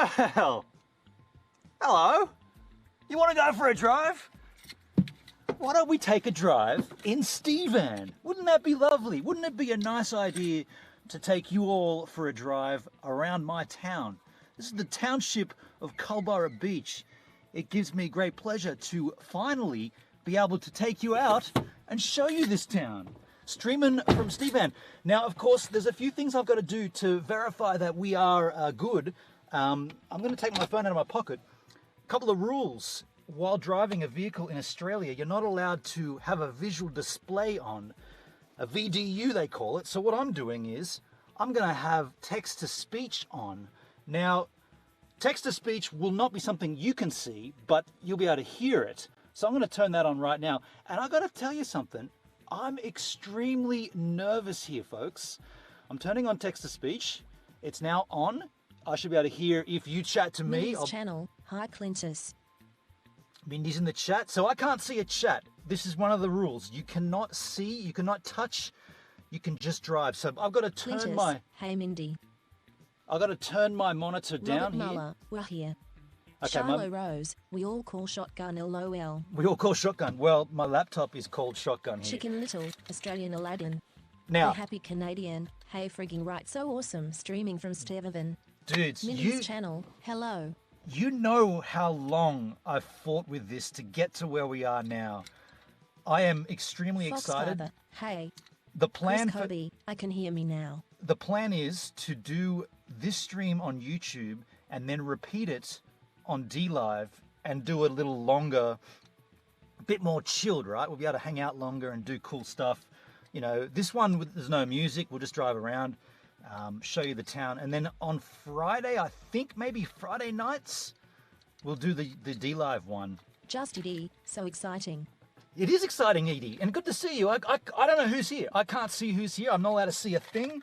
Well, hello. You want to go for a drive? Why don't we take a drive in Steve-Van? Wouldn't that be lovely? Wouldn't it be a nice idea to take you all for a drive around my town? This is the township of Culburra Beach. It gives me great pleasure to finally be able to take you out and show you this town. Streaming from Steve-Van. Now, of course, there's a few things I've got to do to verify that we are good. I'm going to take my phone out of my pocket. A couple of rules. While driving a vehicle in Australia, you're not allowed to have a visual display on, a VDU they call it. So what I'm doing is I'm going to have text-to-speech on. Now, text-to-speech will not be something you can see, but you'll be able to hear it. So I'm going to turn that on right now. And I got to tell you something. I'm extremely nervous here, folks. I'm turning on text-to-speech. It's now on. I should be able to hear if you chat to me. Mindy's channel. Hi, Clintus. Mindy's in the chat, so I can't see a chat. This is one of the rules. You cannot see, you cannot touch, you can just drive. So I've got to turn Clintus. Hey, Mindy. I've got to turn my monitor down Robert Muller, we're here. Okay, Charlo Rose, we all call shotgun LOL. We all call shotgun. Well, my laptop is called shotgun here. Chicken Little, Australian Aladdin. Now, hey, Happy Canadian. Hey, frigging right, so awesome. Streaming from Steven. Dudes, Mindy's channel. Hello. You know how long I've fought with this to get to where we are now. I am extremely excited. Father. Hey. The plan Chris Kobe, I can hear me now. The plan is to do this stream on YouTube and then repeat it on DLive and do a little longer, a bit more chilled, right? We'll be able to hang out longer and do cool stuff. You know, this one, there's no music. We'll just drive around. Show you the town, and then on Friday, I think maybe Friday nights, we'll do the DLive one. Just Edie, so exciting. It is exciting, Edie, and good to see you. I don't know who's here. I can't see who's here. I'm not allowed to see a thing.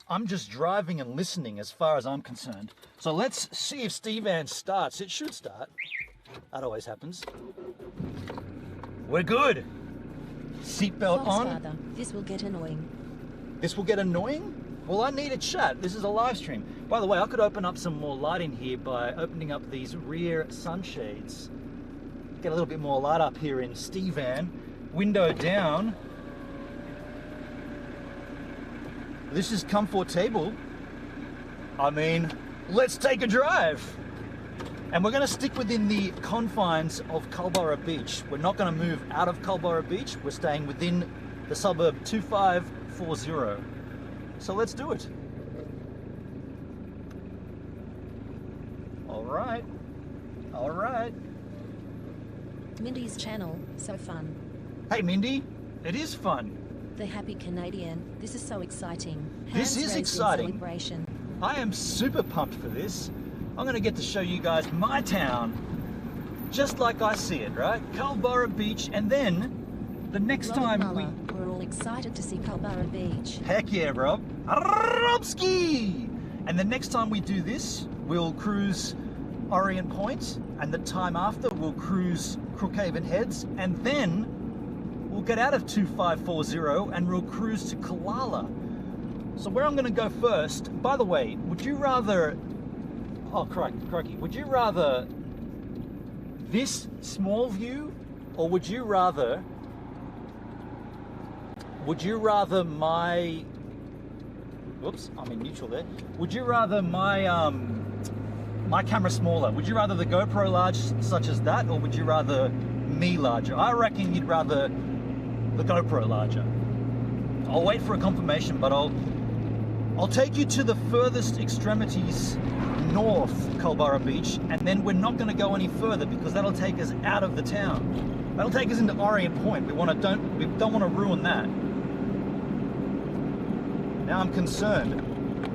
I'm just driving and listening as far as I'm concerned. So let's see if Steve-Van starts. It should start. That always happens. We're good. Seatbelt on. Father, this will get annoying. This will get annoying? Well, I need a chat. This is a live stream. By the way, I could open up some more light in here by opening up these rear sunshades. Get a little bit more light up here in Steve-Van. Window down. This is comfortable. I mean, let's take a drive. And we're going to stick within the confines of Culburra Beach. We're not going to move out of Culburra Beach. We're staying within the suburb 2540. So let's do it. All right. All right. Mindy's channel, so fun. Hey, Mindy. It is fun. The Happy Canadian. This is so exciting. This is exciting. Celebration. I am super pumped for this. I'm going to get to show you guys my town just like I see it, right? Culburra Beach, and then the next time we're all excited to see Culburra Beach. Heck yeah, Rob. Robski! And the next time we do this, we'll cruise Orient Point, and the time after we'll cruise Crookhaven Heads, and then we'll get out of 2540 and we'll cruise to Kalala. So where I'm going to go first, by the way, would you rather, oh crikey, would you rather this small view, or would you rather my, whoops, I'm in neutral there. Would you rather my my camera smaller? Would you rather the GoPro large such as that, or would you rather me larger? I reckon you'd rather the GoPro larger. I'll wait for a confirmation, but I'll take you to the furthest extremities north Culburra Beach, and then we're not going to go any further because that'll take us out of the town. That'll take us into Orient Point. We don't want to ruin that. Now I'm concerned.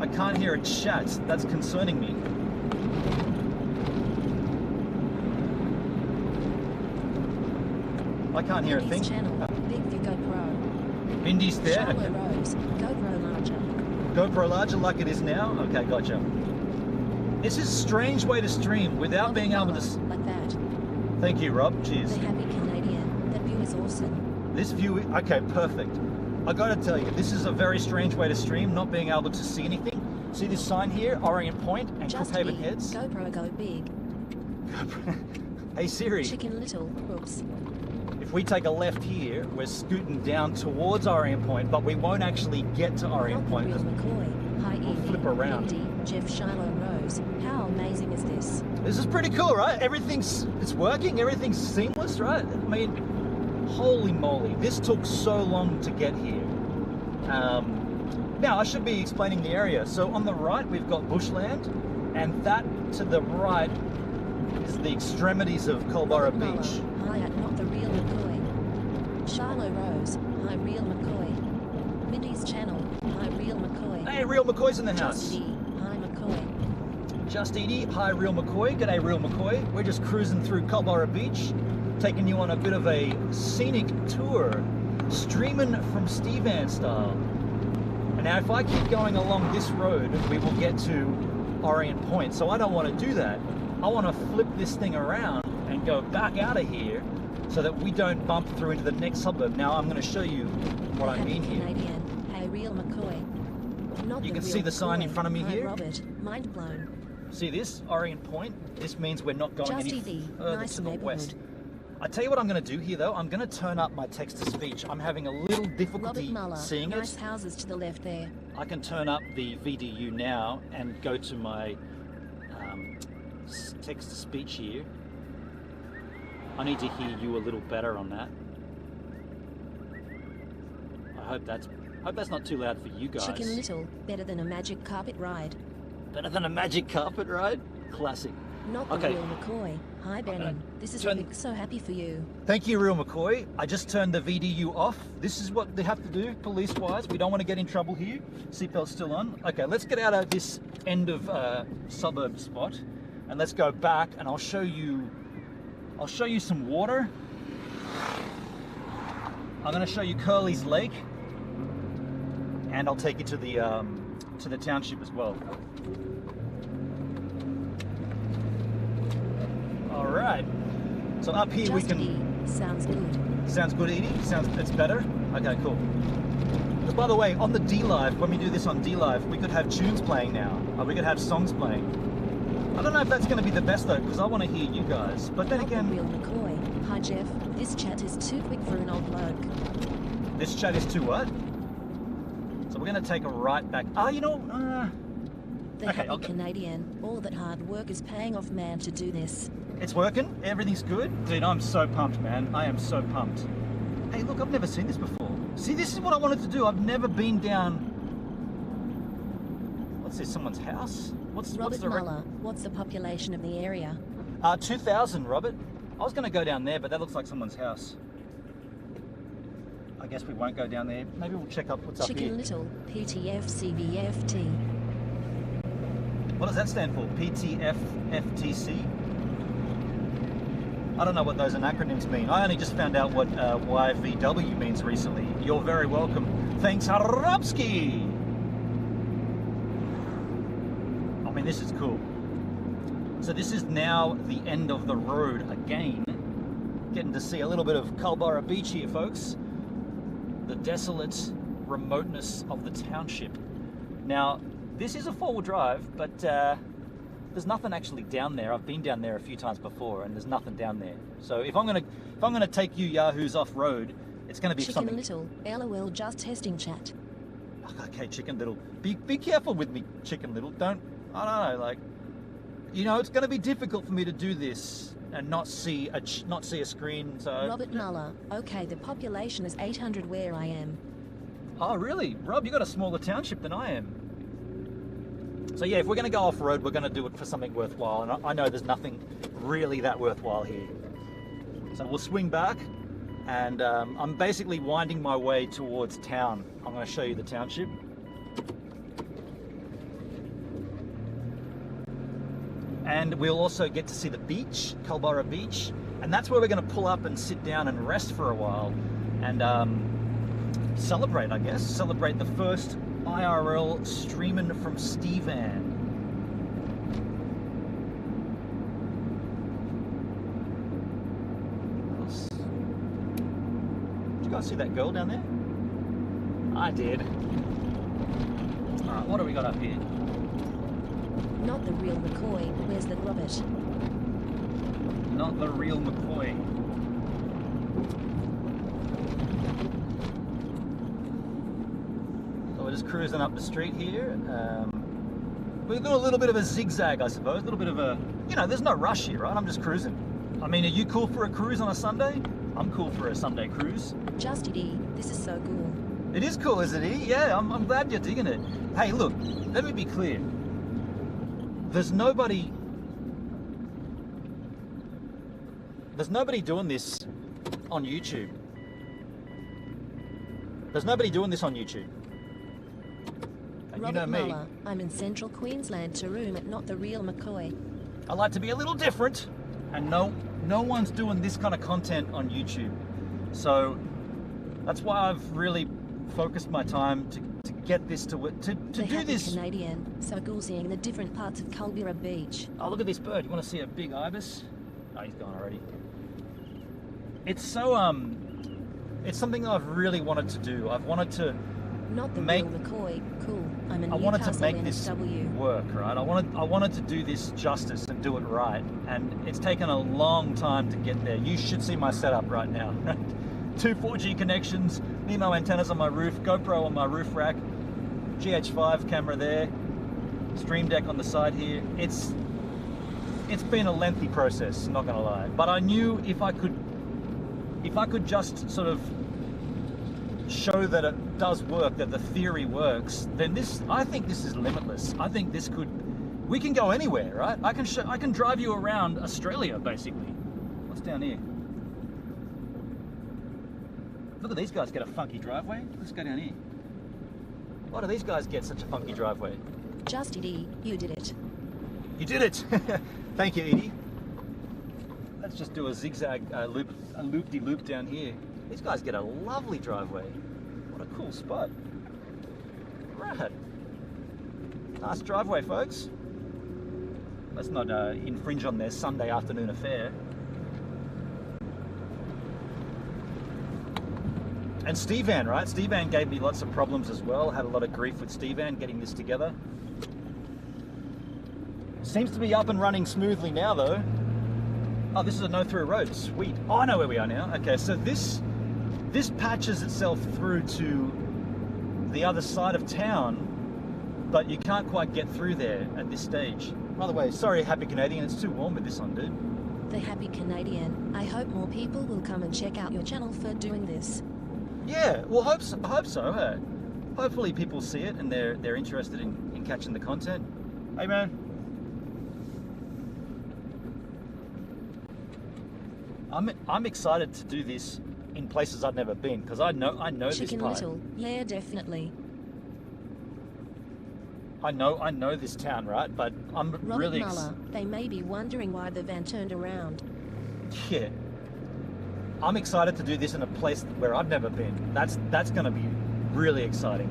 I can't hear a chat. That's concerning me. I can't hear a thing. Channel, Big View GoPro. Mindy's there. Charlo Rose, GoPro larger. GoPro larger like it is now? Okay, gotcha. This is a strange way to stream without being able to... Like that. Thank you, Rob. Cheers. The Happy Canadian. That view is awesome. This view... Okay, perfect. I gotta tell you, this is a very strange way to stream, not being able to see anything. See this sign here? Orient Point and Just Crookhaven be. Heads. GoPro go big. Hey Siri, Chicken Little. Whoops. if we take a left here, we're scooting down towards Orient Point, but we won't actually get to Orient Point. Real McCoy. Hi We'll Evie. flip around. Lindy, Jeff, Shiloh, Rose. How amazing is this? This is pretty cool, right? It's working, everything's seamless, right? I mean, holy moly, this took so long to get here. Now, I should be explaining the area. So on the right, we've got bushland, and that to the right is the extremities of Culburra Beach. Hi at not the real McCoy. Shiloh Rose. Hi real McCoy. Mindy's channel. Hi real McCoy. Hey, Real McCoy's in the house. Just Edie. Hi McCoy. Just Edie, hi Real McCoy. G'day Real McCoy. We're just cruising through Culburra Beach, taking you on a bit of a scenic tour, streaming from Stevan style. And now if I keep going along this road, we will get to Orient Point. So I don't want to do that. I want to flip this thing around and go back out of here so that we don't bump through into the next suburb. Now I'm going to show you what I mean here. Canadian. Hey real McCoy. Not You the can real see the sign in McCoy. front of me Hi, here? Robert. Mind blown. See this? Orient Point. This means we're not going Just any Edie. further Nice to the west. neighborhood. I tell you what I'm going to do here though. I'm going to turn up my text-to-speech. I'm having a little Robert difficulty Muller. seeing Nice it. houses to the left there. I can turn up the VDU now and go to my text-to-speech here. I need to hear you a little better on that. I hope that's not too loud for you guys. Chicken Little. Better than a magic carpet ride. Better than a magic carpet ride? Classic. Not the Okay. real McCoy. Hi Benning. This is turn- epic. So happy for you. Thank you, Real McCoy. I just turned the VDU off. This is what they have to do, police-wise. We don't want to get in trouble here. Seatbelt's still on. Okay, let's get out of this end of suburb spot, and let's go back. And I'll show you some water. I'm going to show you Curly's Lake, and I'll take you to the township as well. All right. So up here we Just can. E. Sounds good. Sounds good, Edie? It's better? Okay, cool. Because by the way, on the D-Live, when we do this on D-Live, we could have tunes playing now. Or we could have songs playing. I don't know if that's going to be the best though, because I want to hear you guys. But then Not the again, real McCoy. Hi Jeff. This chat is too quick for an old bloke. this chat is too what? So we're going to take a right back. You know, The Okay, happy I'll go. Canadian. All that hard work is paying off, man, to do this. it's working. Everything's good. Dude, I'm so pumped, man. I am so pumped. Hey, look, I've never seen this before. See, this is what I wanted to do. I've never been down... What's this, someone's house? What's Robert the... Muller. What's the population of the area? 2,000, Robert. I was going to go down there, but that looks like someone's house. I guess we won't go down there. Maybe we'll check up what's up Chicken here. Little. PTF CVFT. What does that stand for? PTF FTC? I don't know what those acronyms mean. I only just found out what YVW means recently. You're very welcome. Thanks, Harabsky! I mean, this is cool. So this is now the end of the road again. Getting to see a little bit of Culburra Beach here, folks. The desolate remoteness of the township. Now, this is a four-wheel drive, but there's nothing actually down there. I've been down there a few times before, and there's nothing down there. So if I'm gonna take you yahoos off road, it's gonna be Chicken something. Little. LOL. Just testing chat. Okay, Chicken Little. Be careful with me, Chicken Little. I don't know, like, you know, it's gonna be difficult for me to do this and not see a screen. So. Robert Muller. Okay, the population is 800 where I am. Oh, really? Rob, you got a smaller township than I am. So yeah, if we're going to go off-road, we're going to do it for something worthwhile. And I know there's nothing really that worthwhile here. So we'll swing back, and I'm basically winding my way towards town. I'm going to show you the township. And we'll also get to see the beach, Culburra Beach. And that's where we're going to pull up and sit down and rest for a while. And celebrate, I guess. Celebrate the first IRL streaming from Stevan. Did you guys see that girl down there? I did. Alright, what do we got up here? Not the real McCoy. Where's the Robert? Not the real McCoy. So we're just cruising up the street here. We're doing a little bit of a zigzag, I suppose. A little bit of a, you know, there's no rush here, right? I'm just cruising. I mean, are you cool for a cruise on a Sunday? I'm cool for a Sunday cruise. Justy D, this is so cool. It is cool, isn't it? Yeah, I'm glad you're digging it. Hey, look, let me be clear. There's nobody doing this on YouTube. There's nobody doing this on YouTube. And Robert you know me. Muller, I'm in central Queensland to room at Not the Real McCoy. I like to be a little different, and no one's doing this kind of content on YouTube. So that's why I've really focused my time to get this to do this. Canadian, so cool seeing the different parts of Culburra Beach. Oh, look at this bird. You want to see a big ibis? Oh, he's gone already. It's so it's something that I've really wanted to do. I've wanted to Not the make. Real McCoy. Cool. I'm in I wanted to Newcastle, make this NSW. work, right? I wanted to do this justice and do it right, and it's taken a long time to get there. You should see my setup right now. 2 4G connections, Nemo antennas on my roof, GoPro on my roof rack, GH5 camera there, Stream Deck on the side here. It's been a lengthy process, not gonna lie. But I knew if I could just sort of show that it does work, that the theory works, then I think this is limitless. I think we can go anywhere, right? I can drive you around Australia, basically. What's down here? Look at these guys get a funky driveway. Let's go down here. Why do these guys get such a funky driveway? Justy D, you did it. You did it! Thank you, Edie. Let's just do a zigzag loop-de-loop down here. These guys get a lovely driveway. What a cool spot. Right. Nice driveway, folks. Let's not infringe on their Sunday afternoon affair. And Steve Van, right? Steve Van gave me lots of problems as well. Had a lot of grief with Steve Van getting this together. Seems to be up and running smoothly now, though. Oh, this is a no-through road. Sweet. Oh, I know where we are now. Okay, so this patches itself through to the other side of town, but you can't quite get through there at this stage. By the way, sorry, Happy Canadian. It's too warm with this on, dude. The Happy Canadian, I hope more people will come and check out your channel for doing this. Yeah, well, hope so. Hey. Hopefully people see it and they're interested in catching the content. Hey, man. I'm excited to do this in places I've never been, because I know Chicken this part. Little, yeah, definitely. I know this town, right? But I'm Robert really Muller, they may be wondering why the van turned around. yeah. I'm excited to do this in a place where I've never been. That's going to be really exciting.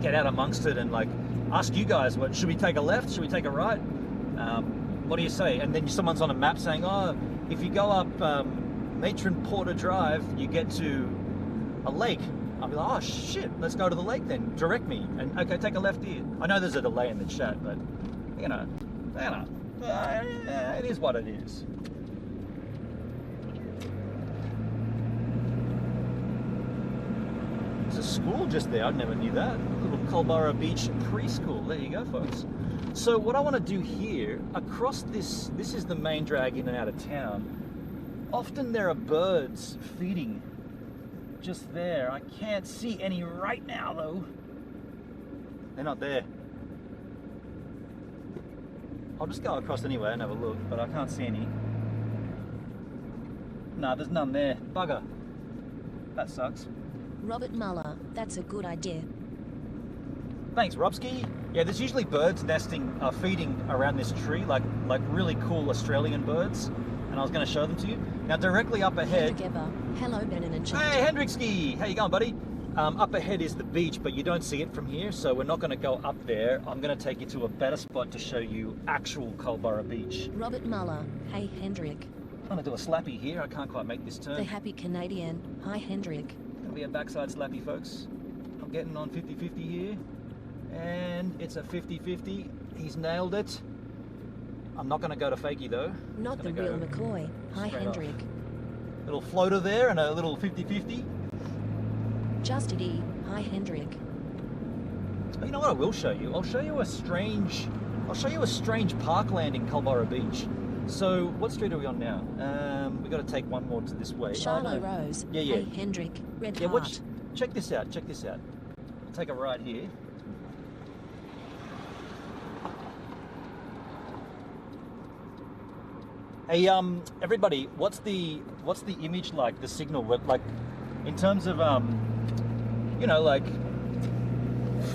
Get out amongst it and like ask you guys, what should we take a left? Should we take a right? What do you say? And then someone's on a map saying, oh, if you go up Matron Porter Drive, you get to a lake. I'll be like, oh shit, let's go to the lake then. Direct me. And okay, take a left here. I know there's a delay in the chat, but you know, it is what it is. There's a school just there. I never knew that. Little Culburra Beach preschool. There you go, folks. So what I want to do here, across this is the main drag in and out of town. Often there are birds feeding just there. I can't see any right now though. They're not there. I'll just go across anyway and have a look, but I can't see any. Nah, there's none there. Bugger. That sucks. Robert Muller, that's a good idea. Thanks, Robski. Yeah, there's usually birds nesting, feeding around this tree, like really cool Australian birds. And I was going to show them to you. Now, directly up ahead. Together. Hello, Ben and Chat. Hey, Hendrickski. How you going, buddy? Up ahead is the beach, but you don't see it from here, so we're not going to go up there. I'm going to take you to a better spot to show you actual Culburra Beach. Robert Muller. Hey, Hendrick. I'm going to do a slappy here. I can't quite make this turn. The Happy Canadian. Hi, Hendrick. Going to be a backside slappy, folks. I'm getting on 50-50 here. And it's a 50-50. He's nailed it. I'm not going to go to fakie though. Not the real McCoy. Hi, Hendrik. Little floater there and a little 50-50. Justy D. Hi, Hendrik. You know what I will show you? I'll show you a strange parkland in Culburra Beach. So what street are we on now? We got to take one more to this way. Shiloh Rose. Yeah. Hey, Hendrik. Red Yeah, heart. check this out. Check this out. I'll take a right here. Hey, everybody, what's the image like? The signal, like, in terms of you know, like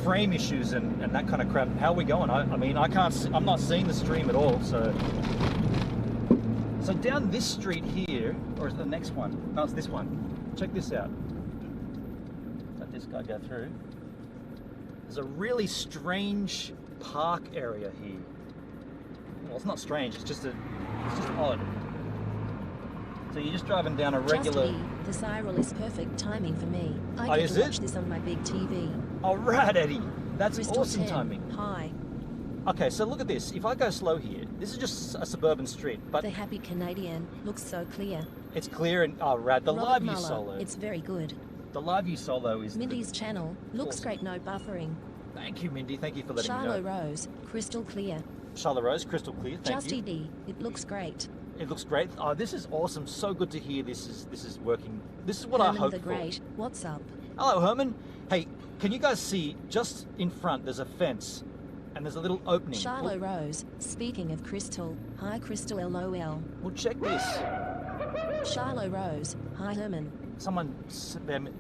frame issues and that kind of crap. How are we going? I mean, I'm not seeing the stream at all. So down this street here, or is it the next one? No, it's this one. Check this out. Let this guy go through. There's a really strange park area here. Well, it's not strange. It's just odd. So you're just driving down a regular. Just the Cyril is perfect timing for me. I get is to it? watch this on my big TV. All right, Eddie. That's Crystal awesome 10. timing. Hi. Okay, so look at this. If I go slow here, this is just a suburban street, but The Happy Canadian looks so clear. it's clear and rad. The Robert live view Muller, solo. It's very good. The live view solo is. Mindy's channel looks Awesome. great, no buffering. Thank you, Mindy. Thank you for letting Shiloh me know. Rose, crystal clear. Charlotte Rose, crystal clear. Thank Justy you. D, it looks great. It looks great. Oh, this is awesome. So good to hear. This is working. This is what Herman I hoped the for. Great, what's up? Hello, Herman. Hey, can you guys see just in front? There's a fence, and there's a little opening. Shiloh Rose, speaking of crystal, hi Crystal LOL. Well, check this. Shiloh Rose, hi Herman. Someone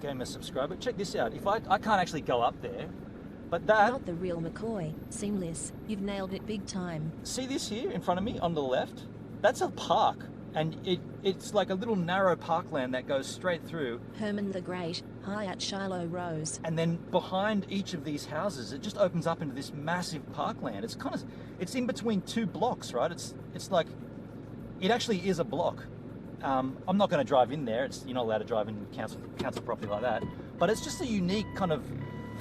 gave me a subscriber. Check this out. If I can't actually go up there, but that. Not the real McCoy, seamless, you've nailed it big time. See this here in front of me on the left? That's a park, and it's like a little narrow parkland that goes straight through. Herman the Great, hi at Shiloh Rose. And then behind each of these houses, it just opens up into this massive parkland. It's in between two blocks, right? It's like, it actually is a block. I'm not going to drive in there. You're not allowed to drive in council property like that. But it's just a unique kind of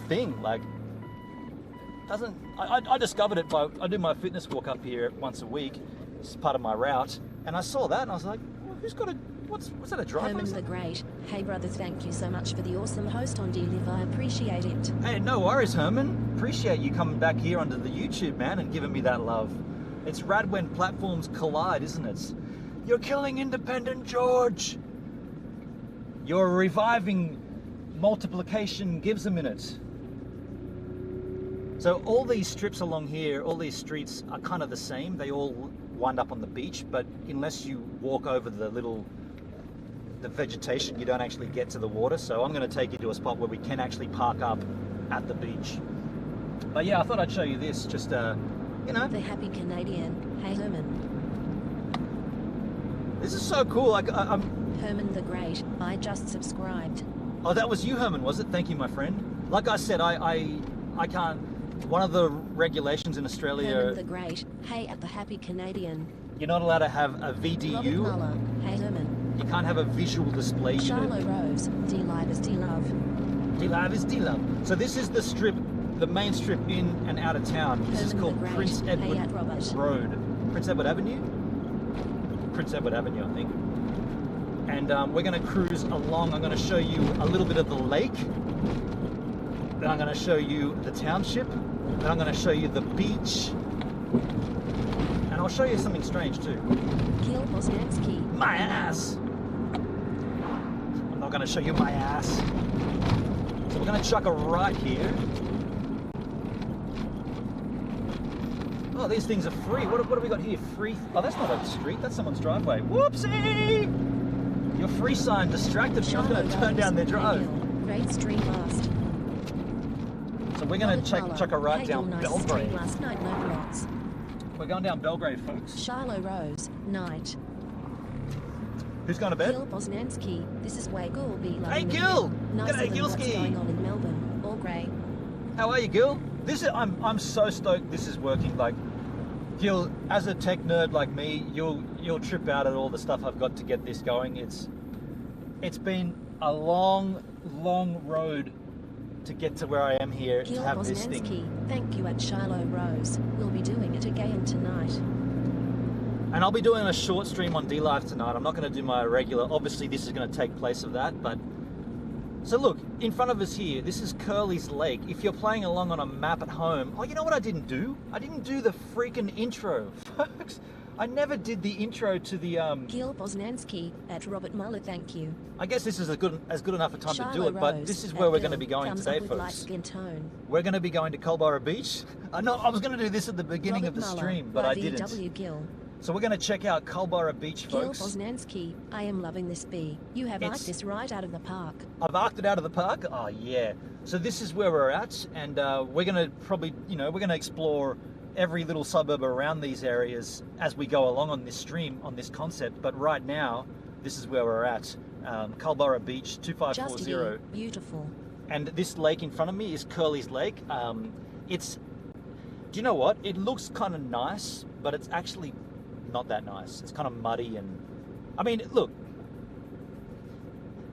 thing. Like, I discovered it I do my fitness walk up here once a week. It's part of my route, and I saw that and I was like, well, what's that, a drive? Herman the Great, hey brother, thank you so much for the awesome host on D-Live, I appreciate it. Hey, no worries, Herman. Appreciate you coming back here onto the YouTube, man, and giving me that love. It's rad when platforms collide, isn't it? You're killing independent George. You're reviving multiplication gives a minute. So all these strips along here, all these streets are kind of the same. They all wind up on the beach, but unless you walk over the vegetation, you don't actually get to the water. So I'm going to take you to a spot where we can actually park up at the beach. But yeah, I thought I'd show you this, just you know. The Happy Canadian, hey Herman. This is so cool. I'm Herman the Great, I just subscribed. Oh, that was you, Herman, was it? Thank you, my friend. Like I said, I can't. One of the regulations in Australia, Herman the Great, hey at the Happy Canadian. you're not allowed to have a Robert VDU. Muller, hey Herman. You can't have a visual display Shiloh unit. Rose, D-Live is D-Love. D-Love is D-Love. So this is the strip, the main strip in and out of town. This is Herman called the Great, Prince hey Edward at Robert. Road. Prince Edward Avenue? Prince Edward Avenue, I think. And we're going to cruise along. I'm going to show you a little bit of the lake. Then I'm going to show you the township. Then I'm going to show you the beach. And I'll show you something strange too. Gil Bosnansky. My ass! I'm not going to show you my ass. So we're going to chuck a right here. Oh, these things are free. What have we got here? Free. Oh, that's not a street. That's someone's driveway. Whoopsie! Your free sign distracted me. I was going to turn down their drive. Great stream last. So we're going to chuck a right down nice Belgrade. stream last night, no blots. We're going down Belgrade, folks. Shiloh Rose, night. Who's going to bed? Gil Bosnansky, this is way cool. Be like Hey, Gil! Nicer G'day, than what's Gilski! going on in Melbourne. All grey. How are you, Gil? I'm so stoked this is working. Like, Gil, as a tech nerd like me, you'll trip out at all the stuff I've got to get this going. It's been a long road to get to where I am here to Gil have this Bosnansky, thing. thank you at Shiloh Rose. We'll be doing it again tonight. And I'll be doing a short stream on D-Live tonight. I'm not going to do my regular, obviously this is going to take place of that, but... So look, in front of us here, this is Curly's Lake. If you're playing along on a map at home... Oh, you know what I didn't do? I didn't do the freaking intro, folks. I never did the intro to the... Gil Bosnansky at Robert Muller, thank you. I guess this is as good enough a time to do Shiloh it, but Rose this is at where we're Bill going to be going comes today, up with light folks. skin tone. We're going to be going to Culburra Beach. No, I was going to do this at the beginning Robert of the Muller, stream, but I didn't. YVW Gil. So we're going to check out Culburra Beach, Gil folks. Bosnansky, I am loving this bee. You have It's- arced this right out of the park. I've arced it out of the park. Oh yeah. So this is where we're at, and we're gonna probably, we're gonna explore every little suburb around these areas as we go along on this stream, on this concept. But right now, this is where we're at. Culburra Beach, Just 2540. beautiful. And this lake in front of me is Curly's Lake. It's, do you know what? It looks kind of nice, but it's actually not that nice. It's kind of muddy and, I mean, look,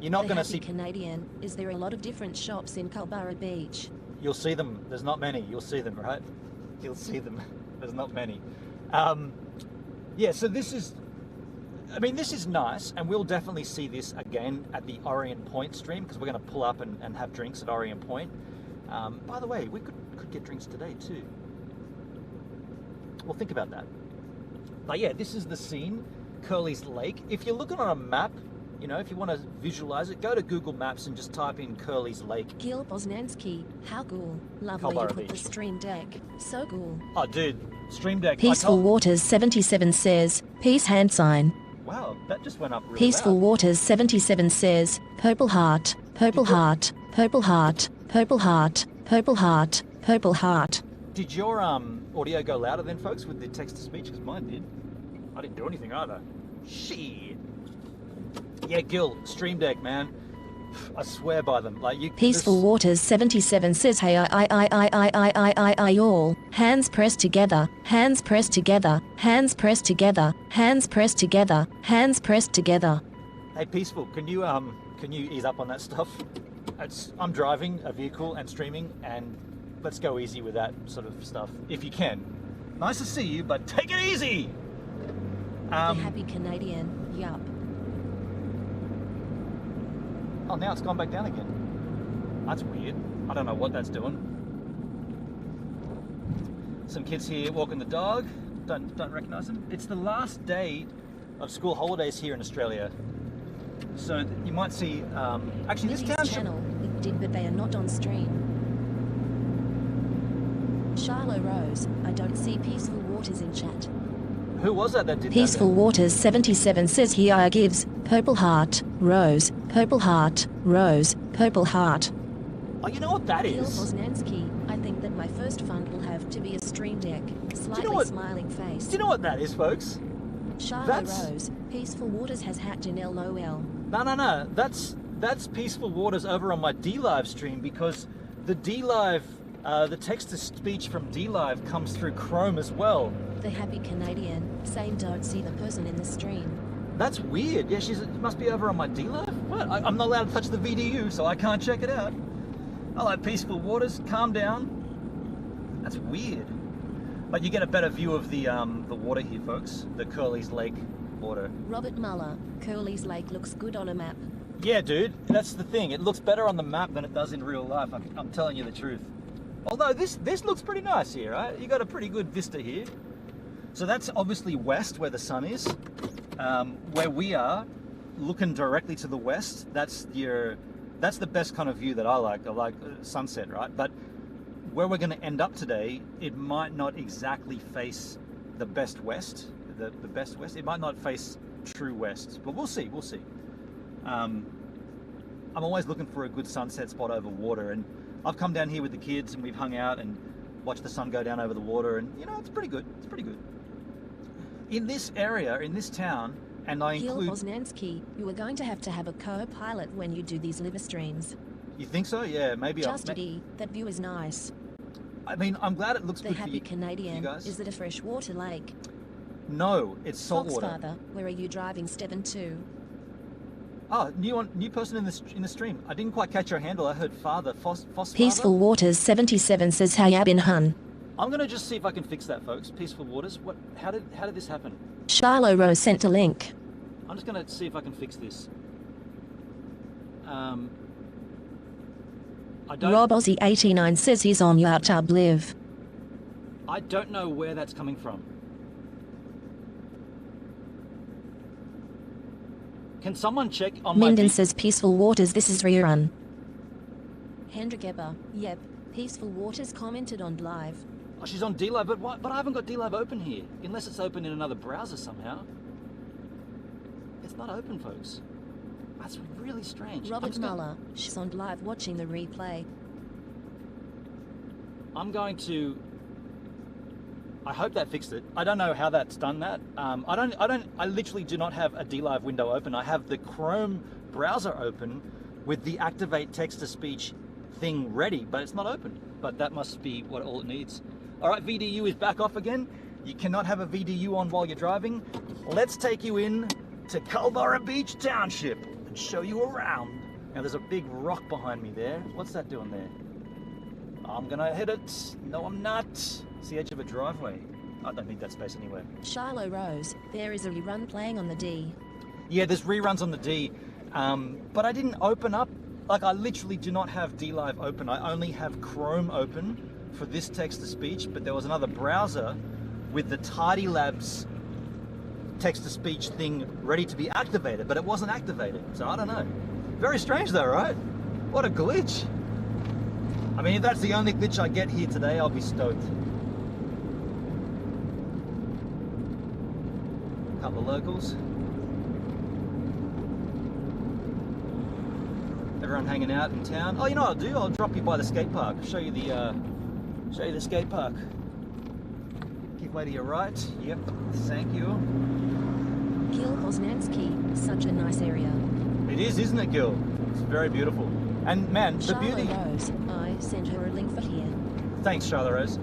you're not The going to Happy see... Canadian, is there a lot of different shops in Culburra Beach? You'll see them. There's not many. You'll see them, right? You'll see them. There's not many. Yeah, so this is... I mean, this is nice, and we'll definitely see this again at the Orient Point stream, because we're going to pull up and have drinks at Orient Point. By the way, we could get drinks today, too. Well, think about that. But yeah, this is the scene, Curly's Lake. If you're looking on a map, if you want to visualize it, go to Google Maps and just type in Curly's Lake. Gil Bosnansky, how cool. Lovely Culburra you put the Beach. stream deck. So cool. Oh, dude, Stream Deck. I Peaceful told- Waters 77 says, peace hand sign. Wow, that just went up really Peaceful loud. Waters 77 says, purple heart, purple heart, purple heart, purple heart, purple heart, purple heart. Did your audio go louder then, folks, with the text-to-speech? Because mine did. I didn't do anything either. Shit. Yeah, Gil, Stream Deck, man. I swear by them. Like you. Peaceful Waters 77 says, hey, I all. Hands pressed together, hands pressed together, hands pressed together, hands pressed together, hands pressed together. Hey, Peaceful, can you ease up on that stuff? I'm driving a vehicle and streaming, and let's go easy with that sort of stuff, if you can. Nice to see you, but take it easy! The Happy Canadian, yup. Oh, now it's gone back down again. That's weird. I don't know what that's doing. Some kids here walking the dog. Don't recognise them. It's the last day of school holidays here in Australia. So you might see, actually this Minnie's town... channel, it did, but they are not on stream. Shiloh Rose, I don't see Peaceful Waters in chat. Who was that did Peaceful that? Waters 77 says here gives, purple heart, rose, purple heart, rose, purple heart. Oh, you know what that Gil is? Bosnansky, I think that my first fund will have to be a stream deck. Slightly what- smiling face. Do you know what that is, folks? Shiloh that's- Rose, Peaceful Waters has hacked in LOL. No. That's Peaceful Waters over on my D-Live stream, because the D-Live, the text-to-speech from D-Live comes through Chrome as well. The Happy Canadian, saying don't see the person in the stream. That's weird. Yeah, it must be over on my D-Live? What? I'm not allowed to touch the VDU, so I can't check it out. Hello, Peaceful Waters. Calm down. That's weird. But you get a better view of the water here, folks. The Curly's Lake water. Robert Muller, Curly's Lake looks good on a map. Yeah, dude. That's the thing. It looks better on the map than it does in real life. I'm telling you the truth. Although this looks pretty nice here, right? You got a pretty good vista here. So that's obviously west, where the sun is. Where we are, looking directly to the west, that's the best kind of view that I like. I like sunset, right? But where we're going to end up today, it might not exactly face the best west, the best west. It might not face true west, but we'll see. I'm always looking for a good sunset spot over water, and I've come down here with the kids and we've hung out and watched the sun go down over the water, and it's pretty good. It's pretty good. In this area, in this town, and I Gil include... Bosnansky, you are going to have a co-pilot when you do these live streams. You think so? Yeah, maybe. Justity, that view is nice. I mean, I'm glad it looks The good for Happy you, Canadian, guys. is it a freshwater lake? No, it's saltwater. Foxfather, where are you driving Steven to? Oh, new person in the stream. I didn't quite catch your handle. I heard father, Foss Peaceful Waters 77 says how ya been, hun? I'm gonna just see if I can fix that, folks. Peaceful Waters. What? How did this happen? Shiloh Rose sent a link. I'm just gonna see if I can fix this. I don't. Rob Aussie 89 says he's on YouTube live. I don't know where that's coming from. Can someone check on my... Minden says Peaceful Waters, this is rerun. Hendrik Eber, yep. Peaceful Waters commented on live. Oh, she's on D-Live, but what? But I haven't got D-Live open here. Unless it's open in another browser somehow. It's not open, folks. That's really strange. Robert Muller, she's on live watching the replay. I'm going to... I hope that fixed it. I don't know how that's done that. I literally do not have a D-Live window open. I have the Chrome browser open with the activate text-to-speech thing ready, but it's not open. But that must be what all it needs. All right, VDU is back off again. You cannot have a VDU on while you're driving. Let's take you in to Culburra Beach Township and show you around. Now there's a big rock behind me there. What's that doing there? I'm gonna hit it. No, I'm not. It's the edge of a driveway. I don't need that space anywhere. Shiloh Rose, there is a rerun playing on the D. Yeah, there's reruns on the D, but I didn't open up. Like, I literally do not have D-Live open. I only have Chrome open for this text-to-speech, but there was another browser with the Tidy Labs text-to-speech thing ready to be activated, but it wasn't activated, so I don't know. Very strange though, right? What a glitch. I mean, if that's the only glitch I get here today, I'll be stoked. Couple of locals. Everyone hanging out in town. Oh, you know what I'll do? I'll drop you by the skate park. Show you the skate park. Give way to your right. Yep. Thank you. Gil Poznansky, such a nice area. It is, isn't it, Gil? It's very beautiful. And man, the Charlotte beauty... Rose, I sent her a link for here. Thanks, Charlotte Rose.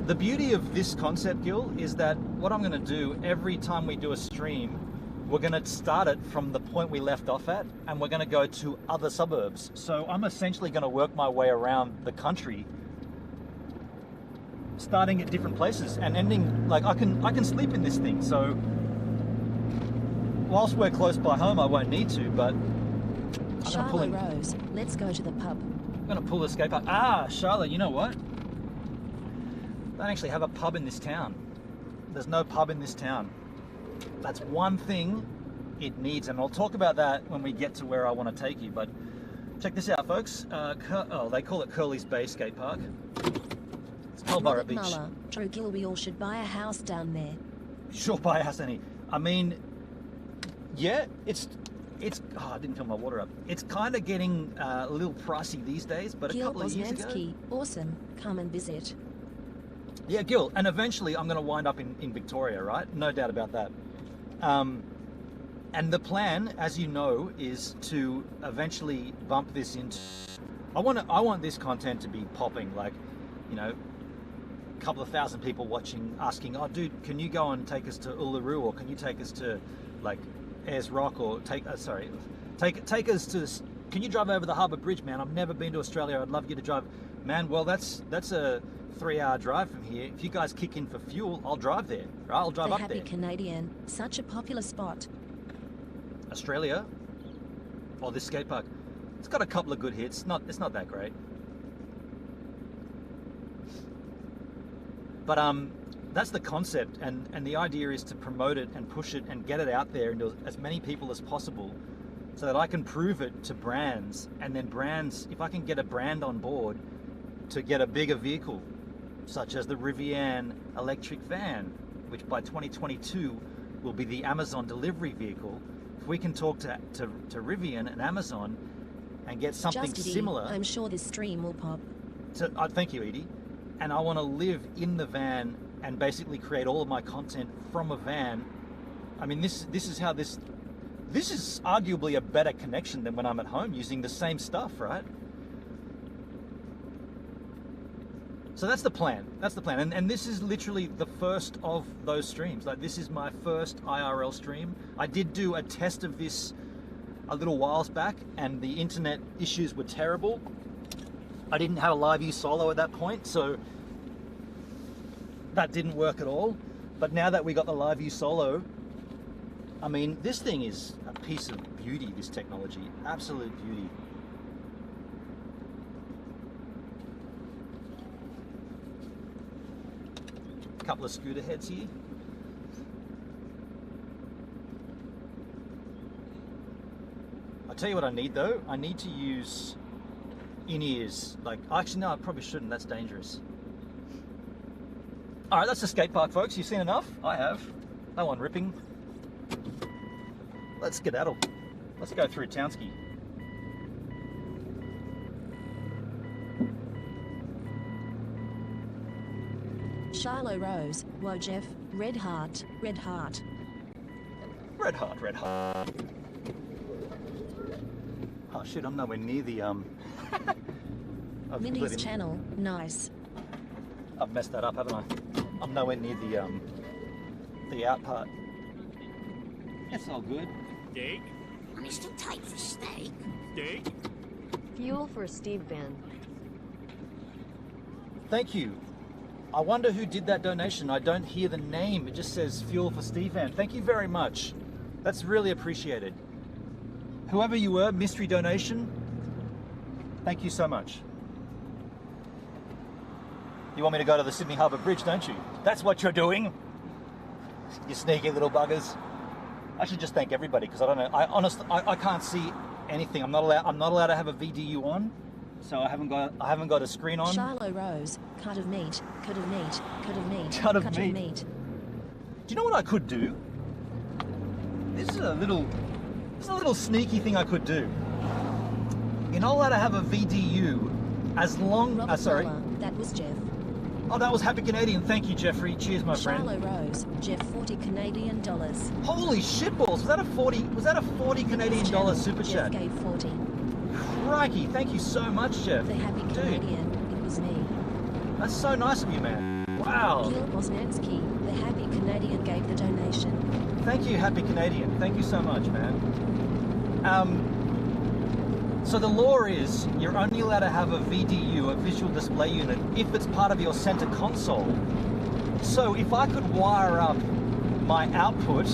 The beauty of this concept, Gil, is that what I'm going to do every time we do a stream, we're going to start it from the point we left off at, and we're going to go to other suburbs. So I'm essentially going to work my way around the country, starting at different places and ending, like, I can sleep in this thing. So whilst we're close by home, I won't need to, but Charlotte Rose, let's go to the pub. I'm going to pull the escape up. Ah, Charlotte, you know what? They don't actually have a pub in this town. There's no pub in this town. That's one thing it needs, and I'll talk about that when we get to where I want to take you. But check this out, folks. They call it Curly's Bay Skate Park. It's Culburra Beach. Muller, True Gil, we all should buy a house down there. Sure, buy a house, Annie. I mean, yeah, it's. Oh, I didn't fill my water up. It's kind of getting a little pricey these days, but Gil a couple of years ago. Awesome. Come and visit. Yeah, Gil, and eventually I'm going to wind up in Victoria, right? No doubt about that. And the plan, as you know, is to eventually bump this into... I want this content to be popping, like, you know, a couple of thousand people watching, asking, oh, dude, can you go and take us to Uluru, or can you take us to, like, Ayers Rock, or take us to... Can you drive over the Harbour Bridge, man? I've never been to Australia. I'd love you to drive. Man, well, that's a 3-hour drive from here. If you guys kick in for fuel, I'll drive there. Right? I'll drive the up Happy there. Canadian, such a popular spot. Australia, or this skate park, it's got a couple of good hits. It's not that great, but that's the concept, and the idea is to promote it and push it and get it out there into as many people as possible, so that I can prove it to brands, and then brands, if I can get a brand on board to get a bigger vehicle, such as the Rivian Electric van, which by 2022 will be the Amazon delivery vehicle. If we can talk to Rivian and Amazon and get something similar... I'm sure this stream will pop. Thank you, Edie. And I want to live in the van and basically create all of my content from a van. I mean, this is how this is arguably a better connection than when I'm at home using the same stuff, right? So that's the plan. That's the plan. And this is literally the first of those streams. Like, this is my first IRL stream. I did do a test of this a little whiles back and the internet issues were terrible. I didn't have a live view solo at that point, so that didn't work at all. But now that we got the live view solo, I mean, this thing is a piece of beauty, this technology, absolute beauty. A couple of scooter heads here. I'll tell you what I need though. I need to use in-ears. Like, actually no, I probably shouldn't, that's dangerous. All right, that's the skate park, folks. You've seen enough? I have. No one ripping. Let's skedaddle. Let's go through Townski. Shiloh Rose, whoa Jeff, red heart, red heart. Red heart, red heart. Oh shit, I'm nowhere near the Minnie's channel, nice. I've messed that up, haven't I? I'm nowhere near the out part. It's all good. Steak? I'm still tight for steak. Steak? Fuel for Steve Van. Thank you. I wonder who did that donation. I don't hear the name. It just says Fuel for Steve Van. Thank you very much. That's really appreciated. Whoever you were, mystery donation, thank you so much. You want me to go to the Sydney Harbour Bridge, don't you? That's what you're doing. You sneaky little buggers. I should just thank everybody because I don't know. I honestly, I can't see anything. I'm not allowed to have a VDU on, so I haven't got a screen on. Shiloh Rose, cut of meat, cut of meat, cut of meat, Cut of cut meat. of meat. Do you know what I could do? This is a little sneaky thing I could do. You're not allowed to have a VDU as long. Robert Sorry. Muller, that was Jeff. Oh, that was Happy Canadian. Thank you, Jeffrey. Cheers, my friend. Shiloh Rose, Jeff, 40 Canadian dollars. Holy shitballs! Was that a 40 Canadian dollar super Jeff chat? gave 40. Crikey! Thank you so much, Jeff. The happy Dude, Canadian, it was me. that's so nice of you, man. Wow. Gil Bosnansky, the happy Canadian gave the donation. Thank you, Happy Canadian. Thank you so much, man. So the law is you're only allowed to have a VDU, a visual display unit, if it's part of your center console. So if I could wire up my output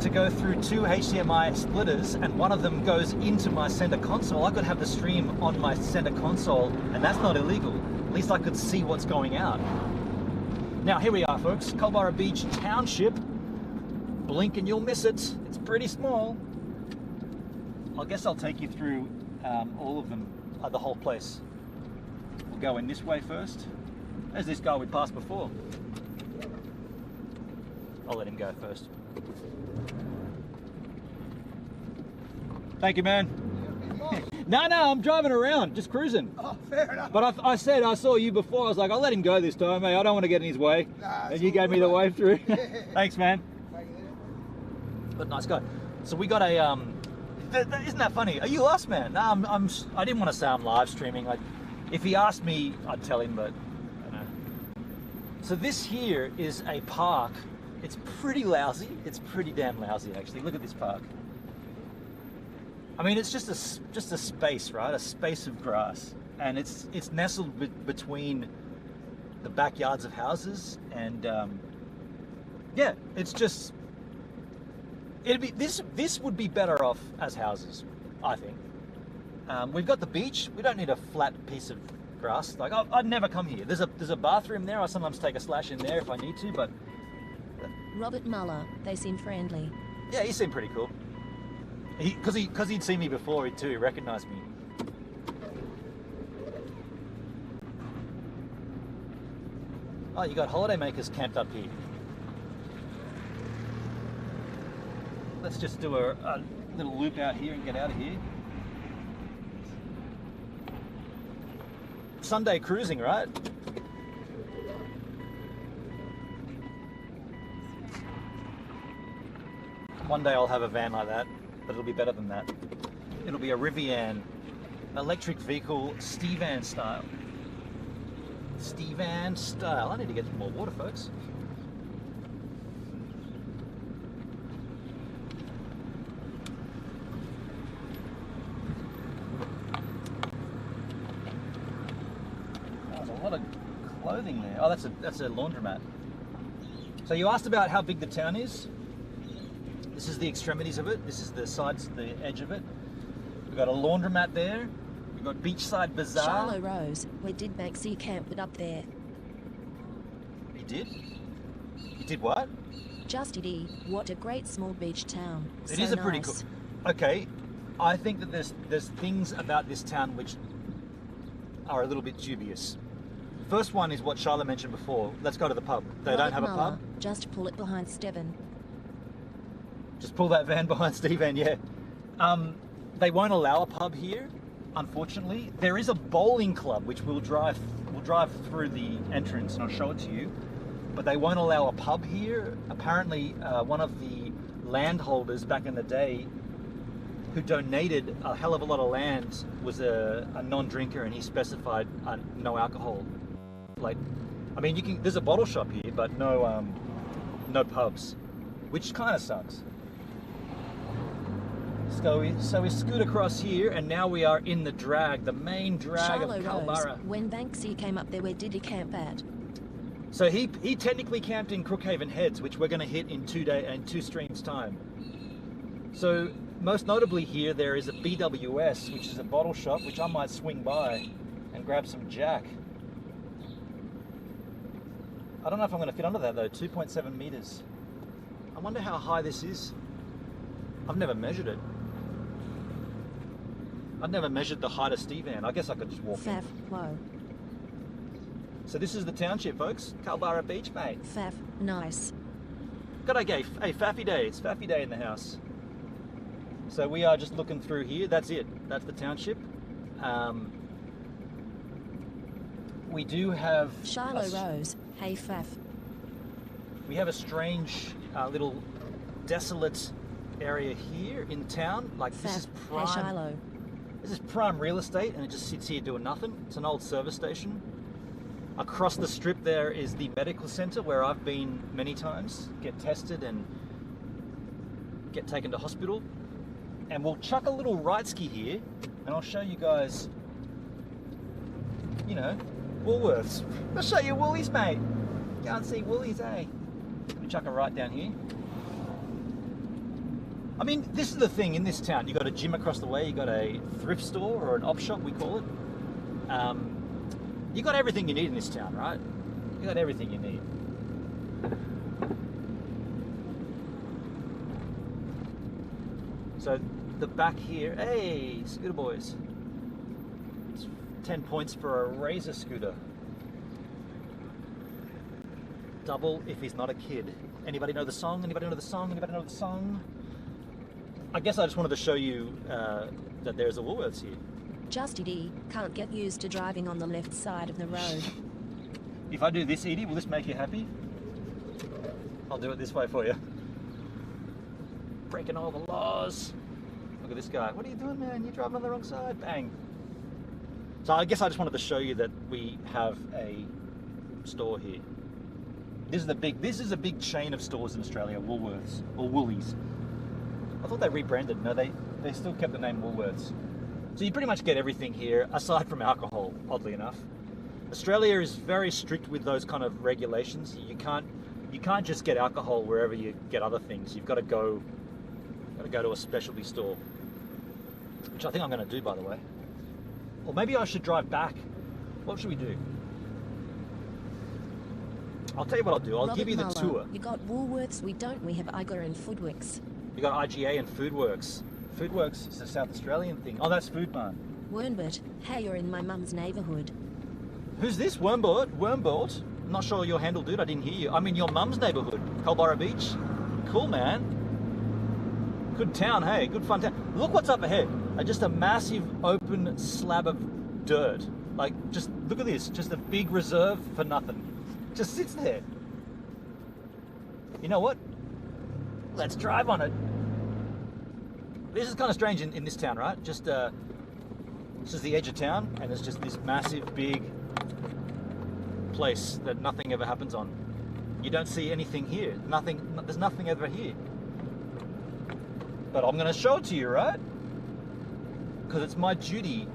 to go through two HDMI splitters and one of them goes into my center console, I could have the stream on my center console, and that's not illegal. At least I could see what's going out. Now here we are, folks, Culburra Beach Township. Blink and you'll miss it. It's pretty small. I guess I'll take you through all of them, the whole place. We'll go in this way first. There's this guy we passed before. I'll let him go first. Thank you, man. No, I'm driving around, just cruising. Oh, fair enough. But I said I saw you before. I was like, I'll let him go this time. Hey, I don't want to get in his way. Nah, And you gave me the way through. Thanks, man. But nice guy. So we got a isn't that funny? Are you lost, man? No, I didn't want to say I'm live streaming. If he asked me, I'd tell him, but I don't know. So this here is a park. It's pretty lousy. It's pretty damn lousy, actually. Look at this park. I mean, it's just a space, right? A space of grass, and it's nestled between the backyards of houses, and yeah, it's just. This would be better off as houses, I think. We've got the beach. We don't need a flat piece of grass. Like I'd never come here. There's a bathroom there. I sometimes take a slash in there if I need to. But Robert Muller, they seem friendly. yeah, he seemed pretty cool. Because he'd seen me before too. He recognised me. Oh, you got holidaymakers camped up here. Let's just do a little loop out here and get out of here. Sunday cruising, right? One day I'll have a van like that, but it'll be better than that. It'll be a Rivian electric vehicle, Stevan style. Stevan style. I need to get some more water, folks. lot of clothing there. Oh, that's a laundromat. So you asked about how big the town is. This is the extremities of it. This is the sides, the edge of it. We've got a laundromat there. We've got Beachside Bazaar. Shiloh Rose, where did Banksy camp it up there? He did? He did what? Just it, what a great small beach town. It is a pretty cool. Okay, I think that there's things about this town which are a little bit dubious. First one is what Charlotte mentioned before. Let's go to the pub. They don't have a pub. Just pull it behind Steven. Just pull that van behind Steven, yeah. They won't allow a pub here, unfortunately. There is a bowling club which we'll drive through the entrance and I'll show it to you. But they won't allow a pub here. Apparently, one of the landholders back in the day who donated a hell of a lot of land was a non-drinker, and he specified no alcohol. Like, I mean, there's a bottle shop here, but no pubs, which kind of sucks. So we scoot across here, and now we are in the drag, the main drag Shiloh of Culburra. Rose, when Banksy came up there, where did he camp at? So he technically camped in Crookhaven Heads, which we're going to hit in 2 streams time. So most notably here, there is a BWS, which is a bottle shop, which I might swing by and grab some Jack. I don't know if I'm going to fit under that though. 2.7 meters. I wonder how high this is. I've never measured it. I've never measured the height of Stevan. I guess I could just walk in. Faff, whoa. So this is the township, folks. Culburra Beach, mate. Faff, nice. G'day, gay. Hey, Faffy Day. It's Faffy Day in the house. So we are just looking through here. That's it. That's the township. We do have... Shiloh Rose, hey Faff. We have a strange little desolate area here in town. Like Faff, this is prime... hey Shiloh. This is prime real estate, and it just sits here doing nothing. It's an old service station. Across the strip there is the medical center where I've been many times, get tested and get taken to hospital. And we'll chuck a little right ski here, and I'll show you guys, you know, Woolworths. I'll show you Woolies, mate. Can't see Woolies, eh? We chuck a right down here. I mean, this is the thing in this town. You got a gym across the way, you got a thrift store or an op shop, we call it. You got everything you need in this town, right? You got everything you need. So the back here, hey, scooter boys. It's 10 points for a Razor scooter. Double if he's not a kid. Anybody know the song? Anybody know the song? Anybody know the song? I guess I just wanted to show you that there's a Woolworths here. Just it, can't get used to driving on the left side of the road. If I do this, Edie, will this make you happy? I'll do it this way for you. Breaking all the laws. Look at this guy. What are you doing, man? You're driving on the wrong side. Bang. So I guess I just wanted to show you that we have a store here. This is a big chain of stores in Australia, Woolworths or Woolies. I thought they rebranded. No, they still kept the name Woolworths. So you pretty much get everything here, aside from alcohol, oddly enough. Australia is very strict with those kind of regulations. You can't just get alcohol wherever you get other things. You've got to go to a specialty store, which I think I'm going to do, by the way. Or maybe I should drive back. What should we do? I'll tell you what I'll do. I'll Robert give you the Muller, tour. You got Woolworths, we don't. We have IGA and Foodworks. You got IGA and Foodworks. Foodworks is a South Australian thing. Oh, that's Food Barn. Wernbert, hey, you're in my mum's neighbourhood. Who's this? Wormbort? Wormbort? I'm not sure your handle, dude. I didn't hear you. I'm in your mum's neighbourhood. Culburra Beach. Cool, man. Good town, hey. Good fun town. Look what's up ahead. Just a massive open slab of dirt. Like, just look at this. Just a big reserve for nothing. Just sits there. You know what? Let's drive on it. This is kind of strange in this town, right? Just this is the edge of town, and there's just this massive, big place that nothing ever happens on. You don't see anything here. There's nothing ever here. But I'm going to show it to you, right? Because it's my duty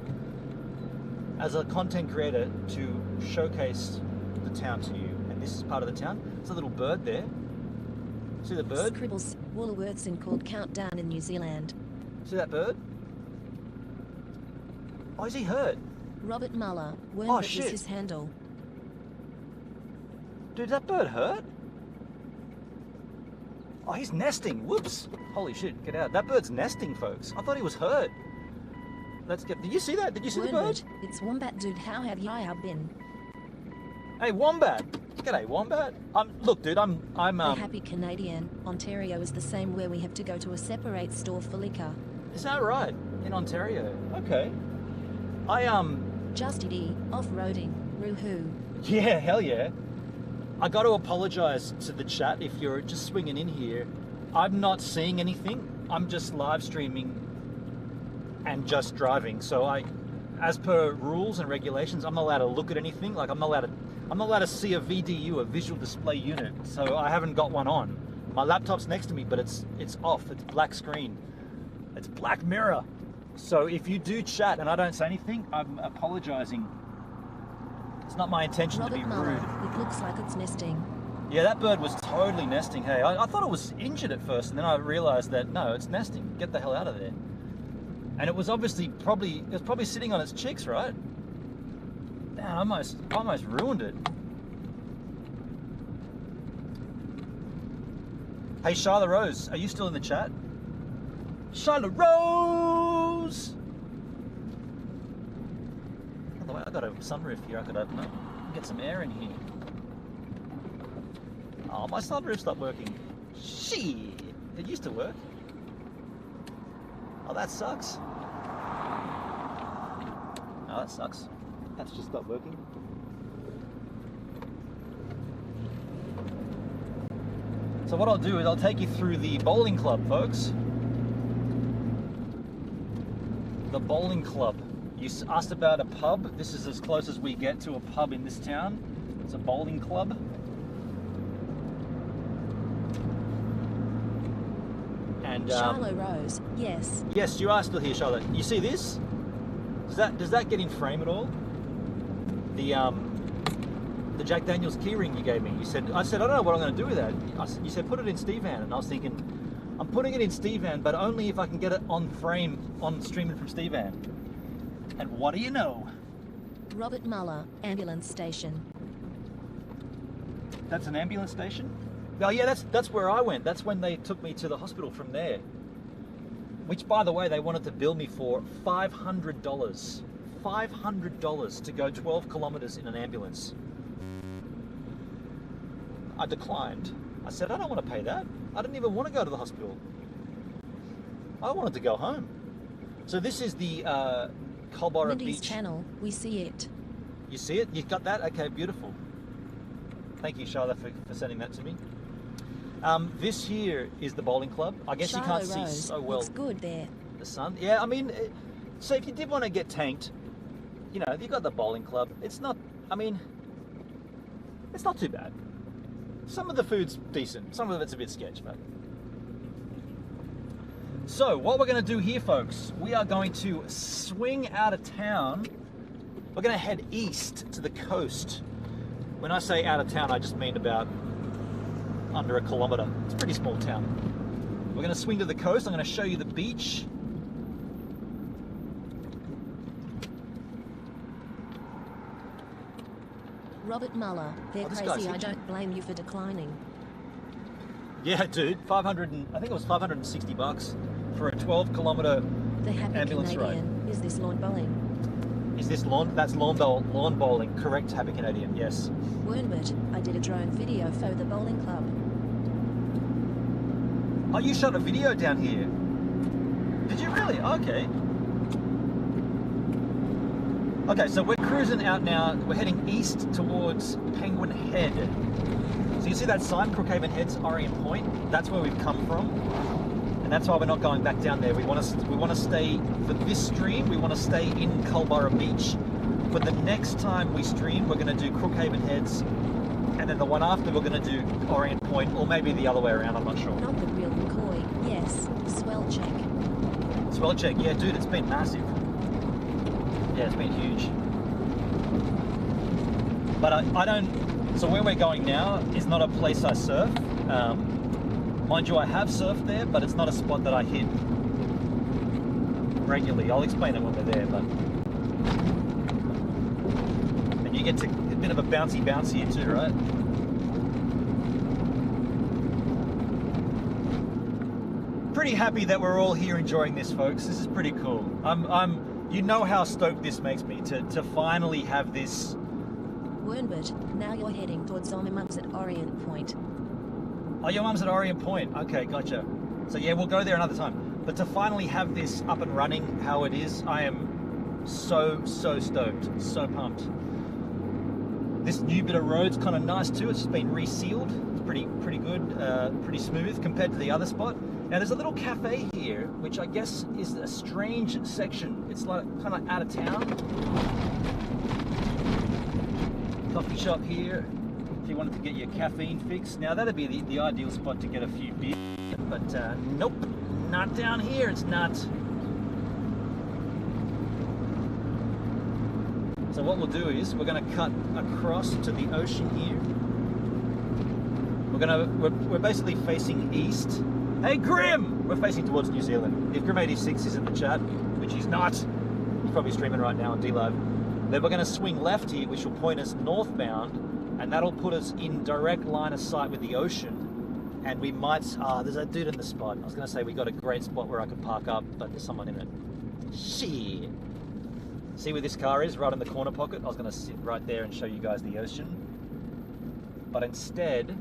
as a content creator to showcase the town to you. And this is part of the town. There's a little bird there. See the bird? Scribbles, Woolworths in called Countdown in New Zealand. See that bird? Oh, is he hurt? Robert Muller, Oh, Wormbit shit. is his handle. Dude, that bird hurt? Oh, he's nesting. Whoops. Holy shit, get out. That bird's nesting, folks. I thought he was hurt. Let's get... Did you see that? Did you see the bird? Wormbit, it's Wombat Dude, how have ya been? Hey, Wombat. G'day, Wombat. Look, dude, I'm The happy Canadian, Ontario is the same where we have to go to a separate store for liquor. Is that right? In Ontario. Okay. Just D, off-roading, woohoo. Yeah, hell yeah. I got to apologize to the chat if you're just swinging in here. I'm not seeing anything. I'm just live streaming and just driving. So as per rules and regulations, I'm not allowed to look at anything. Like I'm not allowed to see a VDU, a visual display unit. So I haven't got one on. My laptop's next to me, but it's off. It's black screen. It's Black Mirror. So if you do chat and I don't say anything, I'm apologizing. It's not my intention to be Robert rude. Muller, it looks like it's nesting. Yeah, that bird was totally nesting. Hey, I thought it was injured at first, and then I realized that no, it's nesting. Get the hell out of there. And it was obviously probably sitting on its chicks, right? Damn, I almost ruined it. Hey, Charlotte Rose, are you still in the chat? Charlotte Rose! By the way, I got a sunroof here. I could open up, get some air in here. Oh, my sunroof stopped working. Shit, it used to work. Oh, that sucks. Oh, that sucks. That's just stopped working. So what I'll do is I'll take you through the bowling club, folks. The bowling club. You asked about a pub. This is as close as we get to a pub in this town. It's a bowling club. And Charlotte Rose, yes. yes, you are still here, Charlotte. You see this? Does that get in frame at all? The Jack Daniels keyring you gave me. I said I don't know what I'm going to do with that. You said put it in Steve Van, and I was thinking, I'm putting it in Steve Van, but only if I can get it on frame, on streaming from Steve Van. And what do you know? Robert Muller, ambulance station. That's an ambulance station? Oh yeah, that's where I went. That's when they took me to the hospital from there. Which, by the way, they wanted to bill me for $500. $500 to go 12 kilometers in an ambulance. I declined. I said, I don't want to pay that. I didn't even want to go to the hospital. I wanted to go home. So this is the Culburra Mindy's Beach. channel, we see it. You see it? You got that? Okay, beautiful. Thank you, Charlotte, for sending that to me. This here is the bowling club. I guess you can't see so well Looks good there. the sun. Yeah, I mean, so if you did want to get tanked, you know, you got the bowling club. It's not, I mean, it's not too bad. Some of the food's decent. Some of it's a bit sketch, but. So what we're going to do here, folks, we are going to swing out of town. We're going to head east to the coast. When I say out of town, I just mean about under a kilometer. It's a pretty small town. We're going to swing to the coast. I'm going to show you the beach. Robert Muller, they're this guy's crazy, I hitching. don't blame you for declining. Yeah, dude, I think it was $560 for a 12-kilometer The happy ambulance Canadian, is this lawn bowling? Is this lawn? That's lawn bowling. Correct, Happy Canadian. Yes. Wormbit, I did a drone video for the bowling club. Oh, you shot a video down here. Did you really? Okay. Okay, so we're cruising out now. We're heading east towards Penguin Head. So you see that sign, Crookhaven Head's Orient Point? That's where we've come from. And that's why we're not going back down there. We want to stay, for this stream, we want to stay in Culburra Beach. For the next time we stream, we're going to do Crookhaven Heads. And then the one after, we're going to do Orient Point, or maybe the other way around, I'm not sure. Not the real McCoy, yes, swell check. Swell check, yeah, dude, it's been massive. Yeah, it's been huge. But I don't, so where we're going now is not a place I surf. Mind you, I have surfed there, but it's not a spot that I hit regularly. I'll explain it when we're there, but. And you get to a bit of a bouncy here too, right? Pretty happy that we're all here enjoying this, folks. This is pretty cool. You know how stoked this makes me to finally have this. Wernbert, now you're heading towards my mum's at Orient Point. Oh, your mum's at Orient Point. Okay, gotcha. So yeah, we'll go there another time. But to finally have this up and running how it is, I am so stoked, so pumped. This new bit of road's kind of nice too. It's just been resealed. It's pretty good, pretty smooth compared to the other spot. Now there's a little cafe here, which I guess is a strange section. It's like kind of out of town. Coffee shop here, if you wanted to get your caffeine fix. Now that'd be the ideal spot to get a few beers, but nope, not down here, it's not. So what we'll do is we're gonna cut across to the ocean here. We're basically facing east. Hey Grim! We're facing towards New Zealand. If Grim86 is in the chat, which he's not, he's probably streaming right now on D-Live. Then we're going to swing left here, which will point us northbound, and that'll put us in direct line of sight with the ocean. And we might, there's a dude in the spot. I was going to say we got a great spot where I could park up, but there's someone in it. Shit. See where this car is, right in the corner pocket? I was going to sit right there and show you guys the ocean. But instead...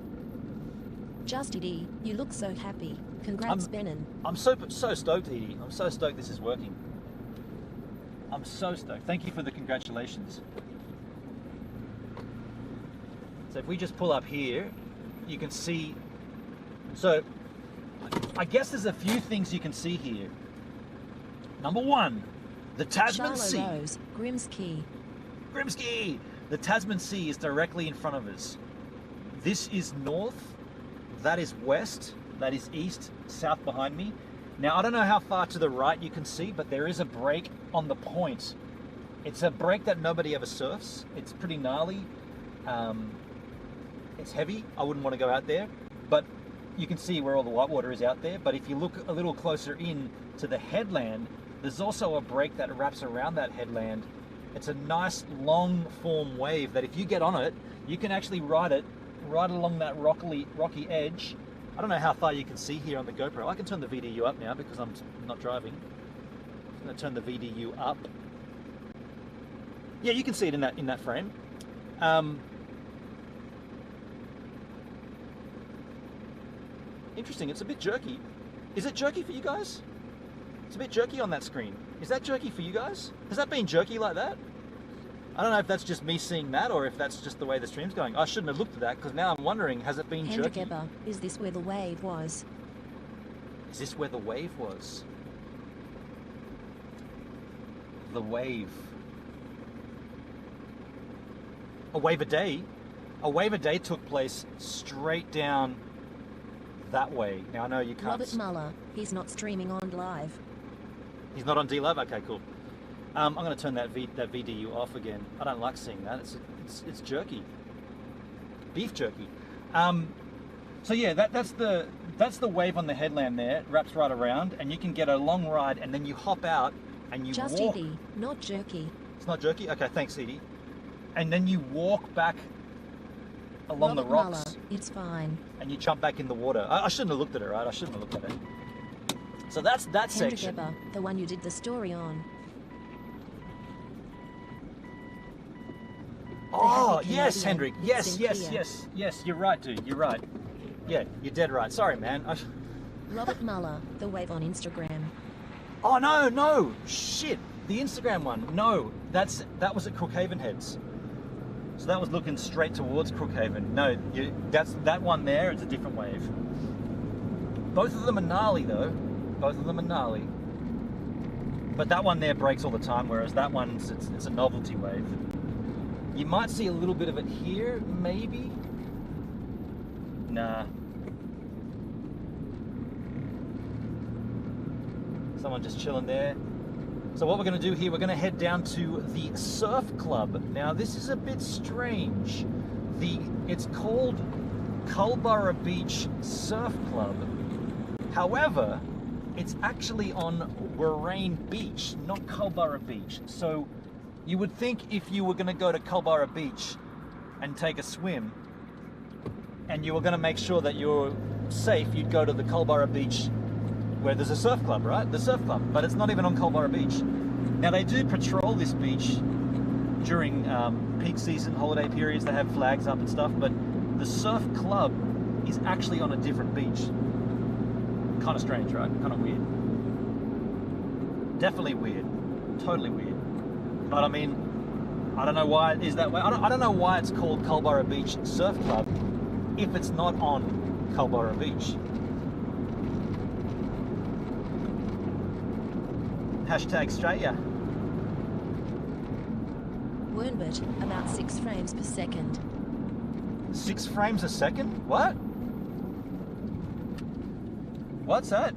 Just Edie, you look so happy. Congrats, Benin. I'm so stoked, Edie. I'm so stoked this is working. I'm so stoked. Thank you for the congratulations. So if we just pull up here, you can see. So I guess there's a few things you can see here. Number one, the Tasman Sea. Rose, Grimsky. Grimsky! The Tasman Sea is directly in front of us. This is north. That is west, that is east, south behind me. Now, I don't know how far to the right you can see, but there is a break on the point. It's a break that nobody ever surfs. It's pretty gnarly. It's heavy. I wouldn't want to go out there, but you can see where all the whitewater is out there. But if you look a little closer in to the headland, there's also a break that wraps around that headland. It's a nice long form wave that if you get on it, you can actually ride it right along that rocky edge. I don't know how far you can see here on the GoPro. I can turn the VDU up now because I'm not driving. I'm going to turn the VDU up. Yeah, you can see it in that frame. Interesting. It's a bit jerky. Is it jerky for you guys? It's a bit jerky on that screen. Is that jerky for you guys? Has that been jerky like that? I don't know if that's just me seeing that or if that's just the way the stream's going. I shouldn't have looked at that because now I'm wondering, has it been jerky? Hendrik, is this where the wave was? Is this where the wave was? The wave. A wave a day? A wave a day took place straight down that way. Now I know you can't... Robert Muller, he's not streaming on live. He's not on D-Live? Okay, cool. I'm going to turn that VDU off again. I don't like seeing that. It's jerky, beef jerky. So yeah, that's the wave on the headland there. It wraps right around, and you can get a long ride, and then you hop out and you Just walk. Edie, not jerky. It's not jerky. Okay, thanks, Edie. And then you walk back along Robert the rocks. Muller, it's fine. And you jump back in the water. I shouldn't have looked at it, right? I shouldn't have looked at it. So that's that Hendrik section. Eber, the one you did the story on. Oh, yes, Hendrik. Yes, Sinclair. yes. You're right, dude. You're right. Yeah, you're dead right. Sorry, man. Robert Muller, the wave on Instagram. Oh, no. Shit. The Instagram one. No, that was at Crookhaven Heads. So that was looking straight towards Crookhaven. No, that one there, it's a different wave. Both of them are gnarly, though. Both of them are gnarly. But that one there breaks all the time, whereas that one's, it's a novelty wave. You might see a little bit of it here, maybe. Nah. Someone just chilling there. So what we're going to do here, we're going to head down to the surf club. Now this is a bit strange. It's called Culburra Beach Surf Club. However, it's actually on Warrain Beach, not Culburra Beach. So you would think if you were going to go to Culburra Beach and take a swim, and you were going to make sure that you're safe, you'd go to the Culburra Beach where there's a surf club, right? The surf club, but it's not even on Culburra Beach. Now they do patrol this beach during peak season, holiday periods. They have flags up and stuff, but the surf club is actually on a different beach. Kind of strange, right? Kind of weird. Definitely weird. Totally weird. But I mean, I don't know why it is that way. I don't know why it's called Culburra Beach Surf Club if it's not on Culburra Beach. Hashtag Australia. Wernbert, about 6 frames per second. 6 frames a second? What? What's that?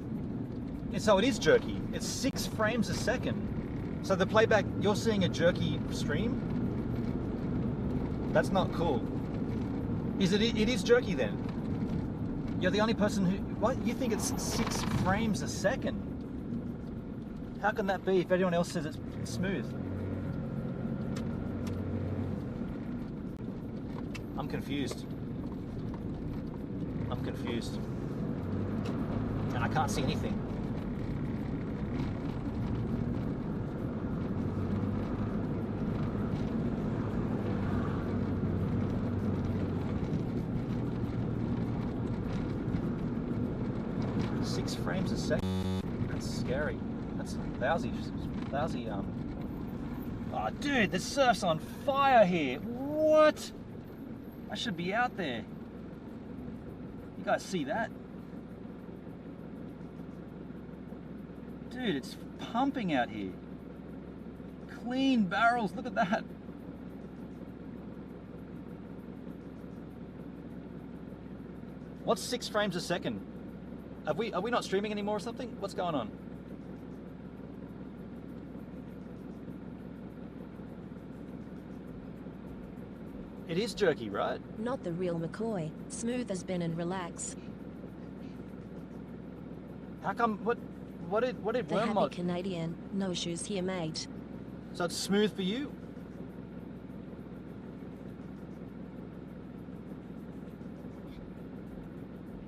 So it is jerky. It's 6 frames a second. So the playback, you're seeing a jerky stream? That's not cool. It is jerky then? You're the only person who... What? You think it's 6 frames a second? How can that be if everyone else says it's smooth? I'm confused. I'm confused. And I can't see anything. Six frames a second. That's scary. That's lousy. Oh, dude, the surf's on fire here. What? I should be out there. You guys see that? Dude, it's pumping out here. Clean barrels, look at that. What's 6 frames a second? Are we not streaming anymore or something? What's going on? It is jerky, right? Not the real McCoy. Smooth as Ben and relax. How come, what did The happy Wormmod... Canadian. No shoes here, mate. So it's smooth for you?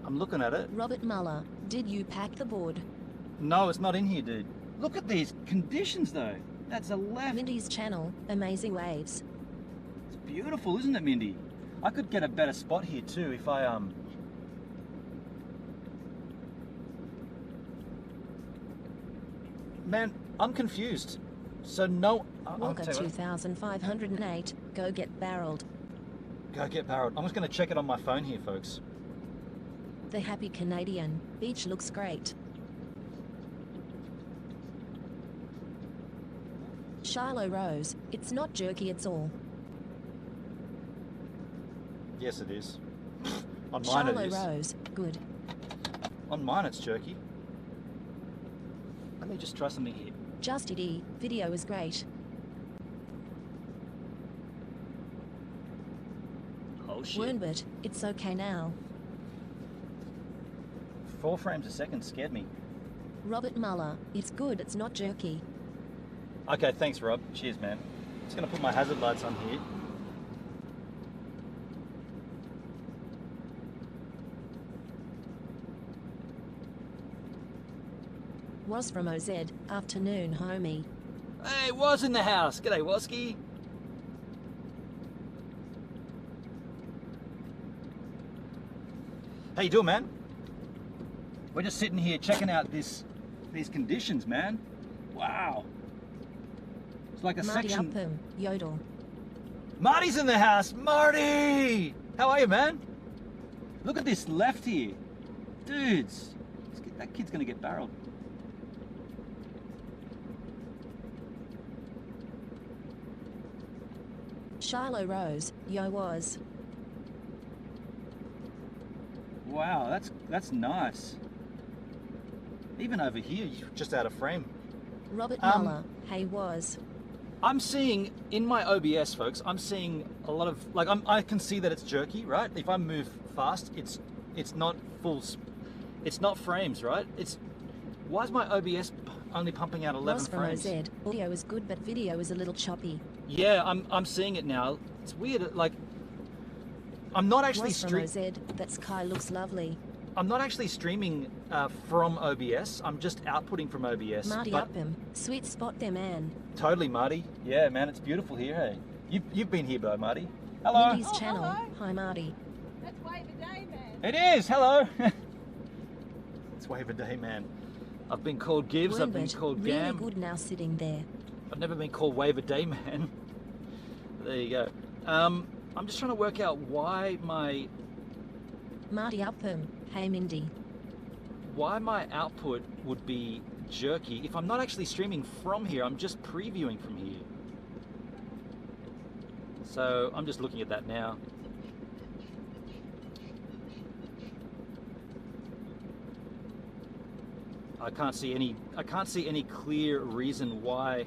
I'm looking at it. Robert Muller, did you pack the board? No, it's not in here, dude. Look at these conditions, though. That's a left. Mindy's channel, Amazing Waves. It's beautiful, isn't it, Mindy? I could get a better spot here, too, if I, Man, I'm confused. So no... Walker 2508, go get barreled. Go get barreled. I'm just going to check it on my phone here, folks. The happy Canadian, beach looks great. Shiloh Rose, it's not jerky, it's all. Yes, it is. On mine Shiloh it is. Rose, good. On mine it's jerky. Let me just try something here. Justy D, video is great. Oh shit. Wernbert, it's okay now. 4 frames a second scared me. Robert Muller, it's good, it's not jerky. Okay, thanks Rob. Cheers, man. Just gonna put my hazard lights on here. Was from OZ, afternoon homie. Hey, Was in the house. G'day, Woski. How you doing, man? We're just sitting here checking out these conditions, man. Wow. It's like a Marty section. Upham, Yodel. Marty's in the house. Marty! How are you, man? Look at this left here. Dudes, that kid's gonna get barreled. Shiloh Rose, yo was. Wow, that's nice. Even over here, you're just out of frame. Robert Muller, Hey was. I'm seeing in my OBS, folks. I'm seeing a lot of like I can see that it's jerky, right? If I move fast, it's not it's not frames, right? Why is my OBS only pumping out 11 Ross from frames? OZ. Audio is good, but video is a little choppy. Yeah, I'm seeing it now. It's weird. Like I'm not actually Ross from OZ. That sky looks lovely. I'm not actually streaming from OBS. I'm just outputting from OBS. Marty but Upham. Sweet spot there, man. Totally, Marty. Yeah, man, it's beautiful here. Hey, you've been here, though, Marty. Hello. Mindy's channel. hello. Hi, Marty. That's Wave a Day, man. It is. Hello. It's Wave a Day, man. I've been called Gibbs. I've been Wernbert, called really Gam. good now sitting there. I've never been called Wave a Day, man. There you go. I'm just trying to work out why my Marty Upham. Hey, Mindy. output would be jerky if I'm not actually streaming from here. I'm just previewing from here. So I'm just looking at that now. I can't see any clear reason why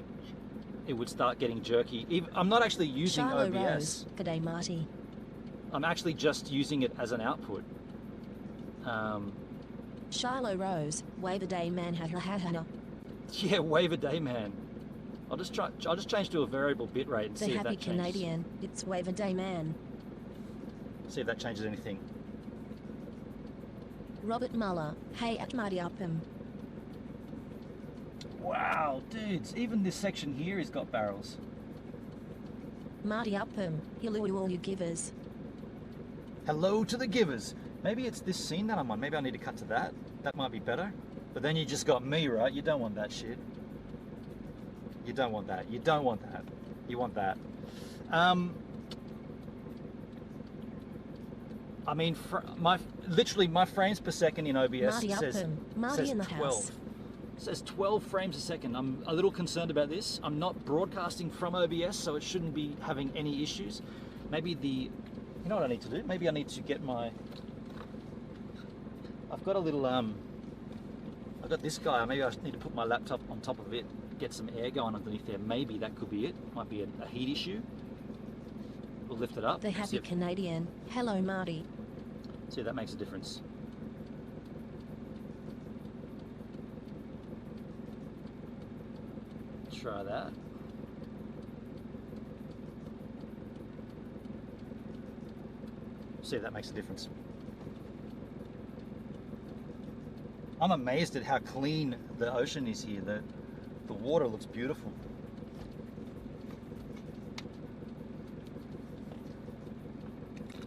it would start getting jerky. I'm not actually using Charlo OBS. Rose. G'day, Marty. I'm actually just using it as an output. Shiloh Rose. Wave a day, man. Ha ha ha ha. Yeah, Wave a Day, man. I'll just change to a variable bitrate and The see if happy that changes. Canadian. It's Wave a day, man. See if that changes anything. Robert Muller. Hey, at Marty Upham. Wow, dudes, even this section here has got barrels. Marty Upham. Hello to all you givers. Hello to the givers. Maybe it's this scene that I'm on. Maybe I need to cut to that. That might be better. But then you just got me, right? You don't want that shit. You don't want that. You don't want that. You want that. I mean, literally my frames per second in OBS Marty says Upham. Marty in the 12. house. It says 12 frames a second. I'm a little concerned about this. I'm not broadcasting from OBS, so it shouldn't be having any issues. Maybe you know what I need to do? Maybe I need to get I've got a little, I've got this guy. Maybe I need to put my laptop on top of it, get some air going underneath there. Maybe that could be it. Might be a heat issue. We'll lift it up. The happy Canadian. Hello, Marty. See if that makes a difference. Try that. See if that makes a difference. I'm amazed at how clean the ocean is here. The water looks beautiful.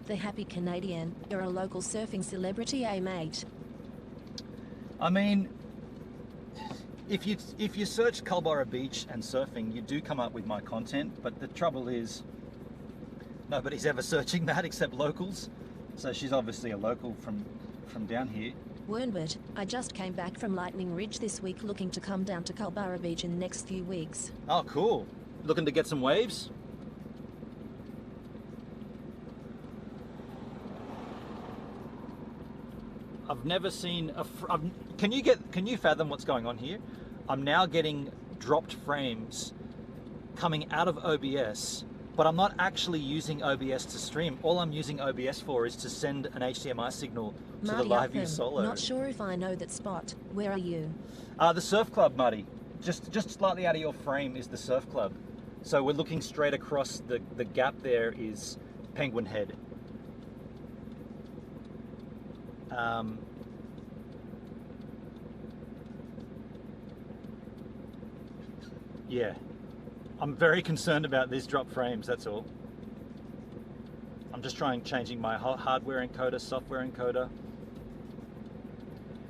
The happy Canadian. You're a local surfing celebrity, eh, mate? I mean, if you search Culburra Beach and surfing, you do come up with my content, but the trouble is nobody's ever searching that except locals. So she's obviously a local from down here. Wernbert, I just came back from Lightning Ridge this week looking to come down to Culburra Beach in the next few weeks. Oh, cool. Looking to get some waves? I've never seen can you fathom what's going on here? I'm now getting dropped frames coming out of OBS, but I'm not actually using OBS to stream. All I'm using OBS for is to send an HDMI signal to Marty the live Upham. view solo. Not sure if I know that spot. Where are you? The surf club, Marty. Just slightly out of your frame is the surf club. So we're looking straight across the gap there is Penguin Head. Yeah, I'm very concerned about these drop frames, that's all. I'm just changing my hardware encoder, software encoder.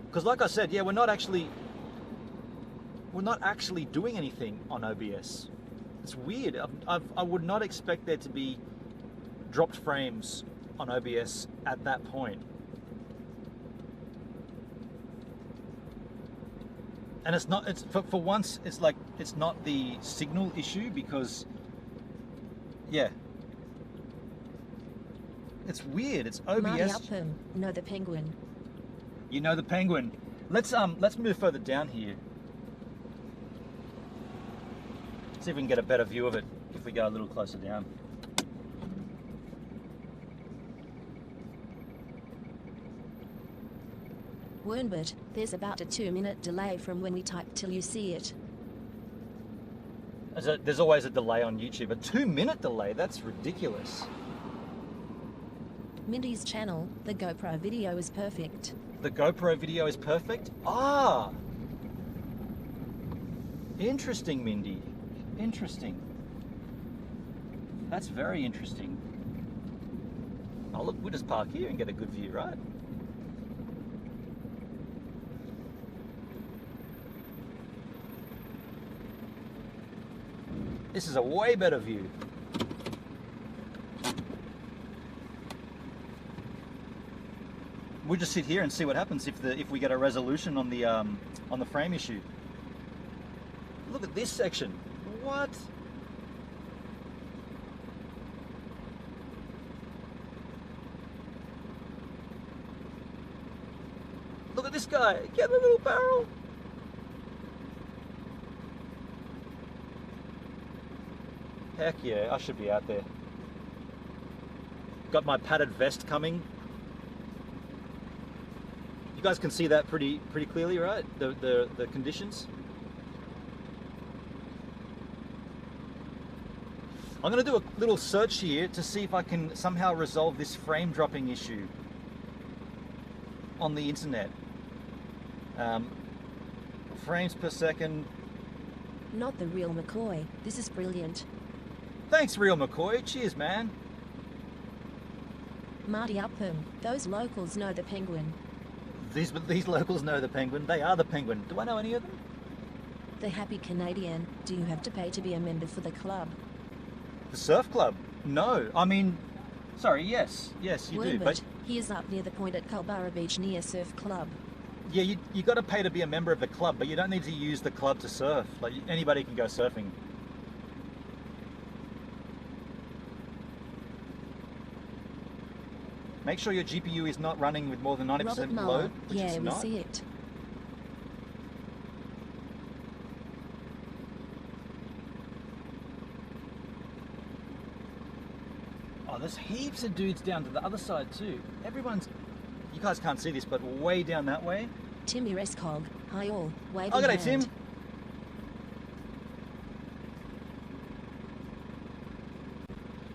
Because like I said, yeah, we're not actually doing anything on OBS. It's weird. I would not expect there to be dropped frames on OBS at that point. And it's not, for once, it's like, it's not the signal issue because, yeah. It's weird, it's OBS. Marty Upham. Know the penguin. You know the penguin. Let's move further down here. See if we can get a better view of it if we go a little closer down. Wernbert, there's about a 2-minute delay from when we type till you see it. There's always a delay on YouTube. A 2-minute delay? That's ridiculous. Mindy's channel, the GoPro video is perfect. The GoPro video is perfect? Ah! Interesting, Mindy. Interesting. That's very interesting. Oh look, we'll just park here and get a good view, right? This is a way better view. We'll just sit here and see what happens if we get a resolution on the frame issue. Look at this section. What? Look at this guy. Get the little barrel. Heck yeah, I should be out there. Got my padded vest coming. You guys can see that pretty clearly, right? The conditions. I'm going to do a little search here to see if I can somehow resolve this frame dropping issue on the internet. Frames per second. Not the real McCoy. This is brilliant. Thanks, Real McCoy. Cheers, man. Marty Upham, those locals know the penguin. These locals know the penguin. They are the penguin. Do I know any of them? The Happy Canadian, do you have to pay to be a member for the club? The surf club? No. I mean, sorry, yes. Yes, you do. But he is up near the point at Culburra Beach near Surf Club. yeah, you got to pay to be a member of the club, but you don't need to use the club to surf. Like, anybody can go surfing. Make sure your GPU is not running with more than 90% load, which yeah, it's we not. see it. Oh, there's heaps of dudes down to the other side too. Everyone's, you guys can't see this, but way down that way. Timmy Rescog, hi all, waving Oh, g'day, hand. Tim.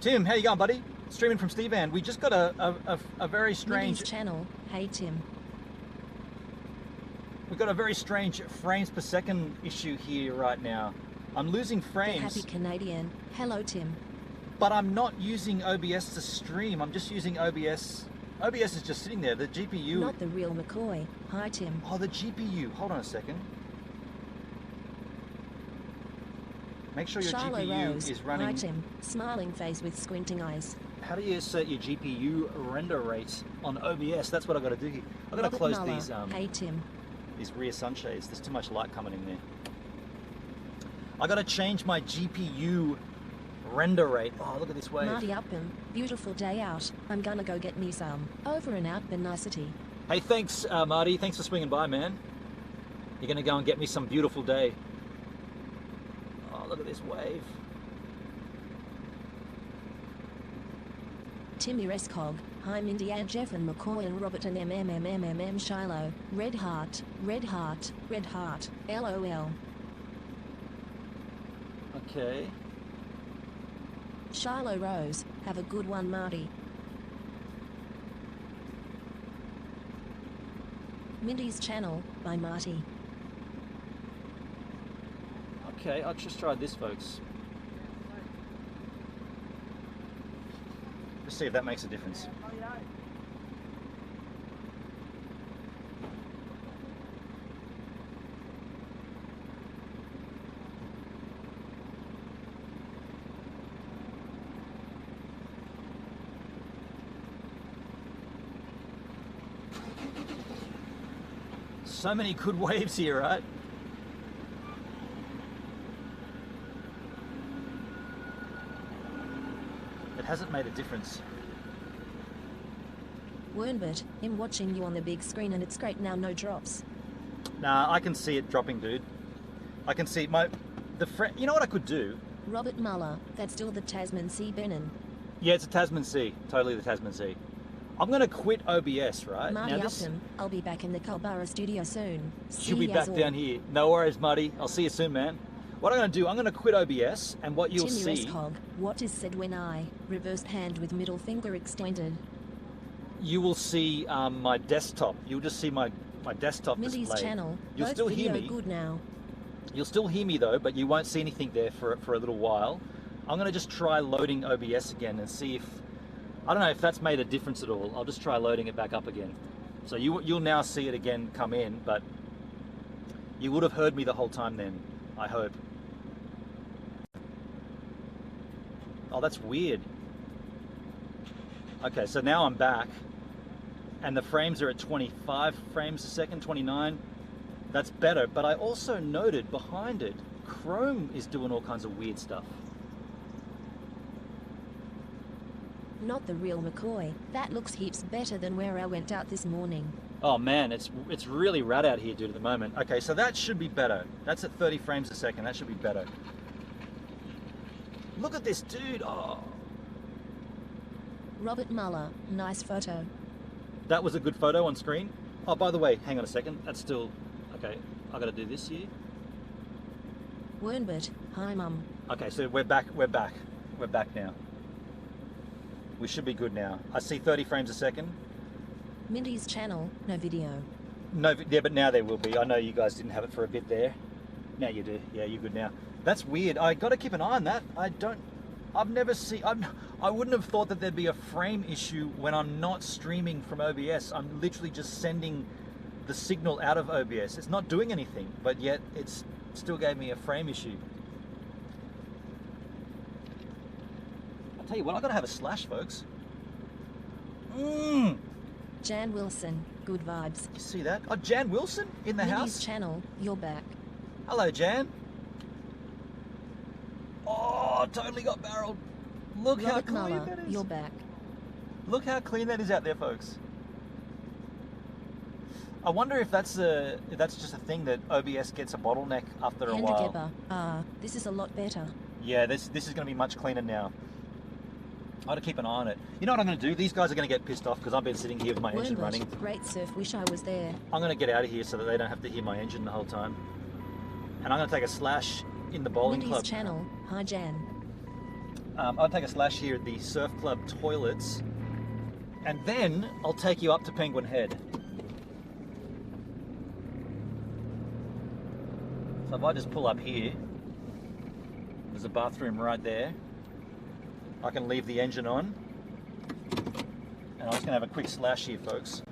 Tim, how you going, buddy? Streaming from Steve Van. We just got a very strange... Mindy's channel, hey Tim. We've got a very strange frames per second issue here right now. I'm losing The frames, Happy Canadian, hello Tim. but I'm not using OBS to stream. I'm just using OBS. OBS is just sitting there. The GPU... Not the real McCoy, hi Tim. Oh, the GPU. Hold on a second. Make sure your Shiloh GPU Rose, is running... hi Tim, smiling face with squinting eyes. How do you set your GPU render rate on OBS? That's what I've got to do here. I've got to Robert close Muller, hey Tim. these rear sunshades. There's too much light coming in there. I got to change my GPU render rate. Oh, look at this wave. Marty Upham, beautiful day out. I'm gonna go get me some. Over and out, benicity. Hey, thanks, Marty. Thanks for swinging by, man. You're going to go and get me some beautiful day. Oh, look at this wave. Timmy Rescog, hi Mindy and Jeff and McCoy and Robert and MMMMMM Shiloh, red heart, red heart, red heart, LOL. Okay. Shiloh Rose, have a good one Marty. Mindy's channel, by Marty. Okay, I'll just try this, folks. Let's see if that makes a difference. So many good waves here, right? It hasn't made a difference. Wernbert, I'm watching you on the big screen and it's great now, no drops. Nah, I can see it dropping, dude. I can see You know what I could do? Robert Muller, that's still the Tasman Sea Benin. Yeah, it's a Tasman Sea. Totally the Tasman Sea. I'm going to quit OBS, right? Marty now Upton, I'll be back in the Culburra studio soon. She'll be back down here. No worries, Marty. I'll see you soon, man. What I'm going to do, I'm going to quit OBS, and what you'll Timmy see... Hog, what is said when I reversed hand with middle finger extended? You will see my desktop. You'll just see my desktop Mindy's display. channel. You'll Both still hear video me. good now. You'll still hear me though, but you won't see anything there for a little while. I'm going to just try loading OBS again and see if... I don't know if that's made a difference at all. I'll just try loading it back up again. So you'll now see it again come in, but you would have heard me the whole time then, I hope. Oh, that's weird. Okay, so now I'm back, and the frames are at 25 frames a second, 29. That's better, but I also noted behind it, Chrome is doing all kinds of weird stuff. Not the real McCoy. That looks heaps better than where I went out this morning. Oh man, it's really rad out here, dude, at the moment. Okay, so that should be better. That's at 30 frames a second. That should be better. Look at this, dude. Oh, Robert Muller, nice photo. that was a good photo on screen. Oh, by the way, hang on a second. That's still... Okay, I gotta do this here. Wernbert, hi mum. Okay, so we're back now. We should be good now. I see 30 frames a second. Mindy's channel, no video. No, yeah, but now there will be. I know you guys didn't have it for a bit there. Now you do. Yeah, you're good now. That's weird. I got to keep an eye on that. I've never seen... I wouldn't have thought that there'd be a frame issue when I'm not streaming from OBS. I'm literally just sending the signal out of OBS. It's not doing anything, but yet it's still gave me a frame issue. I'll tell you what, I gotta have a slash, folks. Jan Wilson, good vibes. You see that? Oh, Jan Wilson in the Mindy's house. channel, you're back. Hello, Jan. Oh, totally got barreled. Look how Robert clean Muller, that is. you're back. Look how clean that is out there, folks. I wonder if that's just a thing that OBS gets a bottleneck after a Henry while. Gebber, this is a lot better. Yeah, this is going to be much cleaner now. I got to keep an eye on it. You know what I'm going to do? These guys are going to get pissed off because I've been sitting here with my engine Wernbert, running. great surf, wish I was there. I'm going to get out of here so that they don't have to hear my engine the whole time. And I'm going to take a slash in the bowling Mindy's club. channel, hi Jan. I'll take a slash here at the surf club toilets, and then I'll take you up to Penguin Head. So if I just pull up here, there's a bathroom right there. I can leave the engine on, and I'm just gonna have a quick slash here, folks.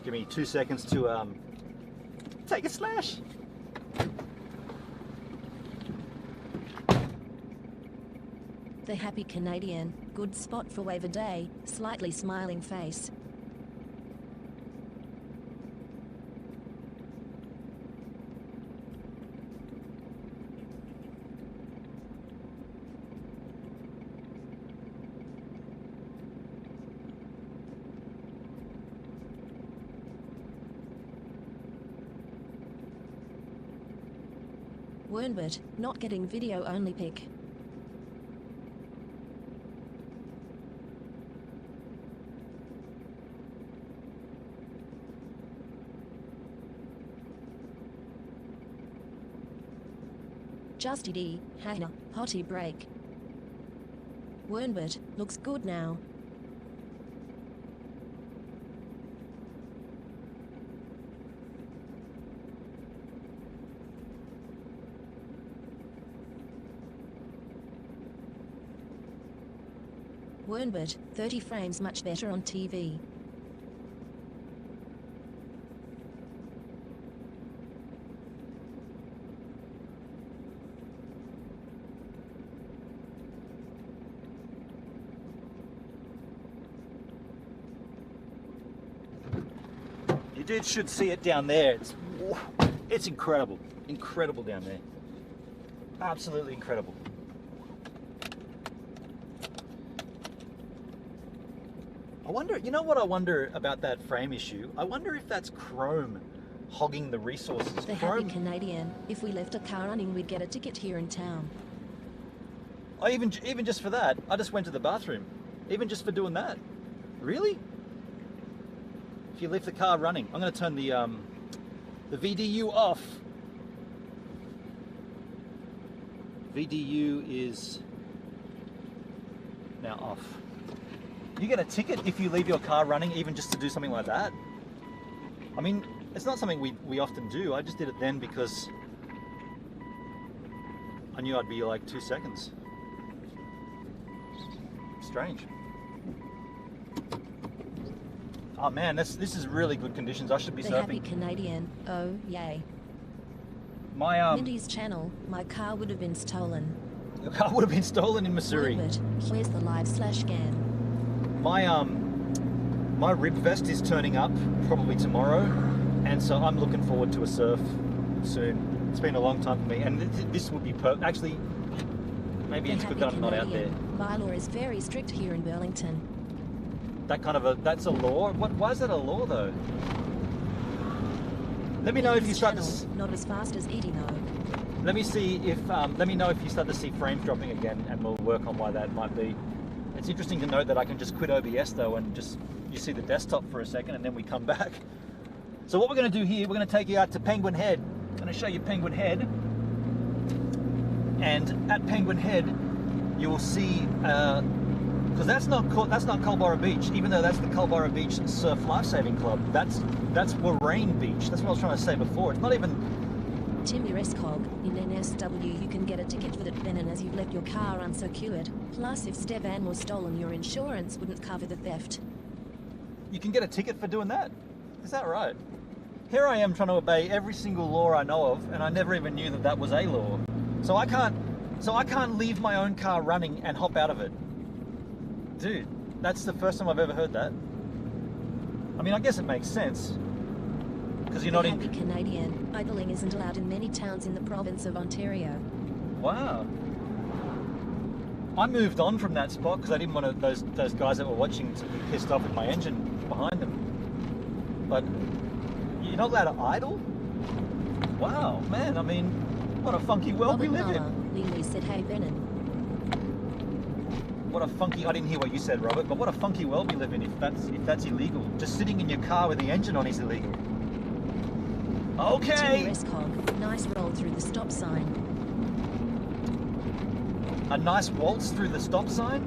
Give me 2 seconds to take a slash. The happy Canadian, good spot for wave a day, slightly smiling face. Wernbert, not getting video only pic. Justy D, Hannah, hottie break. Wernbert, looks good now. Wernbert, 30 frames much better on TV. You dudes should see it down there. It's incredible. Incredible down there. Absolutely incredible. I wonder, you know what I wonder about that frame issue? I wonder if that's Chrome hogging the resources. The happy Canadian. If we left a car running, we'd get a ticket here in town. I even just for that, I just went to the bathroom. Even just for doing that. Really? If you leave the car running, I'm going to turn the VDU off. VDU is now off. You get a ticket if you leave your car running, even just to do something like that. I mean, it's not something we often do. I just did it then because I knew I'd be like 2 seconds. Strange. Oh man, this is really good conditions. I should be The surfing. happy Canadian. Oh yay. My Mindy's channel. My car would have been stolen. your car would have been stolen in Missouri. Rupert, where's the live/scan? My rib vest is turning up probably tomorrow, and so I'm looking forward to a surf soon. It's been a long time for me, and this would be actually. Maybe it's good that I'm not out there. Bylaw is very strict here in Burlington. That's a law. Why is that a law though? Let me know if you start to. Not as fast as Edie though. Let me see if. Let me know if you start to see frames dropping again, and we'll work on why that might be. It's interesting to note that I can just quit OBS though, and just you see the desktop for a second, and then we come back. So what we're going to do here, we're going to take you out to Penguin Head. I'm going to show you Penguin Head, and at Penguin Head, you will see. Because that's not Culburra Beach, even though that's the Culburra Beach Surf Lifesaving Club. That's Warrain Beach. That's what I was trying to say before. It's not even. Timmy Rescog, in NSW you can get a ticket for that venom as you've left your car unsecured. Plus if Stevan was stolen, your insurance wouldn't cover the theft. You can get a ticket for doing that? Is that right? Here I am trying to obey every single law I know of, and I never even knew that was a law. So I can't leave my own car running and hop out of it. Dude, that's the first time I've ever heard that. I mean, I guess it makes sense. Because you're not in... Happy Canadian. Idling isn't allowed in many towns in the province of Ontario. Wow. I moved on from that spot because I didn't want those guys that were watching to be pissed off with my engine behind them. But you're not allowed to idle? Wow, man, I mean, what a funky world we live in. Lily said, hey, Benin. What a funky, I didn't hear what you said, Robert, but what a funky world we live in if that's illegal. Just sitting in your car with the engine on is illegal. Okay. Timmy Rescog, nice roll through the stop sign. A nice waltz through the stop sign?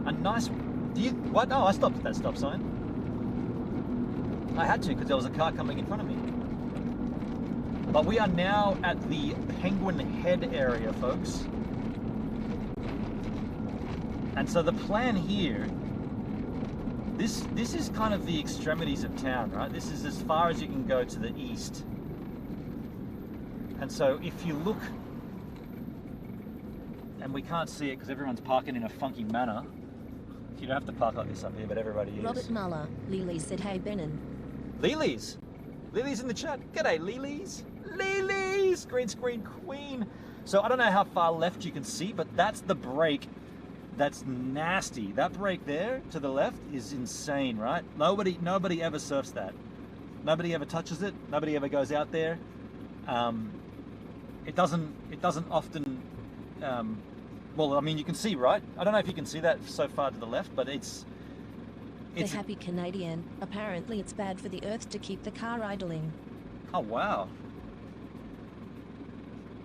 A nice, what? No, I stopped at that stop sign. I had to because there was a car coming in front of me. But we are now at the Penguin Head area, folks. And so the plan here, this is kind of the extremities of town, right? This is as far as you can go to the east. And so if you look, and we can't see it because everyone's parking in a funky manner. You don't have to park like this up here, but everybody is. Robert Muller, Lily said, hey, Benin. Lily's in the chat. G'day, Lily's. Lily's, green screen queen. So I don't know how far left you can see, but that's the break. That's nasty. That break there to the left is insane, right? Nobody ever surfs that. Nobody ever touches it. Nobody ever goes out there. It doesn't often. Well, I mean, you can see, right? I don't know if you can see that so far to the left, but it's The happy Canadian. Apparently it's bad for the earth to keep the car idling. Oh, wow.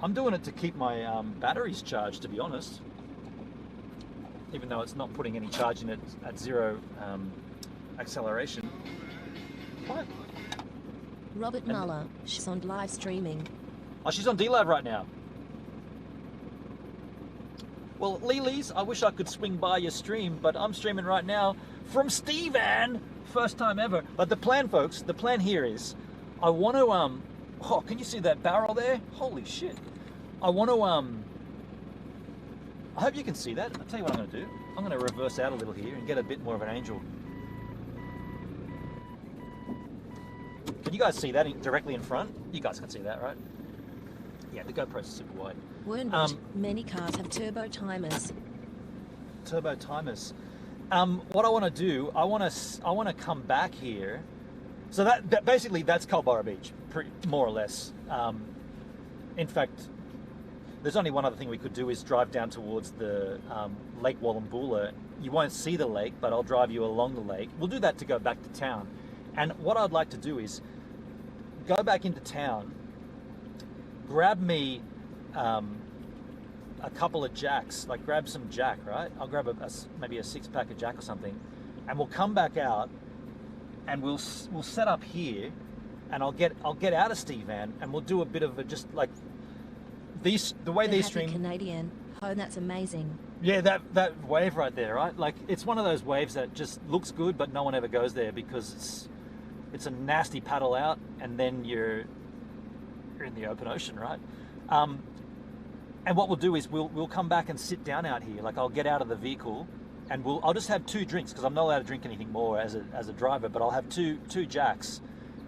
I'm doing it to keep my batteries charged, to be honest. Even though it's not putting any charge in it at zero acceleration. What? Robert Muller, she's on live streaming. Oh, she's on D-Live right now. Well, Lily's, I wish I could swing by your stream, but I'm streaming right now from Stevan. First time ever. But the plan, folks, the plan here is, I want to, oh, can you see that barrel there? Holy shit. I want to, I hope you can see that. I'll tell you what I'm going to do. I'm going to reverse out a little here and get a bit more of an angel. Can you guys see that directly in front? You guys can see that, right? Yeah, the GoPro's super wide. Wernbridge, many cars have turbo timers. Turbo timers. What I want to do, I want to come back here So that basically that's Culburra Beach, more or less. In fact, there's only one other thing we could do is drive down towards the Lake Wallumboola. You won't see the lake, but I'll drive you along the lake. We'll do that to go back to town. And what I'd like to do is go back into town, grab me a couple of jacks, like grab some jack, right? I'll grab maybe a 6-pack of jack or something, and we'll come back out, and we'll set up here, and I'll get out of Steve Van, and we'll do a bit of a just like the way these stream. Canadian. Oh, that's amazing. Yeah, that wave right there, right? Like it's one of those waves that just looks good, but no one ever goes there because it's a nasty paddle out, and then you're in the open ocean, right? And what we'll do is we'll come back and sit down out here. Like I'll get out of the vehicle, and I'll just have 2 drinks because I'm not allowed to drink anything more as a driver. But I'll have two jacks,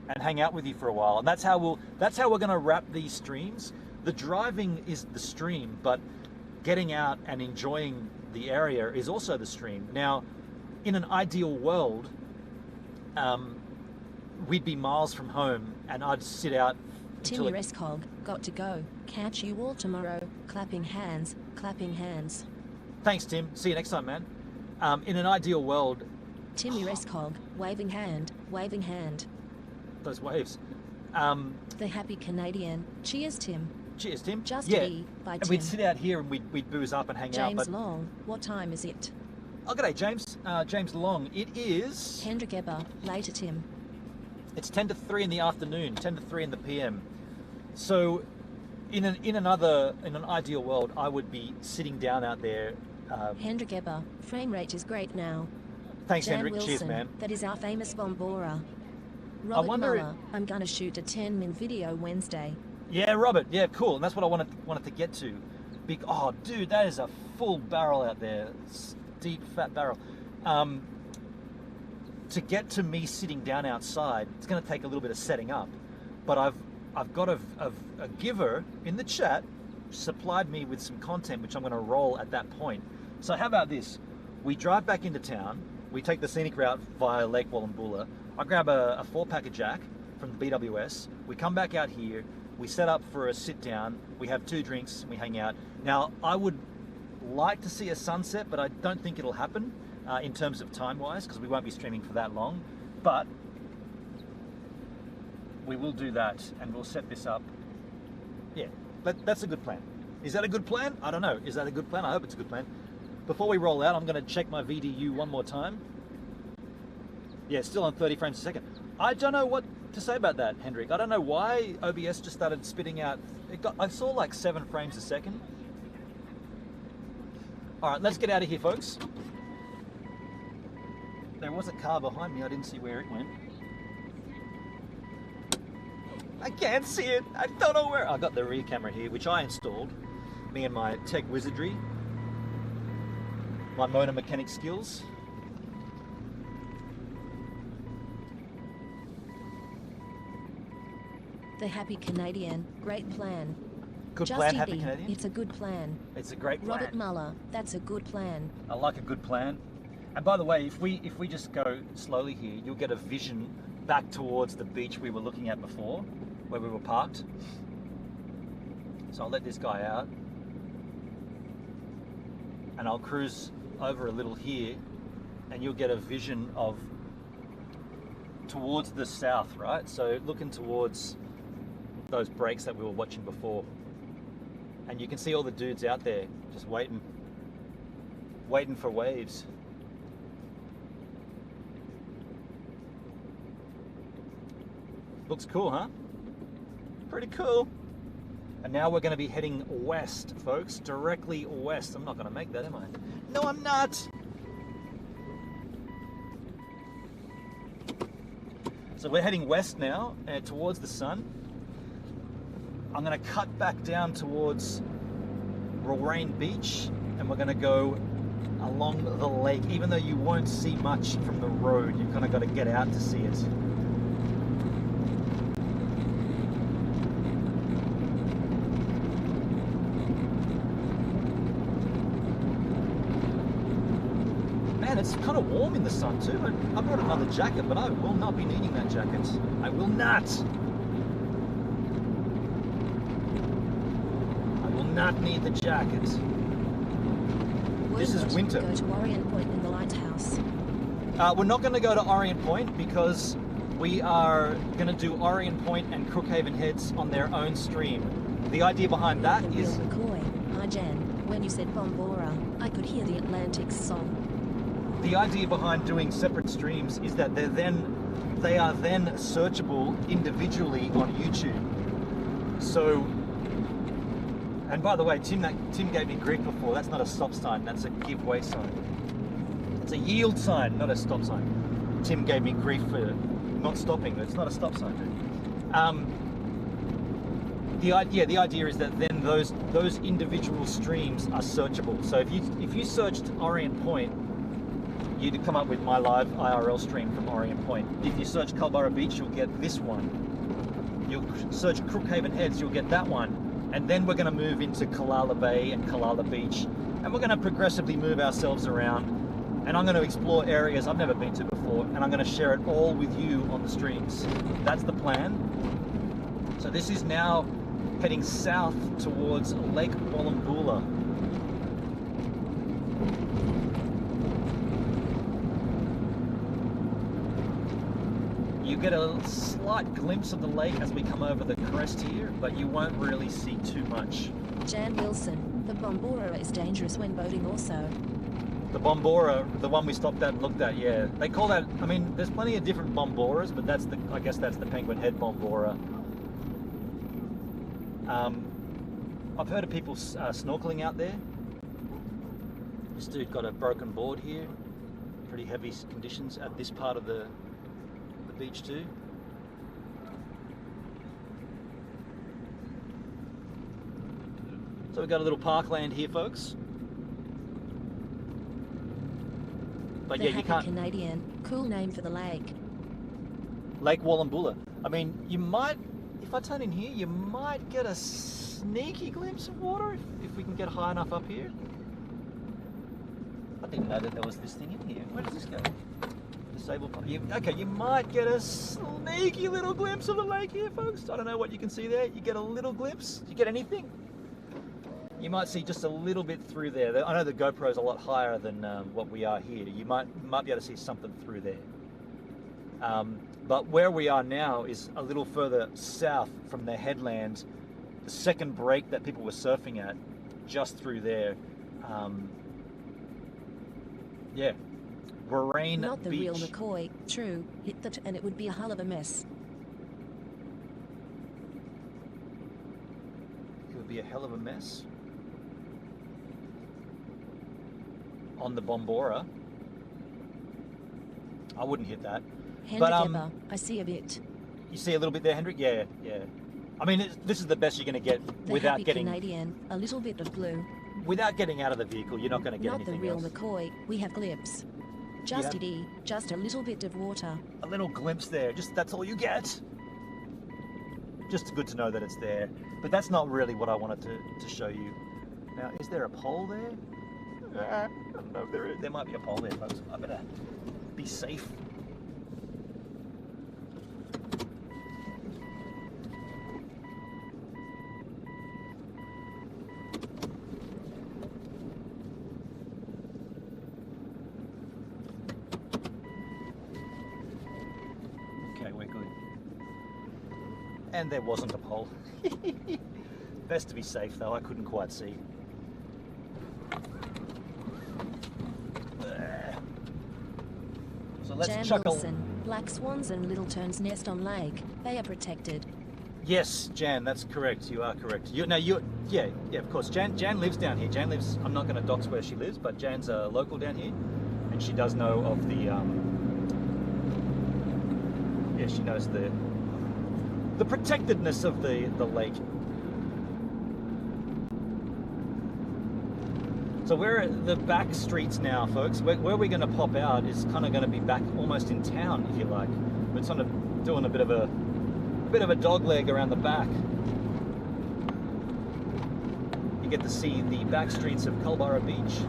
and hang out with you for a while. And that's how we're going to wrap these streams. The driving is the stream, but getting out and enjoying the area is also the stream. Now, in an ideal world, we'd be miles from home, and I'd sit out. Timmy Rescog, got to go. Catch you all tomorrow. Clapping hands, clapping hands. Thanks, Tim. See you next time, man. In an ideal world... Timmy Rescog, waving hand, waving hand. Those waves. The happy Canadian. Cheers, Tim. Cheers, Tim. Just yeah. be by Tim. And we'd sit out here and we'd booze up and hang James out. But... Long, what time is it? Oh, g'day, James. James Long. It is... Kendrick Ebber, later, Tim. It's 10 to 3 in the afternoon, 10 to 3 in the PM. So, in an ideal world, I would be sitting down out there. Hendrik Ebber, frame rate is great now. Thanks, Jan Hendrik. Wilson, Cheers, man. That is our famous Bombora. Robert Muller, I'm gonna shoot a 10-min video Wednesday. Yeah, Robert. Yeah, cool. And that's what I wanted to get to. Oh, dude, that is a full barrel out there. It's deep, fat barrel. To get to me sitting down outside, it's going to take a little bit of setting up. But I've got a giver in the chat supplied me with some content which I'm going to roll at that point. So how about this? We drive back into town. We take the scenic route via Lake Wallumboola. I grab a 4-pack of jack from the BWS. We come back out here. We set up for a sit down. We have 2 drinks. And we hang out. Now, I would like to see a sunset, but I don't think it'll happen in terms of time-wise because we won't be streaming for that long. But we will do that, and we'll set this up. Yeah, that's a good plan. Is that a good plan? I don't know. Is that a good plan? I hope it's a good plan. Before we roll out, I'm going to check my VDU one more time. Yeah, still on 30 frames a second. I don't know what to say about that, Hendrik. I don't know why OBS just started spitting out. I saw like 7 frames a second. All right, let's get out of here, folks. There was a car behind me. I didn't see where it went. I can't see it. I don't know where. I got the rear camera here, which I installed. Me and my tech wizardry. My motor mechanic skills. The happy Canadian, great plan. Good Just plan, easy. Happy Canadian. It's a good plan. It's a great plan. Robert Muller, that's a good plan. I like a good plan. And by the way, if we just go slowly here, you'll get a vision back towards the beach we were looking at before, where we were parked. So I'll let this guy out. And I'll cruise over a little here, and you'll get a vision of towards the south, right? So looking towards those breaks that we were watching before. And you can see all the dudes out there just waiting for waves. Looks cool, huh? Pretty cool. And now we're going to be heading west, folks. Directly west. I'm not going to make that, am I? No, I'm not. So we're heading west now, towards the sun. I'm going to cut back down towards Roraine Beach, and we're going to go along the lake. Even though you won't see much from the road, you've kind of got to get out to see it. Man, it's kind of warm in the sun too. I brought another jacket, but I will not be needing that jacket. I will not. I will not need the jacket. This is winter. Go to Orient Point in the lighthouse. We're not going to go to Orient Point because we are going to do Orient Point and Crookhaven Heads on their own stream. The idea behind that The is... real McCoy. Hi Jan, when you said Bombora, I could hear the Atlantic's song. The idea behind doing separate streams is that they are then searchable individually on YouTube. So, and by the way, Tim gave me grief before. That's not a stop sign. That's a give way sign. It's a yield sign, not a stop sign. Tim gave me grief for not stopping. It's not a stop sign, dude. The idea is that then those individual streams are searchable. So if you searched Orient Point, you'd come up with my live IRL stream from Orient Point. If you search Culburra Beach, you'll get this one. You'll search Crookhaven Heads, you'll get that one. And then we're going to move into Kalala Bay and Kalala Beach. And we're going to progressively move ourselves around. And I'm going to explore areas I've never been to before. And I'm going to share it all with you on the streams. That's the plan. So this is now heading south towards Lake Wallumboola. You get a slight glimpse of the lake as we come over the crest here, but you won't really see too much. Jan Wilson, the Bombora is dangerous when boating also. The Bombora, the one we stopped at and looked at, yeah. They call that, I mean, there's plenty of different Bomboras, but I guess that's the Penguin Head Bombora. I've heard of people snorkeling out there. This dude got a broken board here. Pretty heavy conditions at this part of the beach too. So we've got a little parkland here, folks. But yeah, you can't. Canadian, cool name for the lake. Lake Wallumboola. I mean, you might, if I turn in here, you might get a sneaky glimpse of water if we can get high enough up here. I didn't know that there was this thing in here. Where does this go? Disabled. Okay, you might get a sneaky little glimpse of the lake here, folks. I don't know what you can see there. You get a little glimpse. You get anything? You might see just a little bit through there. I know the GoPro's a lot higher than what we are here. You might be able to see something through there. But where we are now is a little further south from the headland. The second break that people were surfing at, just through there. Yeah. Warrain Not the Beach. real McCoy, true, hit that and it would be a hull of a mess. It would be a hell of a mess. On the Bombora. I wouldn't hit that. Hendrik Ebber, I see a bit. You see a little bit there, Hendrik? Yeah, yeah. I mean, this is the best you're going to get The without happy getting Canadian, a little bit of blue. without getting out of the vehicle. You're not going to get Not the anything real else. McCoy, we have glimpse. Just just a little bit of water. A little glimpse there. Just that's all you get. Just good to know that it's there. But that's not really what I wanted to show you. Now, is there a pole there? I don't know if there is. There might be a pole there, folks. I better be safe. Okay, we're good. And there wasn't a pole. Best to be safe, though. I couldn't quite see. So let's Jan chuck a... Wilson, black swans and little terns nest on lake. They are protected. Yes, Jan, that's correct. You are correct. Yeah, of course. Jan lives down here. Jan lives. I'm not going to dox where she lives, but Jan's a local down here, and she does know of the. Yeah, she knows the protectedness of the lake. So we're at the back streets now, folks. Where we're going to pop out is kind of going to be back almost in town, if you like. We're sort of doing a bit of a dog leg around the back. You get to see the back streets of Culburra Beach.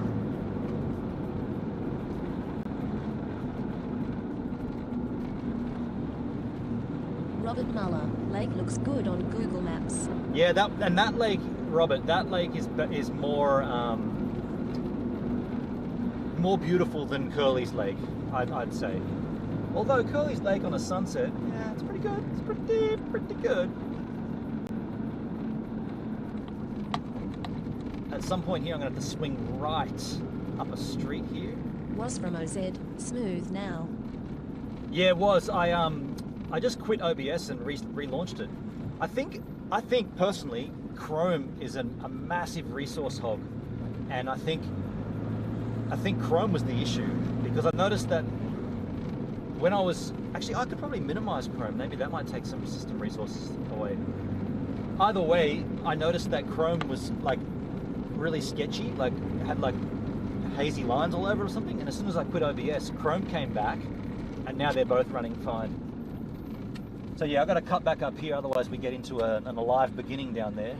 Robert Muller, lake looks good on Google Maps. Yeah, that lake, Robert, that lake is more more beautiful than Curly's Lake, I'd say. Although Curly's Lake on a sunset, yeah, it's pretty good. It's pretty good. At some point here, I'm gonna have to swing right up a street here. Was from OZ, smooth now. Yeah, it was. I just quit OBS and relaunched it. I think personally, Chrome is a massive resource hog, and I think Chrome was the issue, because I noticed that when I was actually, I could probably minimize Chrome. Maybe that might take some system resources away. Either way, I noticed that Chrome was like really sketchy, like had like hazy lines all over or something. And as soon as I quit OBS, Chrome came back, and now they're both running fine. So yeah, I've got to cut back up here, otherwise we get into an alive beginning down there.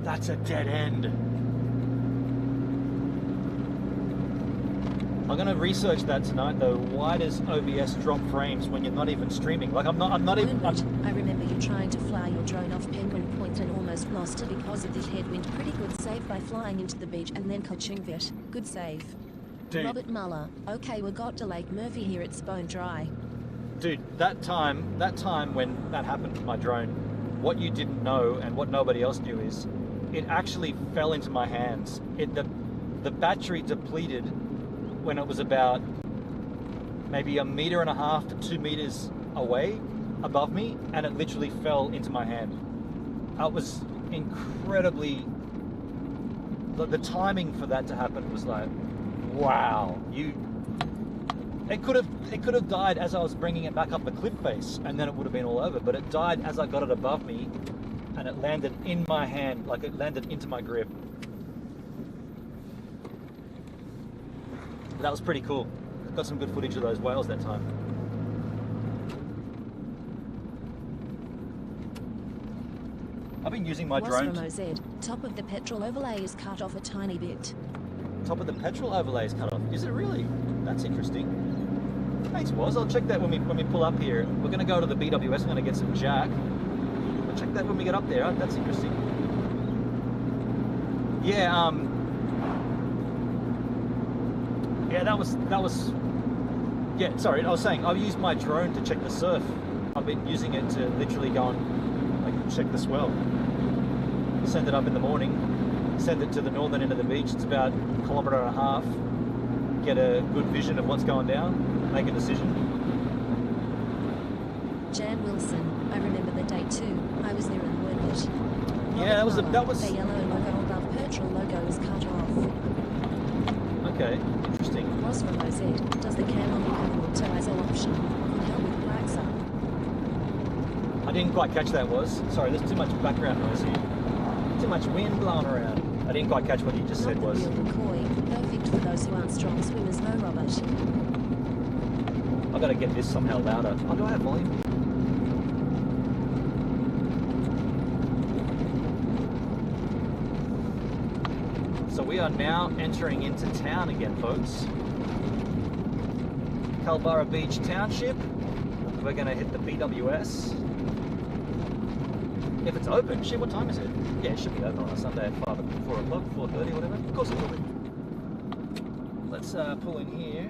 That's a dead end. I'm gonna research that tonight though. Why does OBS drop frames when you're not even streaming? Like I'm not even. I remember you trying to fly your drone off Penguin Point and almost lost it because of the headwind. Pretty good save by flying into the beach and then catching it. Good save. Dude. Robert Muller. Okay, we got to Lake Murphy here. It's bone dry. Dude, that time when that happened to my drone, what you didn't know and what nobody else knew is, it actually fell into my hands. The battery depleted when it was about maybe 1.5 meters to 2 meters away above me, and it literally fell into my hand. It was incredibly, the timing for that to happen was like, wow. It could have died as I was bringing it back up the cliff face, and then it would have been all over, but it died as I got it above me, and it landed in my hand, like it landed into my grip. That was pretty cool. Got some good footage of those whales that time. I've been using my drone. From OZ, top of the petrol overlay is cut off a tiny bit. Top of the petrol overlay is cut off. Is it really? That's interesting. Thanks, Woz. I'll check that when we pull up here. We're going to go to the BWS. I'm going to get some jack. I'll check that when we get up there. That's interesting. Yeah. Yeah, that was. Yeah, sorry. I was saying I've used my drone to check the surf. I've been using it to literally go and like check the swell. Send it up in the morning. Send it to the northern end of the beach. It's about 1.5 kilometers. Get a good vision of what's going down. Make a decision. Jan Wilson, I remember the day too. I was there and learned it. Yeah, that was. The yellow logo above petrol logo is cut off. Okay, interesting. Was from OZ. Does the camera have an auto option? Could help with cracks up. I didn't quite catch that, was. Sorry, there's too much background noise here. Too much wind blowing around. I didn't quite catch what you just said, was. Not the real McCoy. Perfect for those who aren't strong swimmers, no, Robert. I've got to get this somehow louder. Oh, do I have volume? So we are now entering into town again, folks. Culburra Beach Township. We're going to hit the BWS. If it's open, shit, what time is it? Yeah, it should be open on a Sunday at 4 o'clock, 4:30, whatever. Of course it will be. Let's pull in here.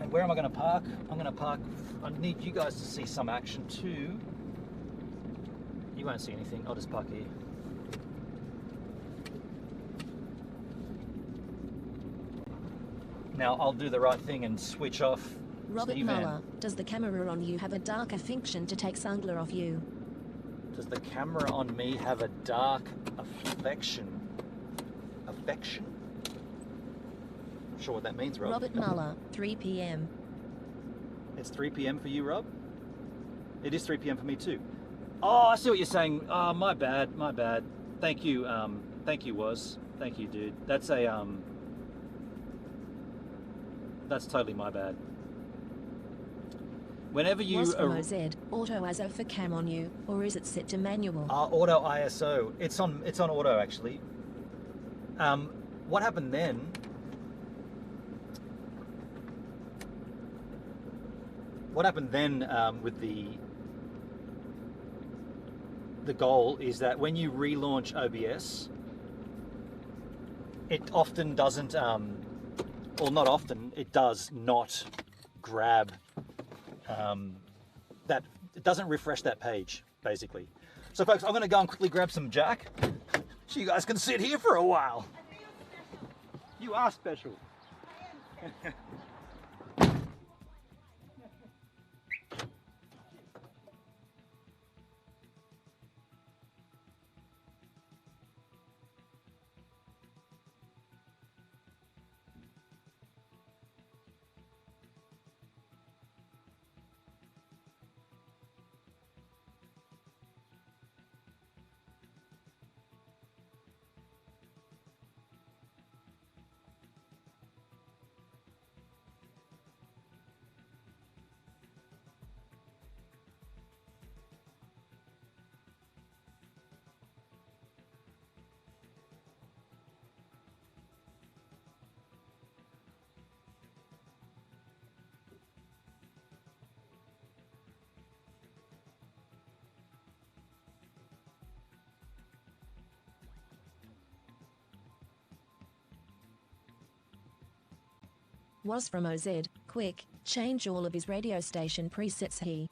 And where am I going to park? I'm going to park. I need you guys to see some action too. You won't see anything. I'll just park here. Now I'll do the right thing and switch off. Robert Steve Muller, does the camera on you have a darker function to take sungler off you? Does the camera on me have a dark affection? Affection? Not sure what that means, Rob. Robert Muller, 3 p.m. It's 3 p.m. for you, Rob? It is 3 p.m. for me too. Oh, I see what you're saying. Oh, my bad, my bad. Thank you, Woz. Thank you, dude. That's a, that's totally my bad. Whenever you... Was from OZ, auto ISO for cam on you, or is it set to manual? Auto ISO. It's on auto, actually. What happened then... what happened then with the goal is that when you relaunch OBS, it often doesn't, or not often, it does not grab that, it doesn't refresh that page, basically. So folks, I'm gonna go and quickly grab some Jack, so you guys can sit here for a while. You are special. Was from OZ, quick, change all of his radio station presets he.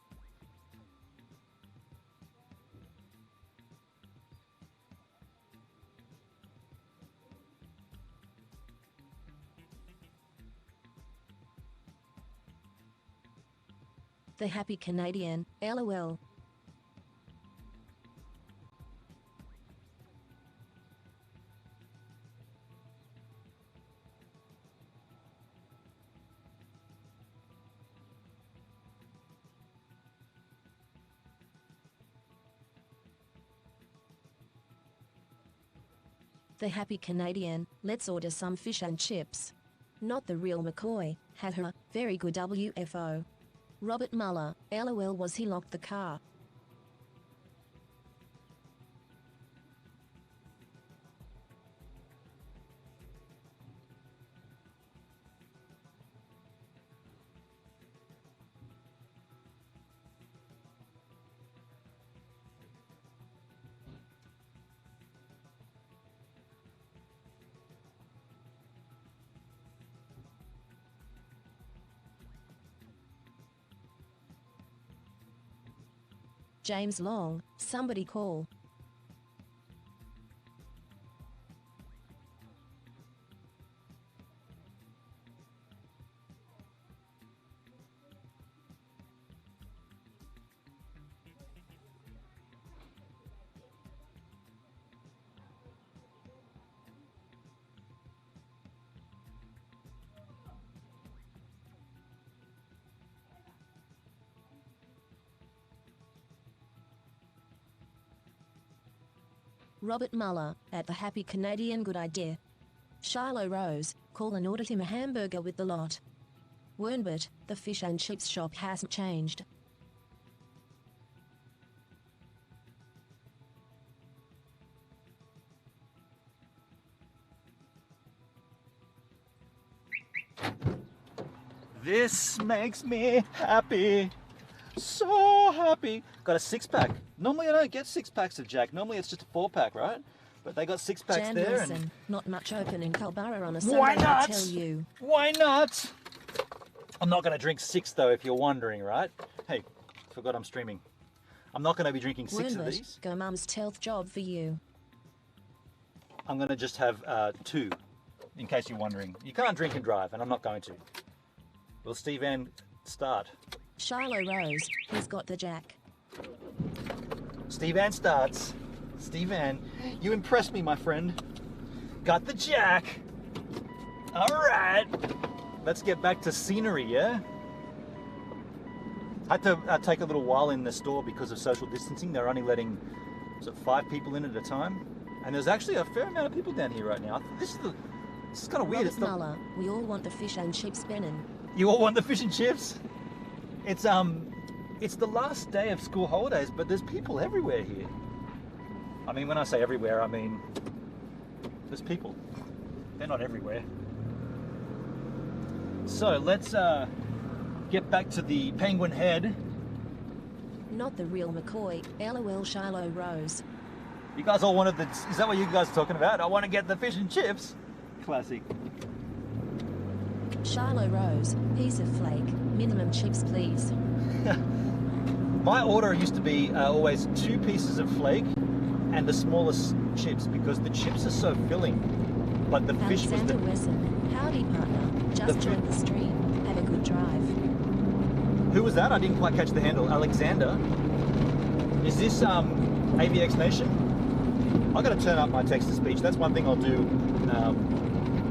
The Happy Canadian, LOL. The Happy Canadian, let's order some fish and chips. Not the real McCoy, haha, very good WFO. Robert Muller, LOL, was he locked the car? James Long, somebody call. Robert Muller, at the Happy Canadian, good idea. Shiloh Rose, call and order him a hamburger with the lot. Wernbert, the fish and chips shop hasn't changed. This makes me happy. So happy. Got a 6-pack. Normally I don't get 6-packs of Jack. Normally it's just a 4-pack, right? But they got 6-packs Jan there. Wilson, And not much open in Culburra on a Sunday, why not? I tell you. Why not? I'm not going to drink 6 though, if you're wondering, right? Hey, forgot I'm streaming. I'm not going to be drinking 6 of these. Go mum's 12th job for you. I'm going to just have 2, in case you're wondering. You can't drink and drive, and I'm not going to. Will Steve Ann start? Shiloh Rose, he's got the Jack. Steve Ann starts. Steve Ann, you impressed me, my friend. Got the Jack. All right. Let's get back to scenery, yeah? I had to take a little while in the store because of social distancing. They're only letting 5 people in at a time. And there's actually a fair amount of people down here right now. This is kind of weird. Robert Muller, we all want the fish and chips, Benin. You all want the fish and chips? It's the last day of school holidays, but there's people everywhere here. I mean, when I say everywhere, I mean there's people. They're not everywhere. So let's get back to the Penguin Head. Not the real McCoy. LOL Shiloh Rose. You guys all wanted the... Is that what you guys are talking about? I want to get the fish and chips. Classic. Shiloh Rose. Piece of flake. Minimum chips, please. My order used to be always 2 pieces of flake and the smallest chips because the chips are so filling. But the fish was Alexander the... Wesson. Howdy, partner. Just joined the stream. Have a good drive. Who was that? I didn't quite catch the handle. Alexander. Is this AVX Nation? I've got to turn up my text-to-speech. That's one thing I'll do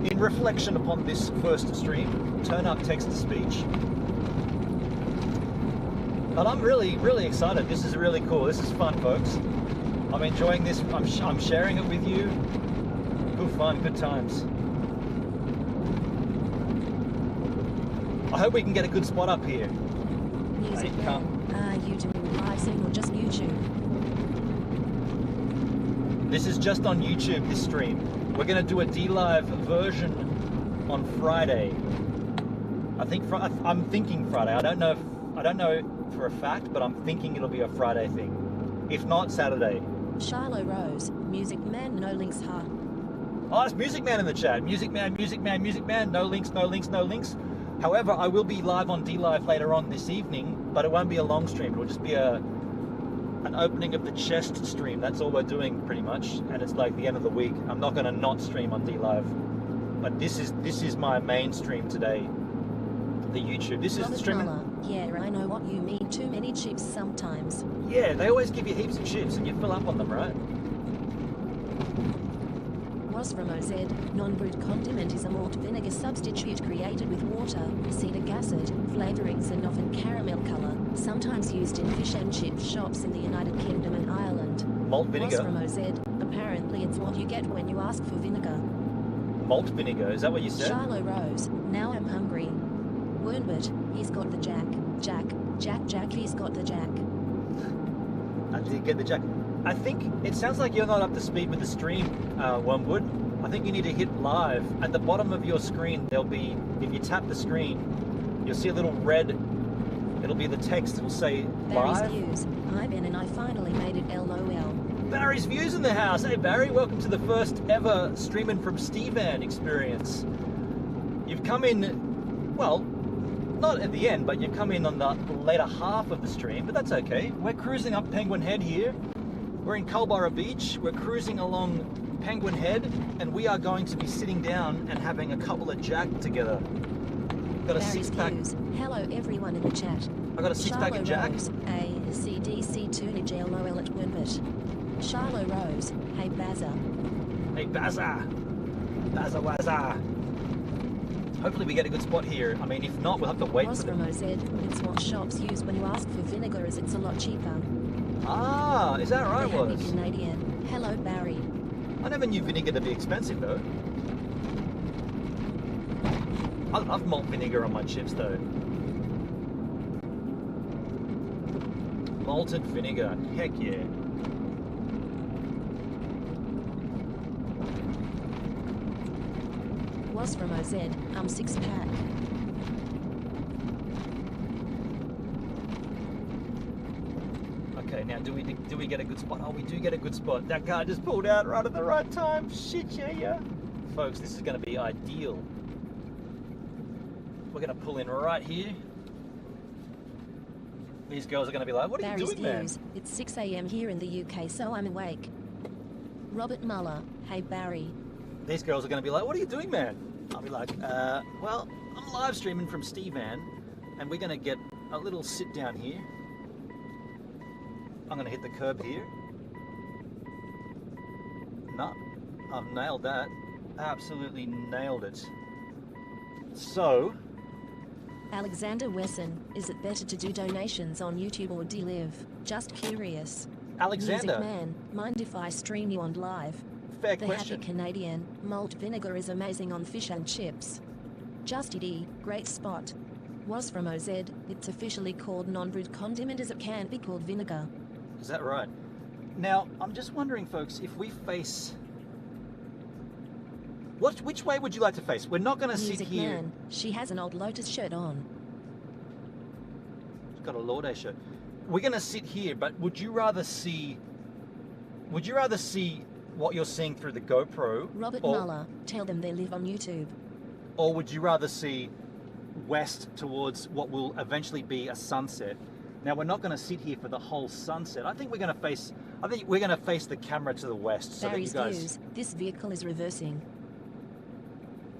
in reflection upon this first stream. Turn up text-to-speech. But I'm really, really excited. This is really cool. This is fun, folks. I'm enjoying this. I'm sharing it with you. Good fun, good times. I hope we can get a good spot up here. Music man. Are you doing live stream or just YouTube? This is just on YouTube, this stream. We're going to do a D-Live version on Friday. I'm thinking Friday. I don't know for a fact, but I'm thinking it'll be a Friday thing. If not, Saturday. Shiloh Rose. Music man, no links, huh? Oh, it's Music Man in the chat. Music Man, Music Man, Music Man. No links, no links, no links. However, I will be live on D-Live later on this evening, but it won't be a long stream. It'll just be an opening of the chest stream. That's all we're doing pretty much, and it's like the end of the week. I'm not going to not stream on D-Live, but this is my main stream today. The YouTube. This is streaming. Yeah, I know what you mean. Too many chips sometimes. Yeah, they always give you heaps of chips, and you fill up on them, right? Was from OZ. Non-brut condiment is a malt vinegar substitute created with water, acetic acid, flavorings and often caramel color, sometimes used in fish and chip shops in the United Kingdom and Ireland. Malt vinegar? Was from OZ. Apparently it's what you get when you ask for vinegar. Malt vinegar, is that what you said? Shiloh Rose. Now I'm hungry. Wernbert, he's got the jack. Jack, he's got the jack. I did get the jack. I think it sounds like you're not up to speed with the stream, Wormwood. I think you need to hit live. At the bottom of your screen, there'll be, if you tap the screen, you'll see a little red, it'll be the text, it'll say live. Barry's views. Hi Ben and I finally made it, LOL. Barry's views in the house. Hey Barry, welcome to the first ever streaming from Stevan experience. You've come in, well, not at the end, but you've come in on the later half of the stream, but that's okay. We're cruising up Penguin Head here. We're in Culburra Beach. We're cruising along Penguin Head, and we are going to be sitting down and having a couple of jack together. Got a Barry's six-pack. Views. Hello everyone in the chat. I got a six-pack of jack. Rose, A, C, D, C, tunage, LOL at Wernbert. Shiloh Rose, hey Bazza. Hey Bazza. Bazza Wazza. Hopefully we get a good spot here. I mean, if not, we'll have to wait Was for from them. OZ. It's what shops use when you ask for vinegar as it's a lot cheaper. Ah, is that right, They have was? me Canadian. Hello Barry. I never knew vinegar to be expensive, though. I love malt vinegar on my chips, though. Malted vinegar, heck yeah. Was from OZ. 6-pack. Okay, now do we get a good spot? Oh, we do get a good spot. That car just pulled out right at the right time. Shit, yeah. Folks, this is going to be ideal. We're going to pull in right here. These girls are going to be like, what are Barry's you doing, man? views. It's 6 a.m. here in the UK, so I'm awake. Robert Muller. Hey Barry. These girls are going to be like, what are you doing, man? I'll be like, well, I'm live streaming from Stevan, and we're going to get a little sit down here. I'm going to hit the curb here. No, I've nailed that. Absolutely nailed it. So, Alexander Wesson, is it better to do donations on YouTube or D-Live? Just curious. Alexander, Music man, mind if I stream you on live? fair The question. happy Canadian, malt vinegar is amazing on fish and chips. Just ED, great spot. Was from OZ, it's officially called non-brut condiment as it can't be called vinegar. Is that right? Now, I'm just wondering, folks, if we face... Which way would you like to face? We're not going to sit Music here... man, she has an old Lotus shirt on. got a Lord show. We're gonna sit here, but would you rather see what you're seeing through the GoPro? Robert Muller, tell them they live on YouTube. Or would you rather see west towards what will eventually be a sunset? Now we're not going to sit here for the whole sunset. I think we're going to face the camera to the west so Barry's that you guys. views. This vehicle is reversing.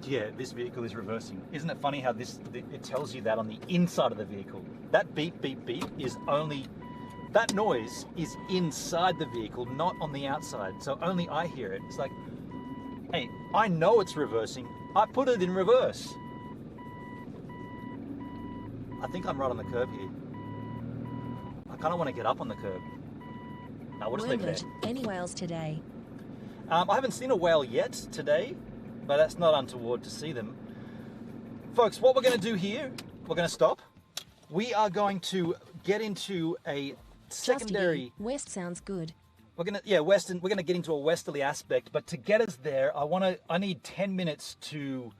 Yeah, this vehicle is reversing. Isn't it funny how it tells you that on the inside of the vehicle? That beep beep beep is only. That noise is inside the vehicle, not on the outside. So only I hear it. It's like, hey, I know it's reversing. I put it in reverse. I think I'm right on the curb here. I kind of want to get up on the curb. No, we'll just leave it there. Any whales today? I haven't seen a whale yet today, but that's not untoward to see them. Folks, what we're going to do here, we're going to stop. We are going to get into a secondary. West sounds good. We're gonna western. We're gonna get into a westerly aspect, but to get us there, I need 10 minutes to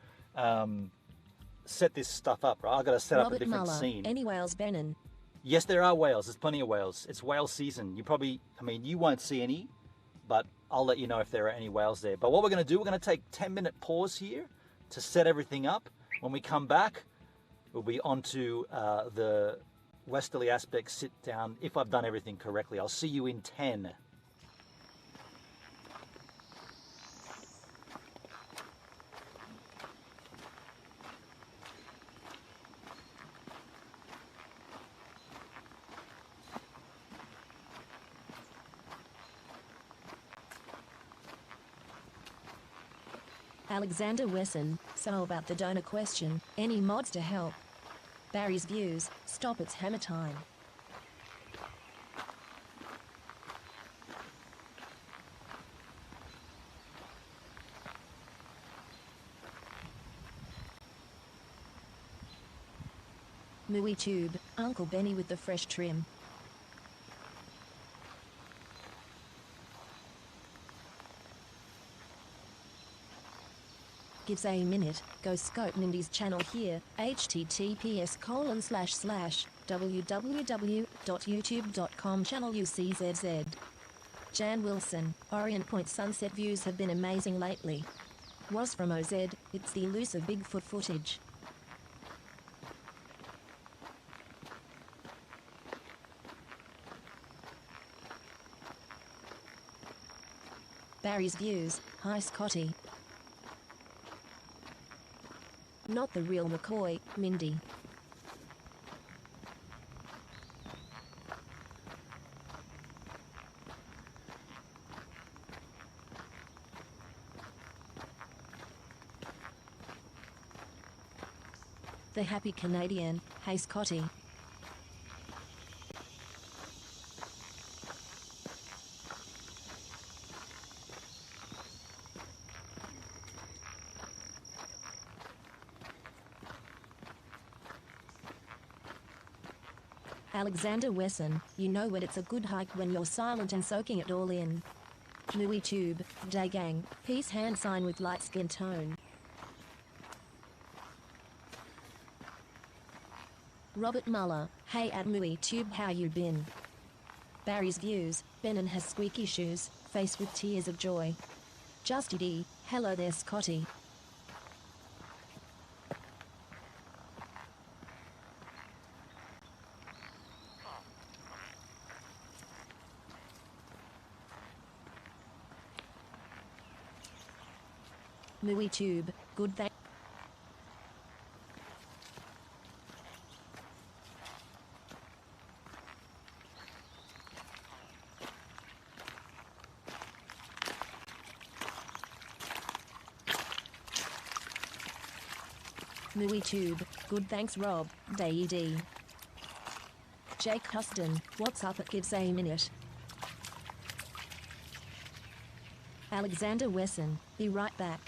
set this stuff up. Right, I got to set up a different scene. Any whales, Benin? Yes, there are whales. There's plenty of whales. It's whale season. You won't see any, but I'll let you know if there are any whales there. But what we're gonna do, we're gonna take 10-minute pause here to set everything up. When we come back, we'll be onto the westerly aspect, sit down. If I've done everything correctly, I'll see you in 10. Alexander Wesson, so about the donor question, any mods to help? Barry's views, stop, it's hammer time. Mooey Tube, Uncle Benny with the fresh trim. Gives a minute, go scope Mindy's channel here, https://www.youtube.com channel UCZZ. Jan Wilson, Orient Point sunset views have been amazing lately. Was from OZ, it's the elusive Bigfoot footage. Barry's views, hi Scotty. Not the real McCoy, Mindy. The happy Canadian, hey Scotty. Alexander Wesson, you know when it's a good hike when you're silent and soaking it all in. Mooey Tube, day gang, peace hand sign with light skin tone. Robert Muller, hey at Mooey Tube, how you been? Barry's views, Benin has squeaky shoes, face with tears of joy. Justy D, hello there Scotty. Mooey Tube, good thank. Mooey Tube, good thanks Rob, Day D. Jake Huston, what's up, it gives a minute. Alexander Wesson, be right back.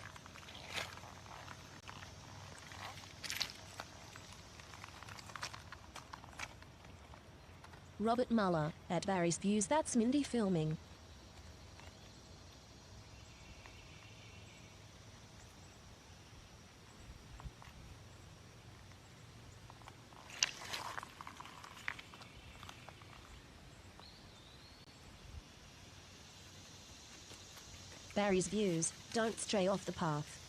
Robert Muller, at Barry's views, that's Mindy filming. Barry's views, don't stray off the path.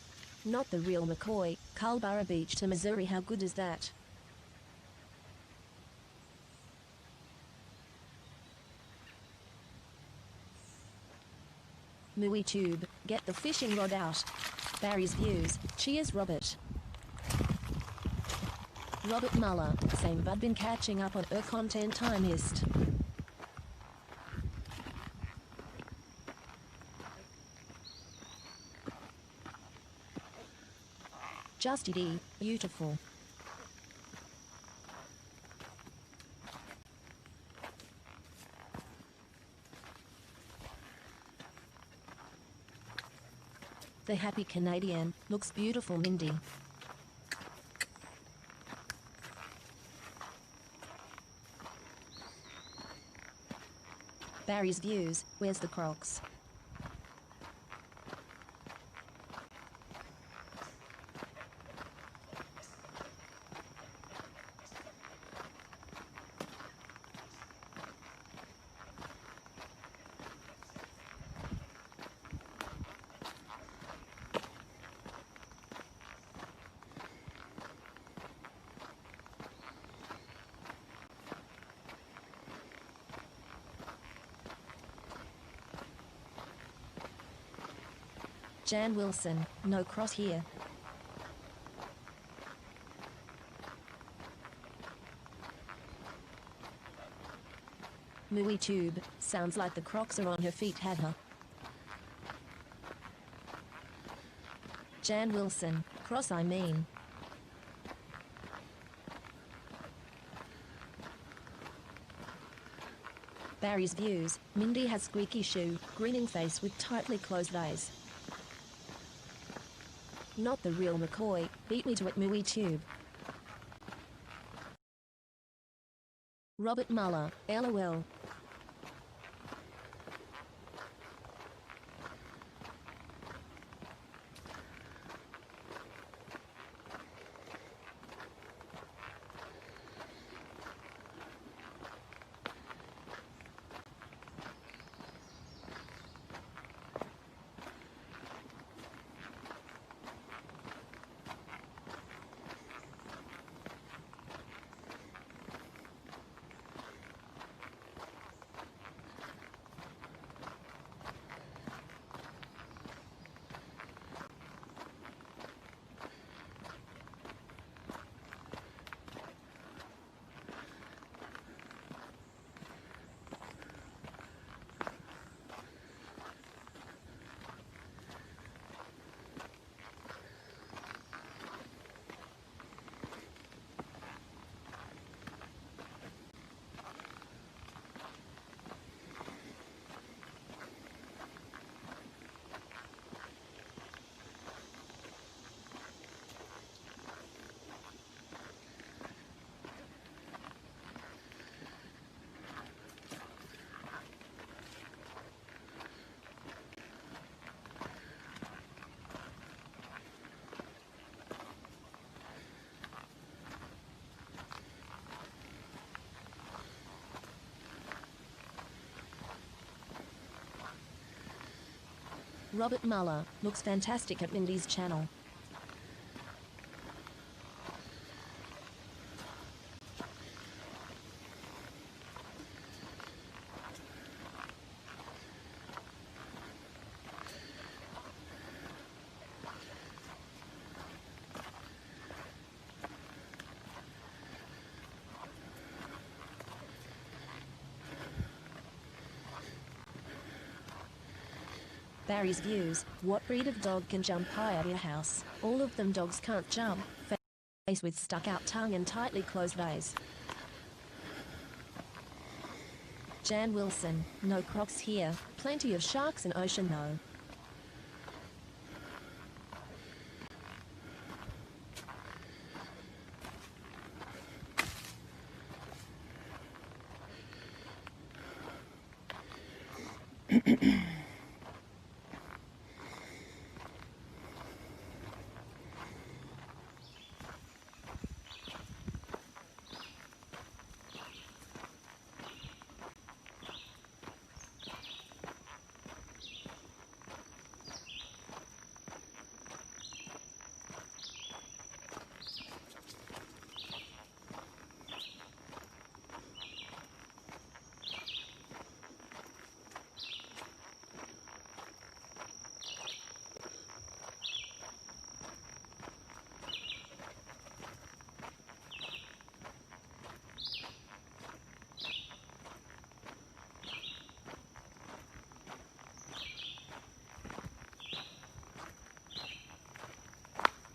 Not the real McCoy, Culburra Beach to Missouri, how good is that? Mooey tube, get the fishing rod out. Barry's views, cheers Robert. Robert Muller, same bud, been catching up on content time hist. Justy D, beautiful. The happy Canadian, looks beautiful Mindy. Barry's views, where's the Crocs? Jan Wilson, no cross here. Mooey tube, sounds like the Crocs are on her feet, had her. Jan Wilson, cross I mean. Barry's views, Mindy has squeaky shoe, grinning face with tightly closed eyes. Not the real McCoy, beat me to it Mooey tube. Robert Muller, LOL. Robert Muller, looks fantastic at Mindy's channel. Barry's views, what breed of dog can jump high at your house? All of them dogs can't jump, face with stuck out tongue and tightly closed eyes. Jan Wilson, no Crocs here, plenty of sharks in ocean though.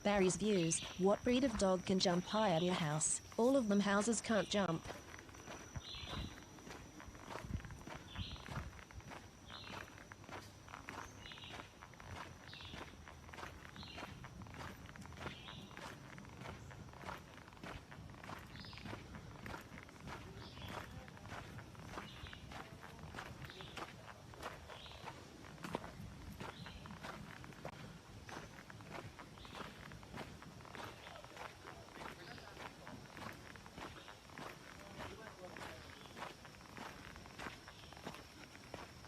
Barry's views. What breed of dog can jump higher than your house? All of them houses can't jump.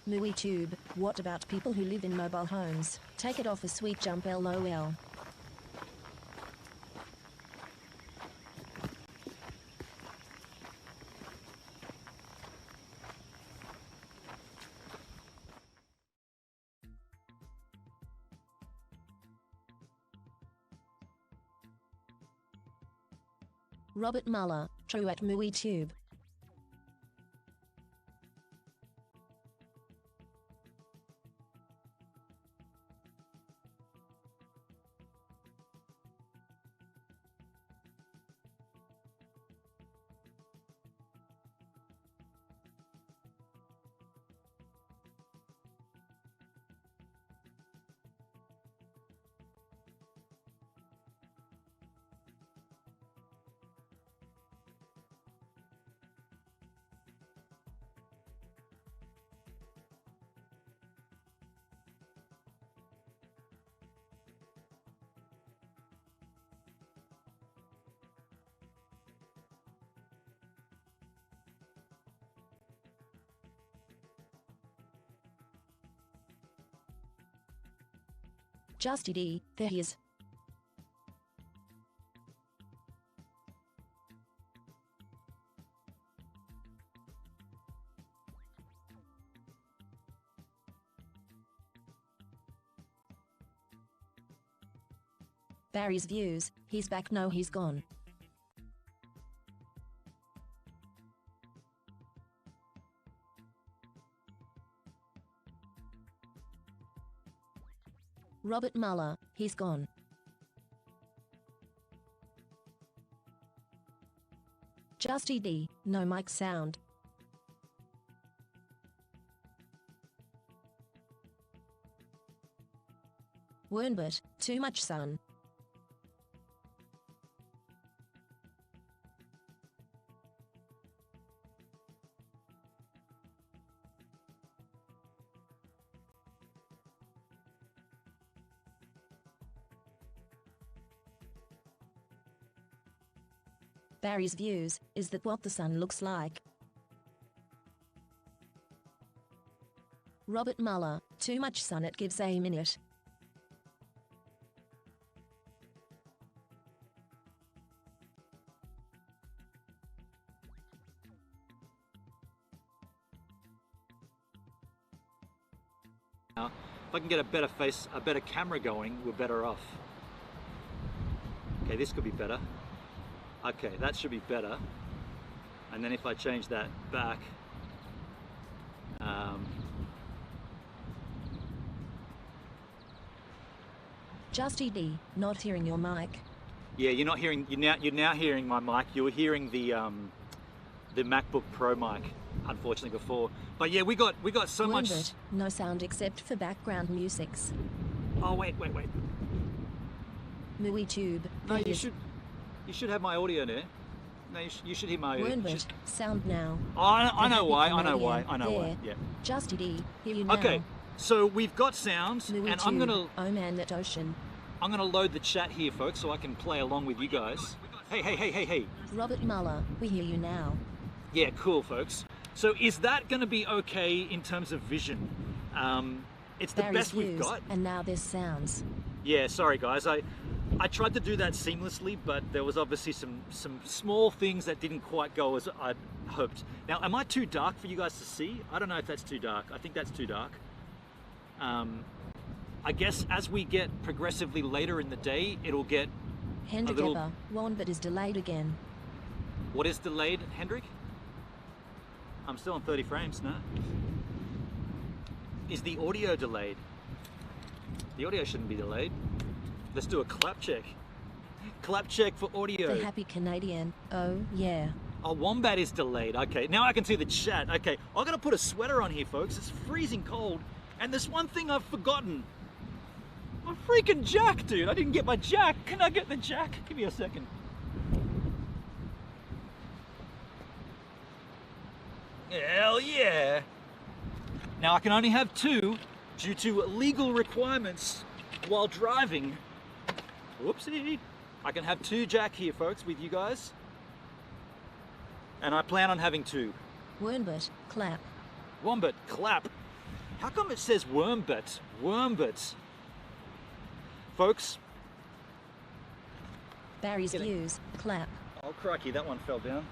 Mooey tube. What about people who live in mobile homes? Take it off a sweet jump LOL. Robert Muller, true at Mooey tube. Justy D, there he is. Barry's views. He's back. No, he's gone. Robert Muller, he's gone. Justy D, no mic sound. Wernbert, too much sun. Barry's views, is that what the sun looks like? Robert Muller, too much sun, it gives a minute. Now, if I can get a better camera going, we're better off. Okay, this could be better. Okay, that should be better. And then if I change that back, Justy D, not hearing your mic. yeah, you're not hearing. You're now hearing my mic. You were hearing the MacBook Pro mic, unfortunately before. But yeah, we got so much. Wernbert, no sound except for background musics. Oh wait. Mooey tube. No, there he you is. should have my audio there. No, you should hear my audio. Wernbert, sound now. Oh, I know Happy why. I comedian. know why. I know why. There. Yeah. Justy D, hear you now. Okay, so we've got sounds, Mooey and tube. Oh man, that ocean. I'm gonna load the chat here, folks, so I can play along with you guys. Hey. Robert Muller, we hear you now. Yeah, cool, folks. So is that gonna be okay in terms of vision? It's the Barry's best we've views, got. and now there's sounds. Yeah, sorry guys. I tried to do that seamlessly, but there was obviously some small things that didn't quite go as I'd hoped. Now, am I too dark for you guys to see? I don't know if that's too dark. I think that's too dark. I guess as we get progressively later in the day, it'll get Hendrik little- Eber, Wernbert is delayed again. What is delayed, Hendrik? I'm still on 30 frames, no? Is the audio delayed? The audio shouldn't be delayed. Let's do a clap check. Clap check for audio. The happy Canadian. Oh, yeah. Oh, Wombat is delayed. Okay, now I can see the chat. Okay, I gotta put a sweater on here, folks. It's freezing cold. And there's one thing I've forgotten. My freaking jack, dude. I didn't get my jack. Can I get the jack? Give me a second. Hell yeah. Now I can only have two due to legal requirements while driving. Whoopsie. I can have two jack here, folks, with you guys. And I plan on having two. Wombat, clap. Wombat, clap. How come it says Wormbat? Wormbat. Folks. Barry's views, clap. Oh crikey, that one fell down.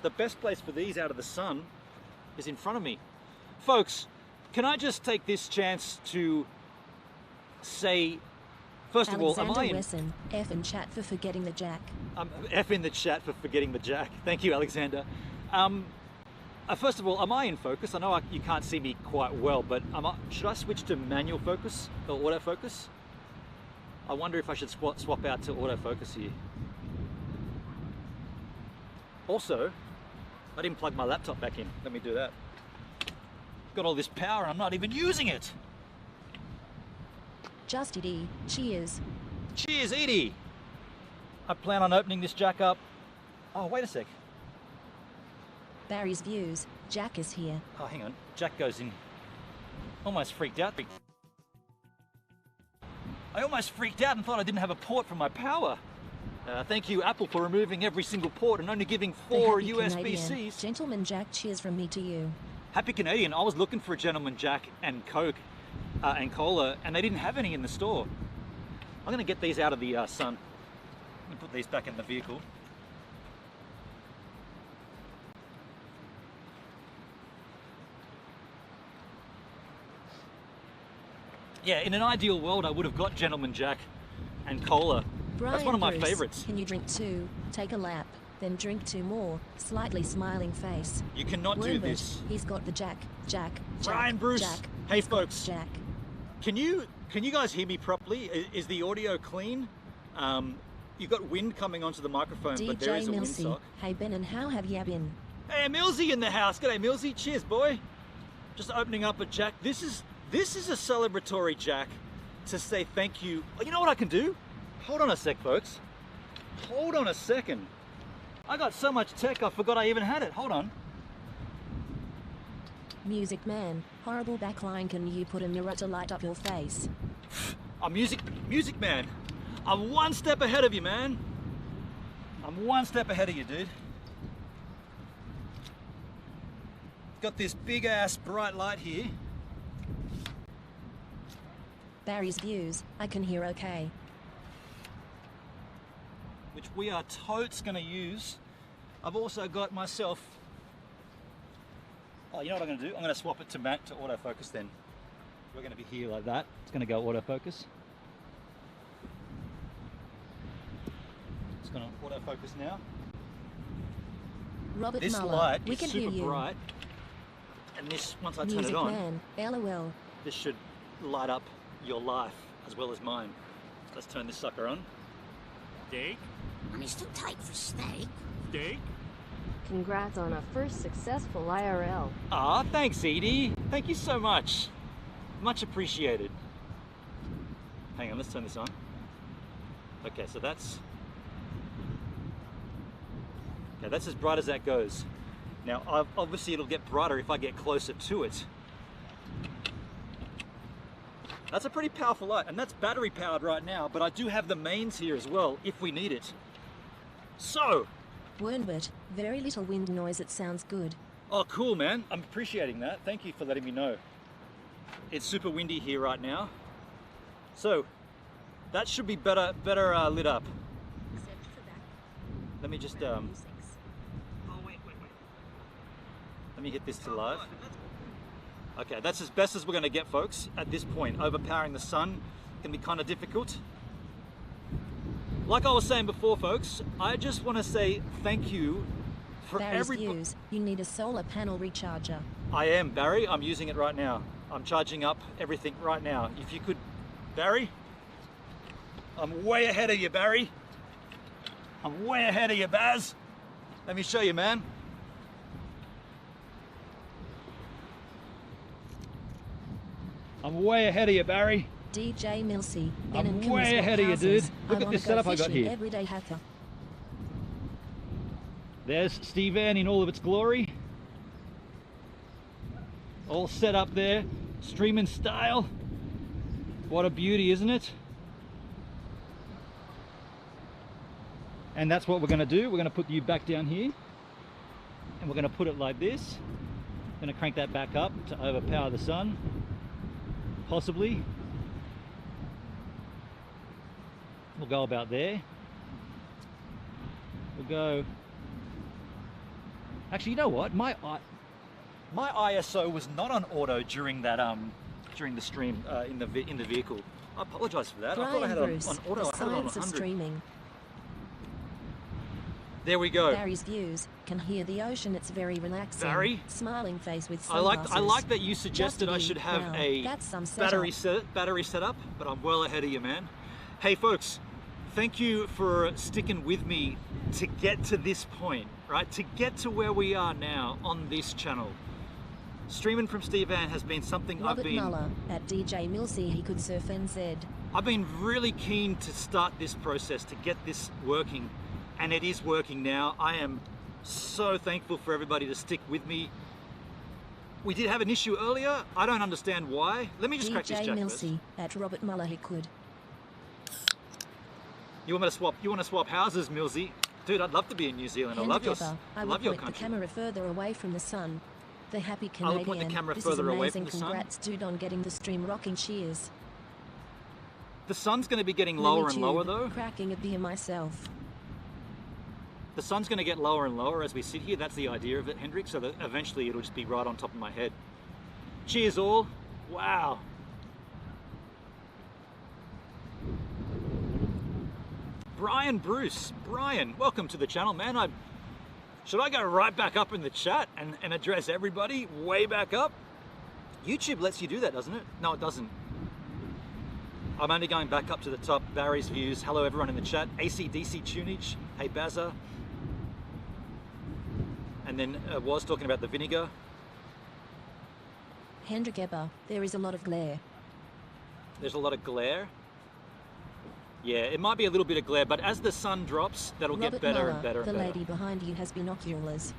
The best place for these out of the sun is in front of me. Folks, can I just take this chance to say, first of all, am I in... Wesson, F in chat for forgetting the jack. F in the chat for forgetting the jack. Thank you, Alexander. First of all, am I in focus? I know you can't see me quite well, but should I switch to manual focus or autofocus? I wonder if I should swap out to autofocus here. Also, I didn't plug my laptop back in. Let me do that. Got all this power and I'm not even using it. Just Edie, cheers. Cheers, Edie. I plan on opening this jack up. Oh, wait a sec. Barry's views, Jack is here. Oh, hang on. Jack goes in. Almost freaked out. I almost freaked out and thought I didn't have a port for my power. Thank you, Apple, for removing every single port and only giving 4 USB-Cs. Gentleman Jack, cheers from me to you. Happy Canadian. I was looking for a Gentleman Jack and Coke and Cola, and they didn't have any in the store. I'm going to get these out of the sun and put these back in the vehicle. Yeah, in an ideal world, I would have got Gentleman Jack and Cola. Brian That's one of my Bruce, favorites. Can you drink 2, take a lap, then drink 2 more, slightly smiling face? You cannot do this. He's got the Jack. Brian Bruce. Jack. Hey folks. Jack. Can you guys hear me properly? Is the audio clean? You've got wind coming onto the microphone, DJ but there is a Milsey. windsock. Hey Ben, and how have ya been? Hey, Millsy in the house. G'day, Millsy. Cheers, boy. Just opening up a jack. This is a celebratory jack to say thank you. You know what I can do? Hold on a sec, folks. Hold on a second. I got so much tech, I forgot I even had it. Hold on. Music man, horrible backline. Can you put a mirror to light up your face? Music man. I'm one step ahead of you, man. I'm one step ahead of you, dude. Got this big ass bright light here. Barry's views, I can hear okay. Which we are totes gonna use. I've also got myself, oh, you know what I'm gonna do? I'm gonna swap it to autofocus then. We're gonna be here like that. It's gonna go autofocus. It's gonna autofocus now. Robert This Muller, light we is can super hear you. bright. And this, once I turn Music it on, man, LOL. this should light up your life as well as mine. Let's turn this sucker on. Steak? I'm still tight for steak. Steak? Congrats on a first successful IRL. Ah, thanks, Edie. Thank you so much. Much appreciated. Hang on, let's turn this on. Okay, so that's as bright as that goes. Now, obviously it'll get brighter if I get closer to it. That's a pretty powerful light, and that's battery powered right now, but I do have the mains here as well, if we need it. So. Wernbert, very little wind noise, it sounds good. Oh, cool, man. I'm appreciating that. Thank you for letting me know. It's super windy here right now. So, that should be better lit up. Except for that. Let me just, oh, wait. Let me hit this to live. Okay, that's as best as we're going to get, folks, at this point. Overpowering the sun can be kind of difficult. Like I was saying before, folks, I just want to say thank you for Barry's views, you need a solar panel recharger. I am, Barry. I'm using it right now. I'm charging up everything right now. If you could, Barry? I'm way ahead of you, Barry. I'm way ahead of you, Baz. Let me show you, man. I'm way ahead of you, Barry. DJ Milsey. I'm way ahead of you, dude. Look at this setup I got here. Everyday hacker. There's Steve Van in all of its glory. All set up there, streaming style. What a beauty, isn't it? And that's what we're gonna do. We're gonna put you back down here and we're gonna put it like this. Gonna crank that back up to overpower the sun, possibly. We'll go about there. We'll go. Actually, you know what? My ISO was not on auto during that during the stream in the vehicle. I apologise for that. I thought I had it on auto. The science of streaming. There we go. Barry's views. Can hear the ocean. It's very relaxing. Barry, smiling face with I sunglasses. like that you suggested I should have a battery setup, but I'm well ahead of you, man. Hey, folks. Thank you for sticking with me to get to this point, right? To get to where we are now on this channel. Streaming from Steve Van has been something Robert Muller at DJ Milsey, he could surf NZ. I've been really keen to start this process, to get this working, and it is working now. I am so thankful for everybody to stick with me. We did have an issue earlier. I don't understand why. Let me just crack this jack first. DJ Milsey at Robert Muller, he could. You want me to swap? You want to swap houses, Millsy? Dude, I'd love to be in New Zealand. I love your country. I will point the camera further away from the sun. The happy Canadian. I will point the camera this further is away from amazing. the sun. Congrats, dude, on getting the stream rocking. Cheers. The sun's going to be getting lower and lower, though. Cracking a beer myself. The sun's going to get lower and lower as we sit here. That's the idea of it, Hendrik. So that eventually it'll just be right on top of my head. Cheers, all. Wow. Brian Bruce. Brian, welcome to the channel, man. Should I go right back up in the chat and address everybody way back up? YouTube lets you do that, doesn't it? No, it doesn't. I'm only going back up to the top. Barry's views. Hello, everyone in the chat. AC/DC tunage. Hey, Bazza. And then was talking about the vinegar. Hendrik Ebber, there is a lot of glare. There's a lot of glare. Yeah, it might be a little bit of glare, but as the sun drops, that'll get better and better and better. The lady behind you has binoculars.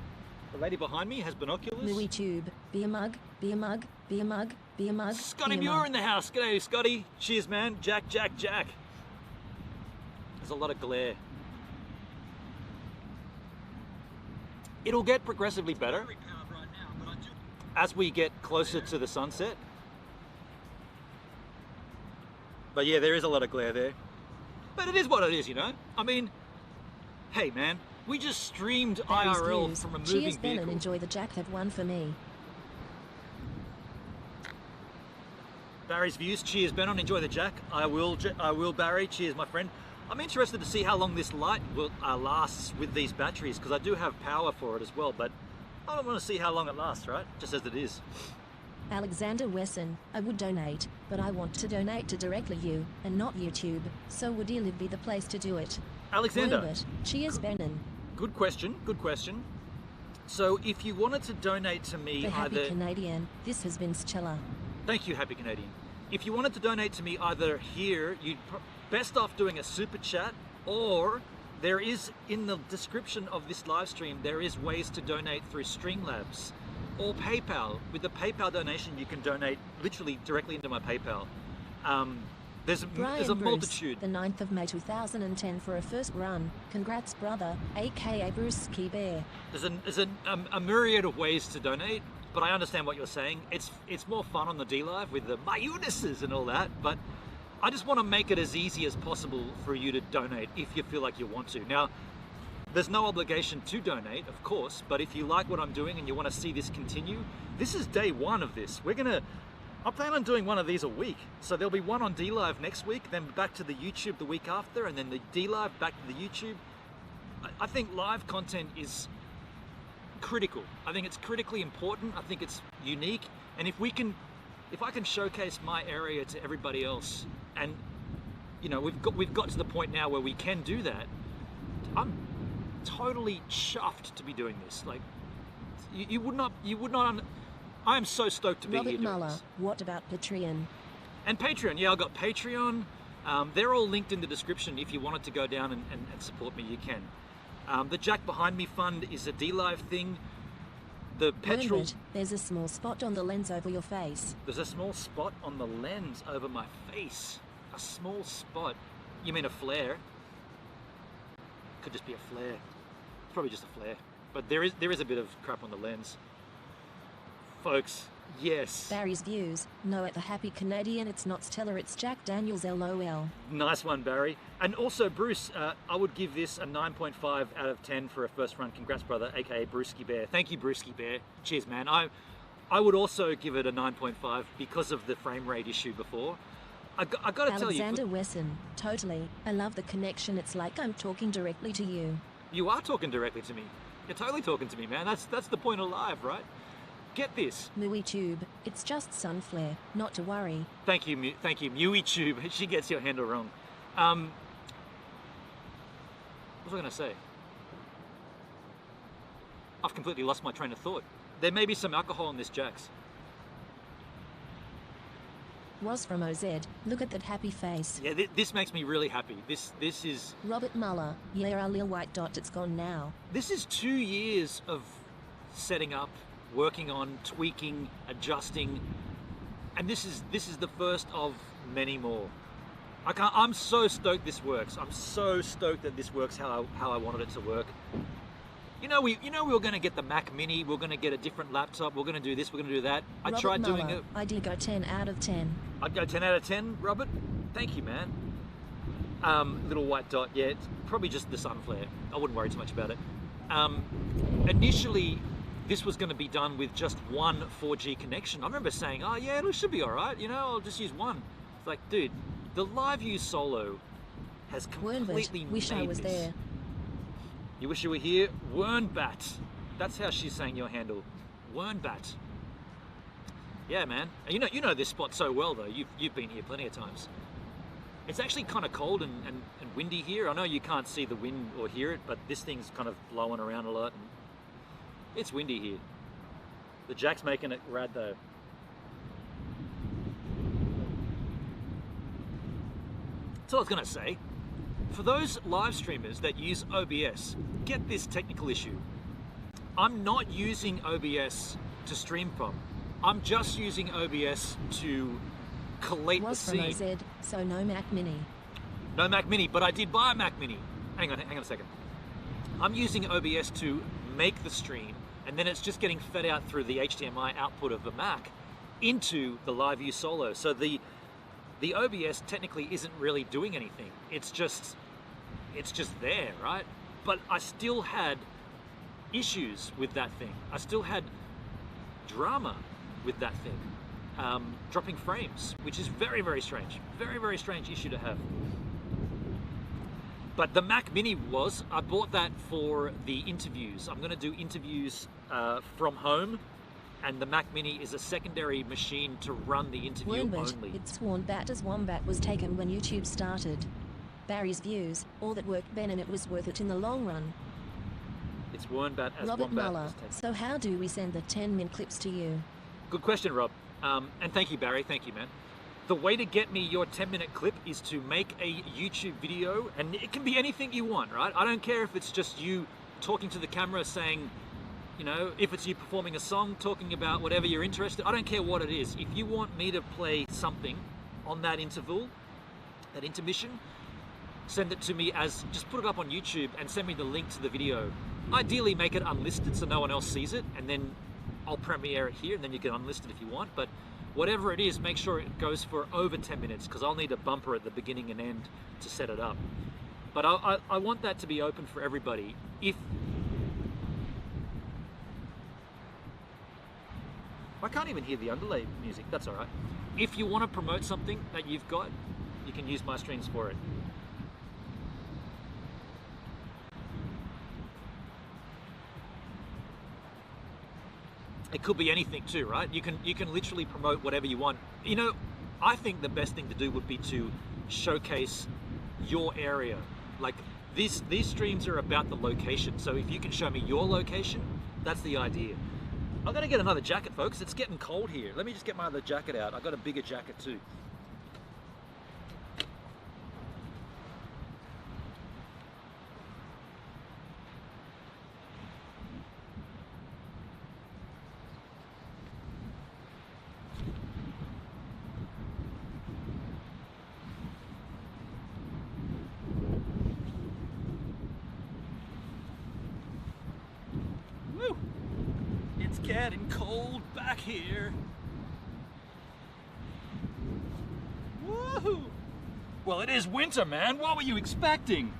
The lady behind me has binoculars? Louis Tube, beer mug, beer mug, beer mug, beer mug. Scotty Muir in the house. G'day, Scotty. Cheers, man. Jack, Jack, Jack. There's a lot of glare. It'll get progressively better as we get closer to the sunset. But yeah, there is a lot of glare there. But it is what it is, you know? I mean, hey man, we just streamed IRL from a moving Cheers, Ben, vehicle. and enjoy the Jack have won for me. Barry's views. Cheers, Ben, enjoy the Jack. I will, Barry. Cheers, my friend. I'm interested to see how long this light will lasts with these batteries, because I do have power for it as well, but I don't want to see how long it lasts, right? Just as it is. Alexander Wesson, I would donate, but I want to donate to directly you, and not YouTube, so would Eliv be the place to do it? Alexander. Robert, cheers, Benin. Good question, good question. So if you wanted to donate to me The Happy either... Canadian, this has been Stella. Thank you, Happy Canadian. If you wanted to donate to me either here, you'd best off doing a super chat, or there is, in the description of this live stream, there is ways to donate through Streamlabs or PayPal. With the PayPal donation, you can donate literally directly into my PayPal. There's a multitude. The 9th of May 2010 for a first run. Congrats, brother, aka Bruce Ski Bear. There's a myriad of ways to donate, but I understand what you're saying. It's more fun on the D-Live with the my Eunices and all that, but I just want to make it as easy as possible for you to donate if you feel like you want to. Now, there's no obligation to donate, of course, but if you like what I'm doing and you want to see this continue, this is day one of this. I plan on doing one of these a week. So there'll be one on D-Live next week, then back to the YouTube the week after, and then the D-Live back to the YouTube. I think live content is critical. I think it's critically important. I think it's unique. And if I can showcase my area to everybody else, and you know, we've got to the point now where we can do that. I'm totally chuffed to be doing this. Like, you would not. I am so stoked to be Robert here doing Muller, this. what about Patreon? And Patreon, yeah, I've got Patreon. They're all linked in the description. If you wanted to go down and support me, you can. The Jack Behind Me Fund is a D-Live thing. The petrol... Wernbert, there's a small spot on the lens over your face. There's a small spot on the lens over my face. A small spot. You mean a flare? Could just be a flare. It's probably just a flare. But there is a bit of crap on the lens. Folks, yes. Barry's views. No, at the Happy Canadian, it's not Stella, it's Jack Daniels, LOL. Nice one, Barry. And also, Bruce, I would give this a 9.5 out of 10 for a first run. Congrats, brother, aka Brewski Bear. Thank you, Brewski Bear. Cheers, man. I would also give it a 9.5 because of the frame rate issue before. I got to tell you... Alexander Wesson, totally. I love the connection. It's like I'm talking directly to you. You are talking directly to me. You're totally talking to me, man. That's the point of live, right? Get this. MooeyTube, it's just sun flare, not to worry. Thank you, MooeyTube. She gets your handle wrong. What was I going to say? I've completely lost my train of thought. There may be some alcohol in this Jack's. Was from OZ, look at that happy face. Yeah, this makes me really happy. This is... Robert Muller, yeah, our little white dot, it's gone now. This is 2 years of setting up, working on, tweaking, adjusting, and this is the first of many more. I'm so stoked this works. I'm so stoked that this works how I wanted it to work. We were going to get the Mac Mini. We're going to get a different laptop. We're going to do this. We're going to do that. I Robert tried Muller, doing it. I did go 10 out of 10. I'd go 10 out of 10, Robert. Thank you, man. Little white dot. Yeah, it's probably just the sun flare. I wouldn't worry too much about it. Initially, this was going to be done with just one 4G connection. I remember saying, oh yeah, it should be all right. I'll just use one. It's like, dude, the LiveU Solo has completely Wernbert, wish I made was this. there. You wish you were here? Wernbat. That's how she's saying your handle. Wernbat. Yeah, man. And you know this spot so well, though. You've been here plenty of times. It's actually kind of cold and windy here. I know you can't see the wind or hear it, but this thing's kind of blowing around a lot. And it's windy here. The Jack's making it rad, though. That's all I was going to say. For those live streamers that use OBS, get this technical issue. I'm not using OBS to stream from. I'm just using OBS to collate the scene. Was from OZ, so no Mac Mini. No Mac Mini, but I did buy a Mac Mini. Hang on a second. I'm using OBS to make the stream, and then it's just getting fed out through the HDMI output of the Mac into the LiveU Solo. So the OBS technically isn't really doing anything. It's just there, right? But I still had issues with that thing. I still had drama with that thing. Dropping frames, which is very, very strange. Very, very strange issue to have. But the Mac Mini I bought that for the interviews. I'm going to do interviews from home, and the Mac Mini is a secondary machine to run the interview Wernbert, only. it's sworn bat as Wombat was taken when YouTube started. Barry's views, all that worked then and it was worth it in the long run. It's Wernbat as Robert Wombat Muller, was taken. so how do we send the 10-min clips to you? Good question, Rob. And thank you, Barry. Thank you, man. The way to get me your 10-minute clip is to make a YouTube video, and it can be anything you want, right? I don't care if it's just you talking to the camera saying, if it's you performing a song, talking about whatever you're interested, I don't care what it is. If you want me to play something on that interval, that intermission, send it to me just put it up on YouTube and send me the link to the video. Ideally make it unlisted so no one else sees it, and then I'll premiere it here and then you can unlist it if you want, but whatever it is, make sure it goes for over 10 minutes because I'll need a bumper at the beginning and end to set it up. But I want that to be open for everybody. I can't even hear the underlay music, that's all right. If you want to promote something that you've got, you can use my streams for it. It could be anything too, right? You can literally promote whatever you want. I think the best thing to do would be to showcase your area. Like these streams are about the location. So if you can show me your location, that's the idea. I'm gonna get another jacket, folks. It's getting cold here. Let me just get my other jacket out. I've got a bigger jacket too. Woo! It's getting cold back here. Woohoo! Well, it is winter, man. What were you expecting?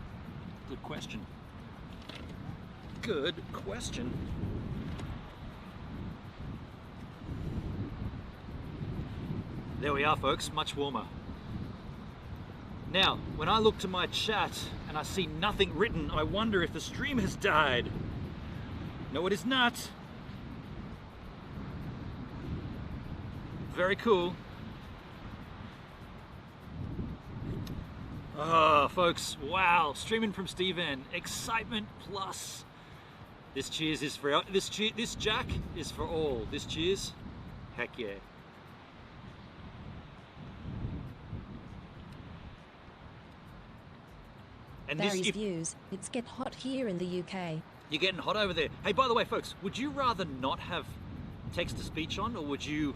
Good question. Good question. There we are, folks, much warmer. Now, when I look to my chat and I see nothing written, I wonder if the stream has died. No, it is not. Very cool. Oh, folks, wow, streaming from Steven, excitement plus. This cheers is for this Jack is for all. This cheers, heck yeah. And Barry's views. It's get hot here in the UK. You're getting hot over there. Hey, by the way, folks, would you rather not have text-to-speech on, or would you?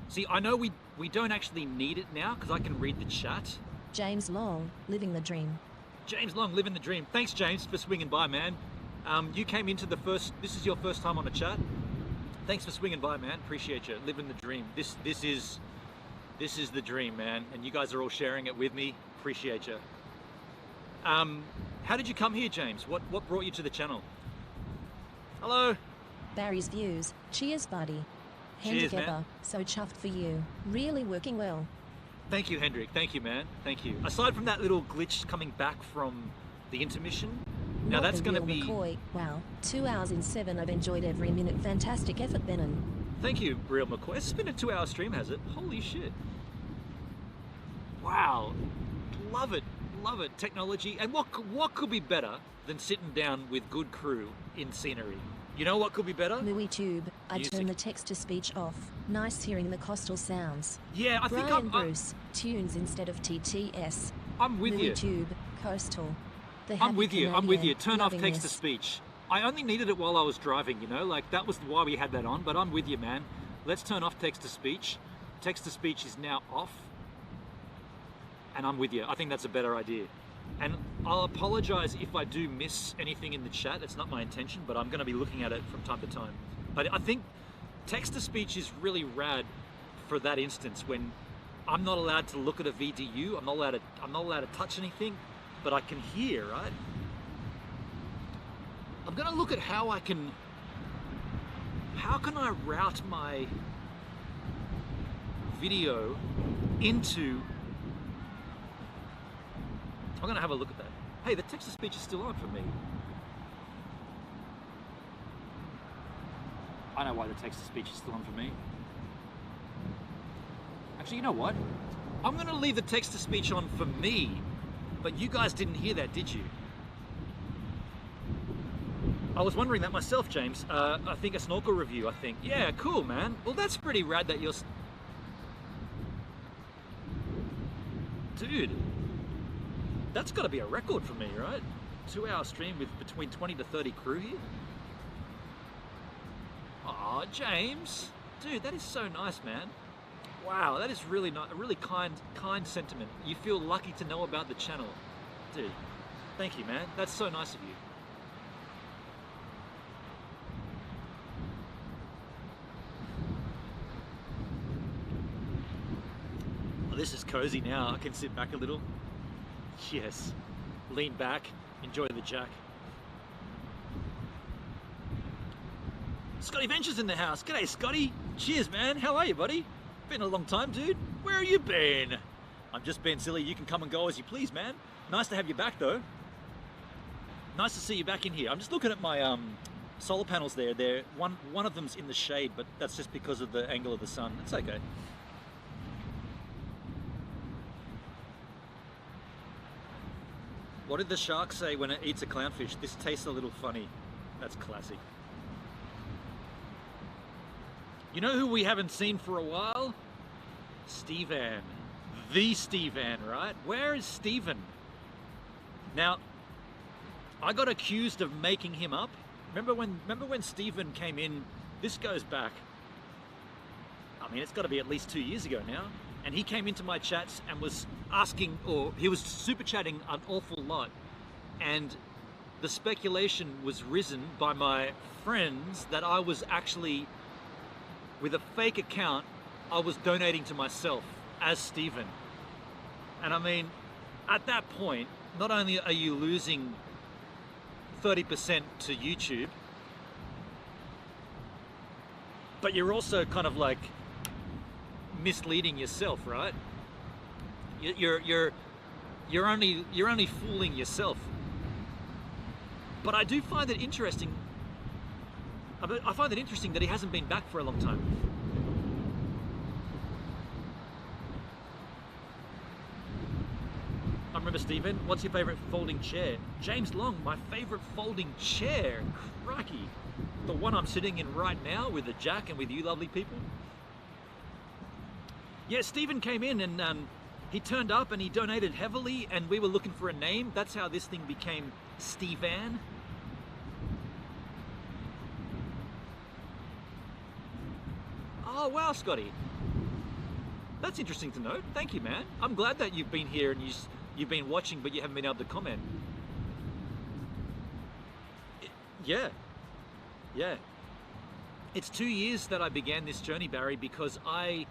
See, I know we don't actually need it now because I can read the chat. James Long, living the dream. James Long, living the dream. Thanks, James, for swinging by, man. You came into this is your first time on a chat. Thanks for swinging by, man. Appreciate you. Living the dream. This is the dream, man. And you guys are all sharing it with me. Appreciate you. How did you come here, James? What brought you to the channel? Hello. Barry's views. Cheers, buddy. Cheers, Hendrik man. so chuffed for you. Really working well. Thank you, Hendrik. Thank you, man. Thank you. Aside from that little glitch coming back from the intermission, now that's going to be... McCoy. Wow, 2 hours in 7. I've enjoyed every minute. Fantastic effort, Benon. Thank you, Real McCoy. It's been a 2-hour stream, has it? Holy shit. Wow. Love it. Love it. Technology. And what could be better than sitting down with good crew in scenery? You know what could be better? Louis Tube. I Music. turn the text-to-speech off. Nice hearing the coastal sounds. Yeah, I think Brian Bruce. Tunes instead of TTS. I'm with Louis you. Tube. Coastal. The I'm with happy you. I'm with you. Canadian, Turn off loving text to this. speech. I only needed it while I was driving, you know, like that was why we had that on, but I'm with you, man. Let's turn off text to speech. Text to speech is now off. And I'm with you. I think that's a better idea. And I'll apologize if I do miss anything in the chat. It's not my intention, but I'm going to be looking at it from time to time. But I think text to speech is really rad for that instance when I'm not allowed to look at a VDU. I'm not allowed to touch anything, but I can hear, right? I'm going to look at how can I route my video into... I'm going to have a look at that. Hey, the text-to-speech is still on for me. I know why the text-to-speech is still on for me. Actually, you know what? I'm going to leave the text-to-speech on for me, but you guys didn't hear that, did you? I was wondering that myself, James. I think a snorkel review, I think. Yeah, cool, man. Well, that's pretty rad that you're... Dude. That's got to be a record for me, right? 2-hour stream with between 20 to 30 crew here. Aw, James. Dude, that is so nice, man. Wow, that is really nice. A really kind sentiment. You feel lucky to know about the channel. Dude, thank you, man. That's so nice of you. Oh, this is cozy now. I can sit back a little. Yes, lean back, enjoy the jack. Scotty Ventures in the house. G'day, Scotty. Cheers, man. How are you, buddy? Been a long time, dude. Where have you been? I'm just being silly. You can come and go as you please, man. Nice to have you back, though. Nice to see you back in here. I'm just looking at my solar panels there. One of them's in the shade, but that's just because of the angle of the sun. It's okay. What did the shark say when it eats a clownfish? This tastes a little funny. That's classic. You know who we haven't seen for a while? Stevan. The Stevan, right? Where is Steven? Now, I got accused of making him up. Remember when Steven came in? This goes back, I mean, it's got to be at least 2 years ago now. And he came into my chats and was asking, or he was super chatting an awful lot. And the speculation was risen by my friends that I was actually, with a fake account, I was donating to myself as Steven. And I mean, at that point, not only are you losing 30% to YouTube, but you're also kind of like misleading yourself, right? You're only fooling yourself. But I do find it interesting. I find it interesting that he hasn't been back for a long time. I remember Steven. What's your favorite folding chair? James Long, my favorite folding chair. Crikey. The one I'm sitting in right now with the Jack and with you lovely people. Yeah, Steven came in and he turned up and he donated heavily and we were looking for a name. That's how this thing became Stevan. Oh, wow, Scotty. That's interesting to know. Thank you, man. I'm glad that you've been here and you've been watching, but you haven't been able to comment. Yeah. Yeah. It's 2 years that I began this journey, Barry, because I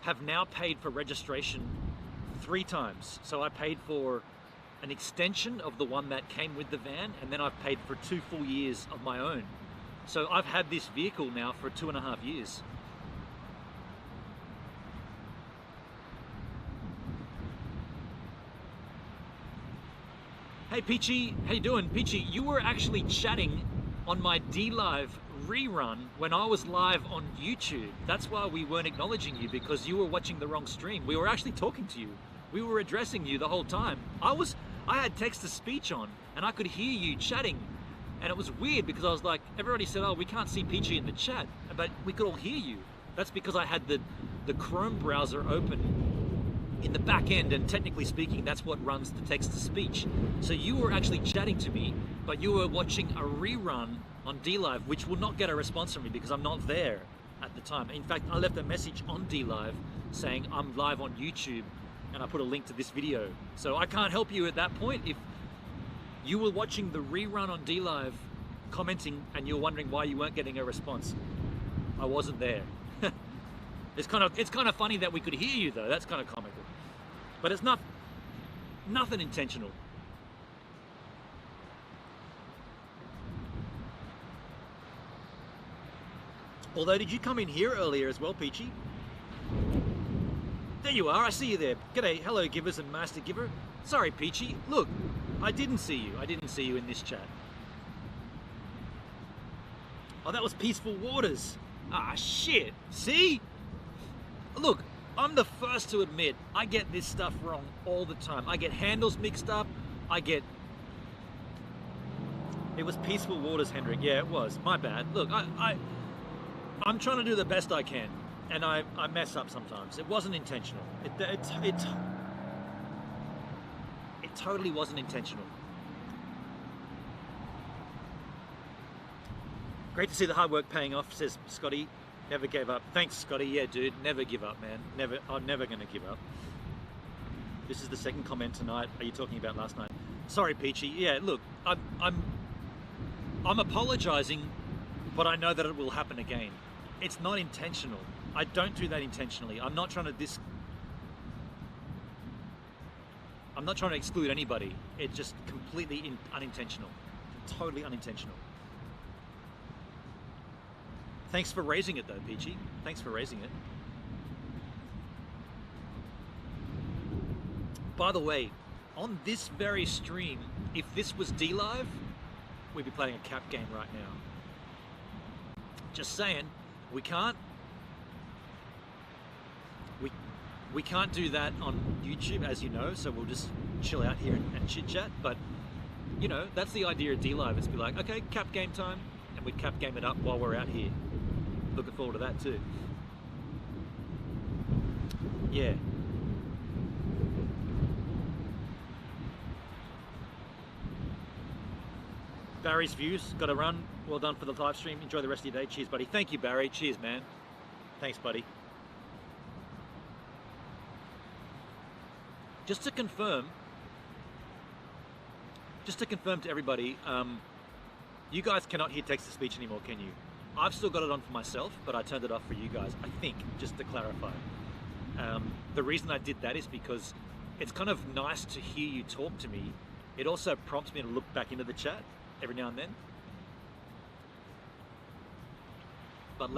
have now paid for registration 3 times. So I paid for an extension of the one that came with the van, and then I've paid for 2 full years of my own. So I've had this vehicle now for 2.5 years. Hey Peachy, how you doing? Peachy, you were actually chatting on my D-Live rerun when I was live on YouTube. That's why we weren't acknowledging you, because you were watching the wrong stream. We were actually talking to you. We were addressing you the whole time. I had text-to-speech on and I could hear you chatting, and it was weird because I was like, everybody said, oh, we can't see Peachy in the chat, but we could all hear you. That's because I had the Chrome browser open in the back end, and technically speaking, that's what runs the text-to-speech. So you were actually chatting to me, but you were watching a rerun on D-Live, which will not get a response from me because I'm not there at the time. In fact, I left a message on D-Live saying I'm live on YouTube, and I put a link to this video. So I can't help you at that point. If you were watching the rerun on D-Live, commenting, and you're wondering why you weren't getting a response, I wasn't there. It's kind of funny that we could hear you though. That's kind of comical. But it's nothing intentional. Although, did you come in here earlier as well, Peachy? There you are, I see you there. G'day, hello givers and master giver. Sorry, Peachy. Look, I didn't see you. I didn't see you in this chat. Oh, that was Peaceful Waters. Ah, shit. See? Look, I'm the first to admit I get this stuff wrong all the time. I get handles mixed up. It was Peaceful Waters, Hendrik. Yeah, it was. My bad. Look, I'm trying to do the best I can, and I mess up sometimes. It wasn't intentional. It totally wasn't intentional. Great to see the hard work paying off, says Scotty. Never gave up. Thanks, Scotty. Yeah, dude, never give up, man. Never. I'm never gonna give up. This is the second comment tonight. Are you talking about last night? Sorry, Peachy. Yeah, look, I'm apologizing, but I know that it will happen again. It's not intentional. I don't do that intentionally. I'm not trying to exclude anybody. It's just completely unintentional. Totally unintentional. Thanks for raising it though, Peachy. Thanks for raising it. By the way, on this very stream, if this was D-Live, we'd be playing a cap game right Just saying, we can't We can't do that on YouTube, as you know, so we'll just chill out here and chit chat. But you know, that's the idea of D-Live. It's be like, okay, cap game time, and we cap game it up while we're out here. Looking forward to that too. Yeah. Barry's views, got to run. Well done for the live stream. Enjoy the rest of your day. Cheers, buddy. Thank you, Barry. Cheers, man. Thanks, buddy. Just to confirm to everybody, you guys cannot hear text-to-speech anymore, can you? I've still got it on for myself, but I turned it off for you guys, I think, just to clarify. The reason I did that is because it's kind of nice to hear you talk to me. It also prompts me to look back into the chat every now and then. But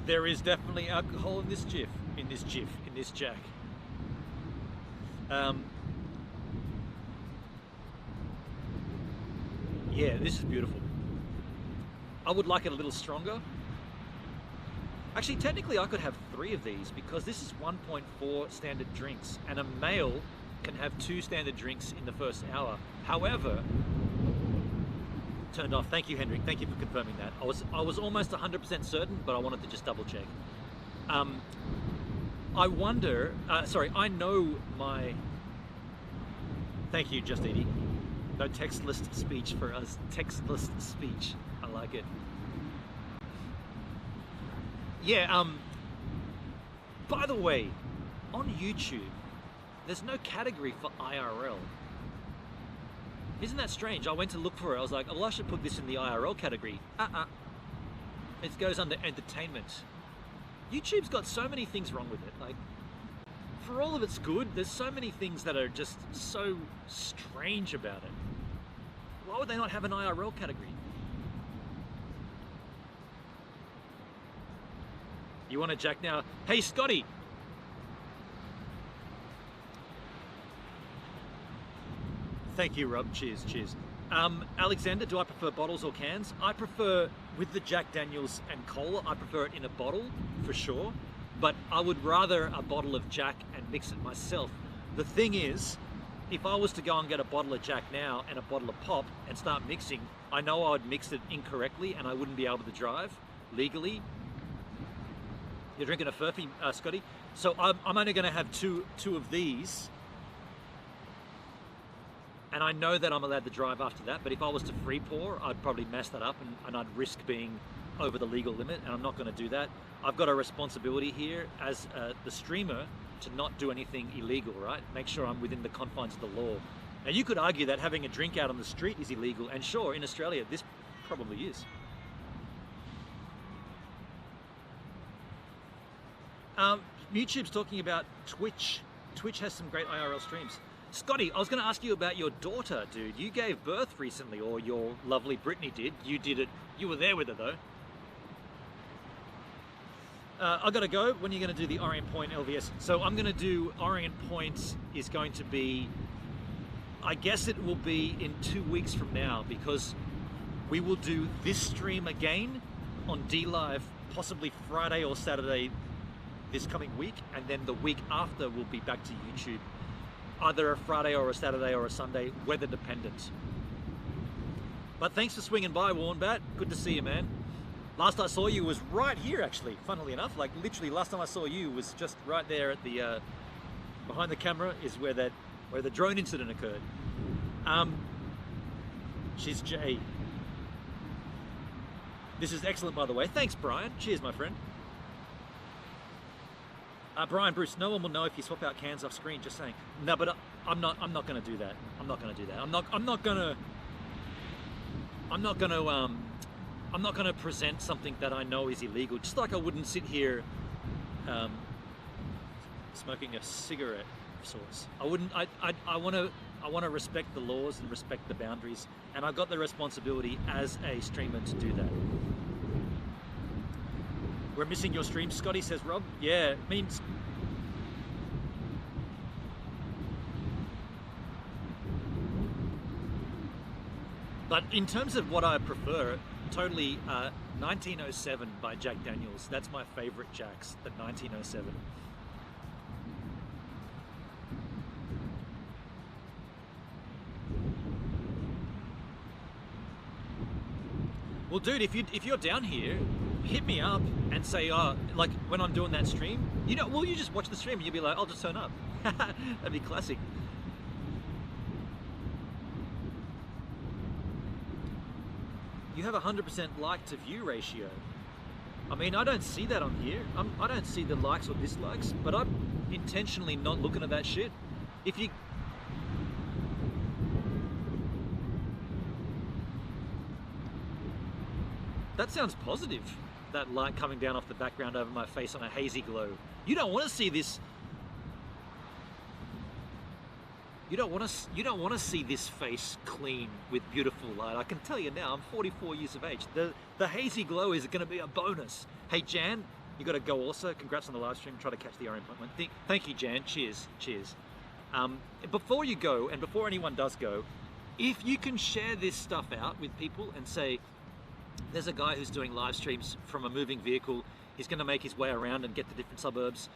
there is definitely alcohol in this jiff, in this jack. Yeah, this is beautiful. I would like it a little stronger. Actually, technically I could have 3 of these because this is 1.4 standard drinks, and a male can have 2 standard drinks in the first hour. However, turned off. Thank you, Hendrik. Thank you for confirming that. I was almost 100% certain, but I wanted to just double check. I wonder. Sorry, I know my. Thank you, Just Edie. No textless speech for us. Textless speech. I like it. Yeah. By the way, on YouTube, there's no category for IRL. Isn't that strange? I went to look for it. I was like, oh, I should put this in the IRL category. It goes under entertainment. YouTube's got so many things wrong with it. Like, for all of its good, there's so many things that are just so strange about it. Why would they not have an IRL category? You want a Jack now? Hey, Scotty! Thank you, Rob. Cheers, cheers. Alexander, do I prefer bottles or cans? I prefer, with the Jack Daniels and cola, I prefer it in a bottle, for sure. But I would rather a bottle of Jack and mix it myself. The thing is, if I was to go and get a bottle of Jack now and a bottle of pop and start mixing, I know I would mix it incorrectly and I wouldn't be able to drive legally. You're drinking a Furphy, Scotty? So I'm only going to have two of these. And I know that I'm allowed to drive after that, but if I was to free pour, I'd probably mess that up and I'd risk being over the legal limit, and I'm not going to do that. I've got a responsibility here as the streamer to not do anything illegal, right? Make sure I'm within the confines of the law. Now, you could argue that having a drink out on the street is illegal, and sure, in Australia, this probably is. YouTube's talking about Twitch. Twitch has some great IRL streams. Scotty, I was going to ask you about your daughter, dude. You gave birth recently, or your lovely Brittany did. You did it. You were there with her, though. I got to go. When are you going to do the Orient Point LVS? So I'm going to do Orient Point is going to be, I guess it will be in 2 weeks from now, because we will do this stream again on D-Live, possibly Friday or Saturday this coming week, and then the week after we'll be back to YouTube. Either a Friday or a Saturday or a Sunday, weather dependent. But thanks for swinging by, Warnbat. Good to see you, man. Last I saw you was right here, actually, funnily enough. Like, literally, last time I saw you was just right there at the, behind the camera is where the drone incident occurred. She's Jay. This is excellent, by the way. Thanks, Brian. Cheers, my friend. Brian Bruce, no one will know if you swap out cans off screen. Just saying. No, but I'm not going to do that. I'm not going to do that. I'm not going to present something that I know is illegal. Just like I wouldn't sit here smoking a cigarette of sorts. I wouldn't. I want to respect the laws and respect the boundaries, and I've got the responsibility as a streamer to do that. We're missing your stream, Scotty, says Rob. Yeah, it means... But in terms of what I prefer, totally 1907 by Jack Daniels. That's my favorite Jacks, the 1907. Well, dude, if you're down here, hit me up and say, oh, like when I'm doing that stream, you just watch the stream and you'll be like, I'll just turn up. That'd be classic. You have 100% like to view ratio. I mean, I don't see that on here. I don't see the likes or dislikes, but I'm intentionally not looking at that shit. If you... That sounds positive, that light coming down off the background over my face on a hazy glow. You don't want to see this. You don't want to see this face clean with beautiful light. I can tell you now, I'm 44 years of age. The hazy glow is going to be a bonus. Hey Jan, you got to go also. Congrats on the live stream. Try to catch the RM appointment. Thank you, Jan. Cheers. Cheers. Before you go, and before anyone does go, if you can share this stuff out with people and say, there's a guy who's doing live streams from a moving vehicle. He's going to make his way around and get to different suburbs.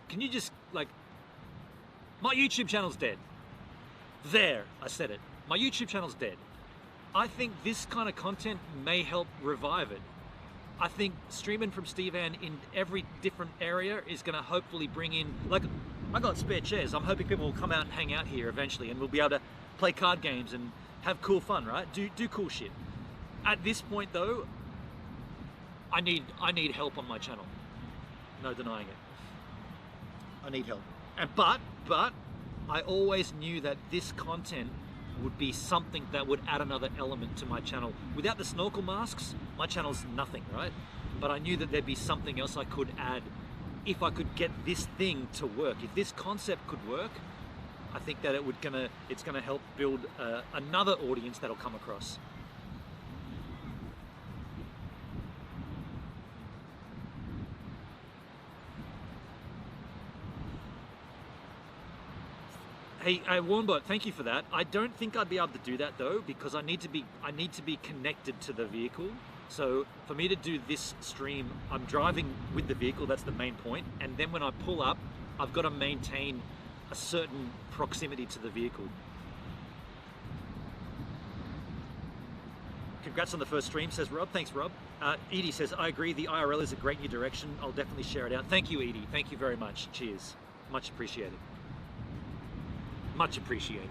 Can you just, like, my YouTube channel's dead. There, I said it. My YouTube channel's dead. I think this kind of content may help revive it. I think streaming from Stevan in every different area is going to hopefully bring in, like, I got spare chairs. I'm hoping people will come out and hang out here eventually, and we'll be able to play card games and have cool fun, right? Do cool shit. At this point though, I need help on my channel. No denying it. I need help. But I always knew that this content would be something that would add another element to my channel. Without the snorkel masks, my channel's nothing, right? But I knew that there'd be something else I could add if I could get this thing to work. If this concept could work, I think that it's gonna help build another audience that'll come across. Hey, Warmbot, thank you for that. I don't think I'd be able to do that though, because I need to be connected to the vehicle. So for me to do this stream, I'm driving with the vehicle, that's the main point. And then when I pull up, I've got to maintain a certain proximity to the vehicle. Congrats on the first stream, says Rob. Thanks, Rob. Edie says, I agree, the IRL is a great new direction. I'll definitely share it out. Thank you, Edie. Thank you very much. Cheers. Much appreciated. Much appreciated.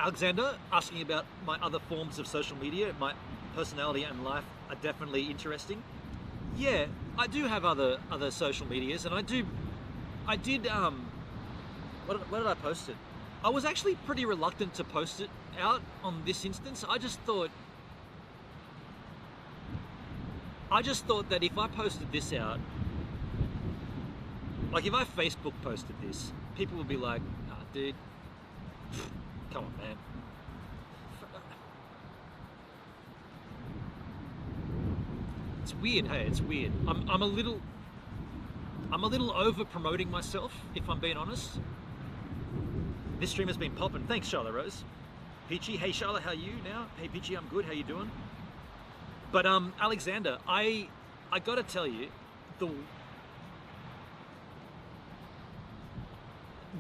Alexander asking about my other forms of social media. My personality and life are definitely interesting. Yeah, I do have other social medias, and I did what did I post it? I was actually pretty reluctant to post it out on this instance. I just thought that if I posted this out, like if I Facebook posted this, people would be like, nah, dude, come on, man. It's weird, hey, it's weird. I'm a little over promoting myself, if I'm being honest. This stream has been popping. Thanks, Charlotte Rose. Peachy, hey Charlotte, how are you now? Hey Peachy, I'm good, how you doing? But Alexander, I gotta tell you,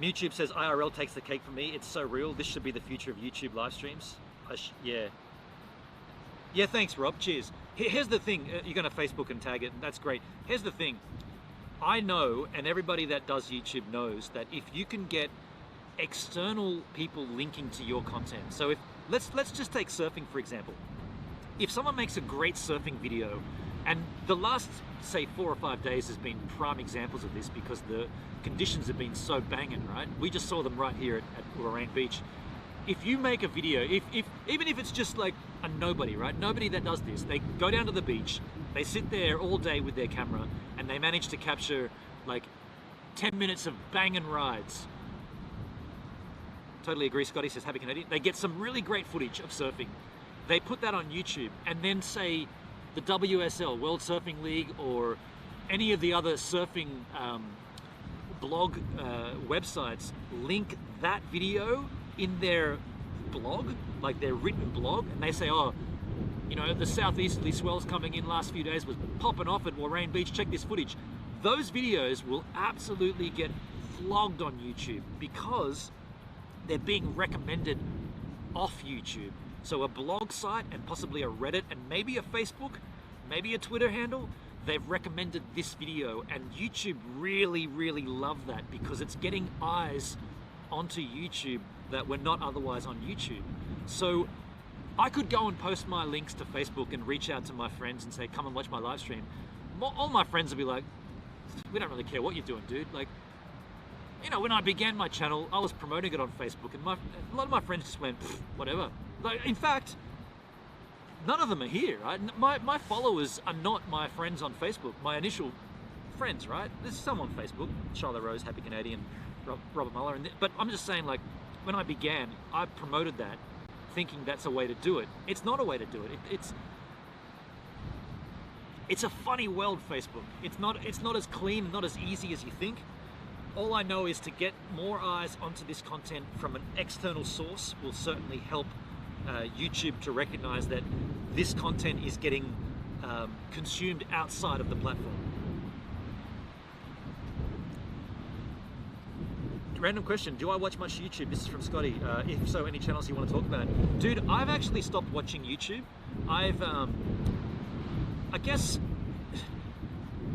YouTube says IRL takes the cake for me. It's so real. This should be the future of YouTube live streams. Yeah, thanks Rob, cheers. Here's the thing, you're gonna Facebook and tag it, and that's great. Here's the thing, I know, and everybody that does YouTube knows, that if you can get external people linking to your content, so if let's just take surfing for example. If someone makes a great surfing video, and the last, say, 4 or 5 days has been prime examples of this because the conditions have been so banging, right? We just saw them right here at Lorraine Beach. If you make a video, even if it's just like a nobody, right? Nobody that does this, they go down to the beach, they sit there all day with their camera, and they manage to capture like 10 minutes of banging rides. Totally agree, Scotty says, happy Canadian. They get some really great footage of surfing. They put that on YouTube, and then say the WSL, World Surfing League, or any of the other surfing blog websites link that video in their blog, like their written blog, and they say, oh, you know, the southeasterly swells coming in last few days was popping off at Warrain Beach, check this footage. Those videos will absolutely get flogged on YouTube because they're being recommended off YouTube. So a blog site and possibly a Reddit and maybe a Facebook, maybe a Twitter handle, they've recommended this video, and YouTube really, really love that because it's getting eyes onto YouTube that were not otherwise on YouTube. So I could go and post my links to Facebook and reach out to my friends and say, come and watch my live stream. All my friends would be like, we don't really care what you're doing, dude. Like, you know, when I began my channel, I was promoting it on Facebook, and a lot of my friends just went, whatever. Like, in fact, none of them are here, right? My followers are not my friends on Facebook, my initial friends, right? There's some on Facebook, Charlotte Rose, Happy Canadian, Robert Muller, but I'm just saying, like, when I began, I promoted that, thinking that's a way to do it. It's not a way to do it. It's a funny world, Facebook. It's not as clean and not as easy as you think. All I know is to get more eyes onto this content from an external source will certainly help YouTube to recognize that this content is getting consumed outside of the platform. Random question, do I watch much YouTube? This is from Scotty. If so, any channels you want to talk about? Dude, I've actually stopped watching YouTube. I've, I guess,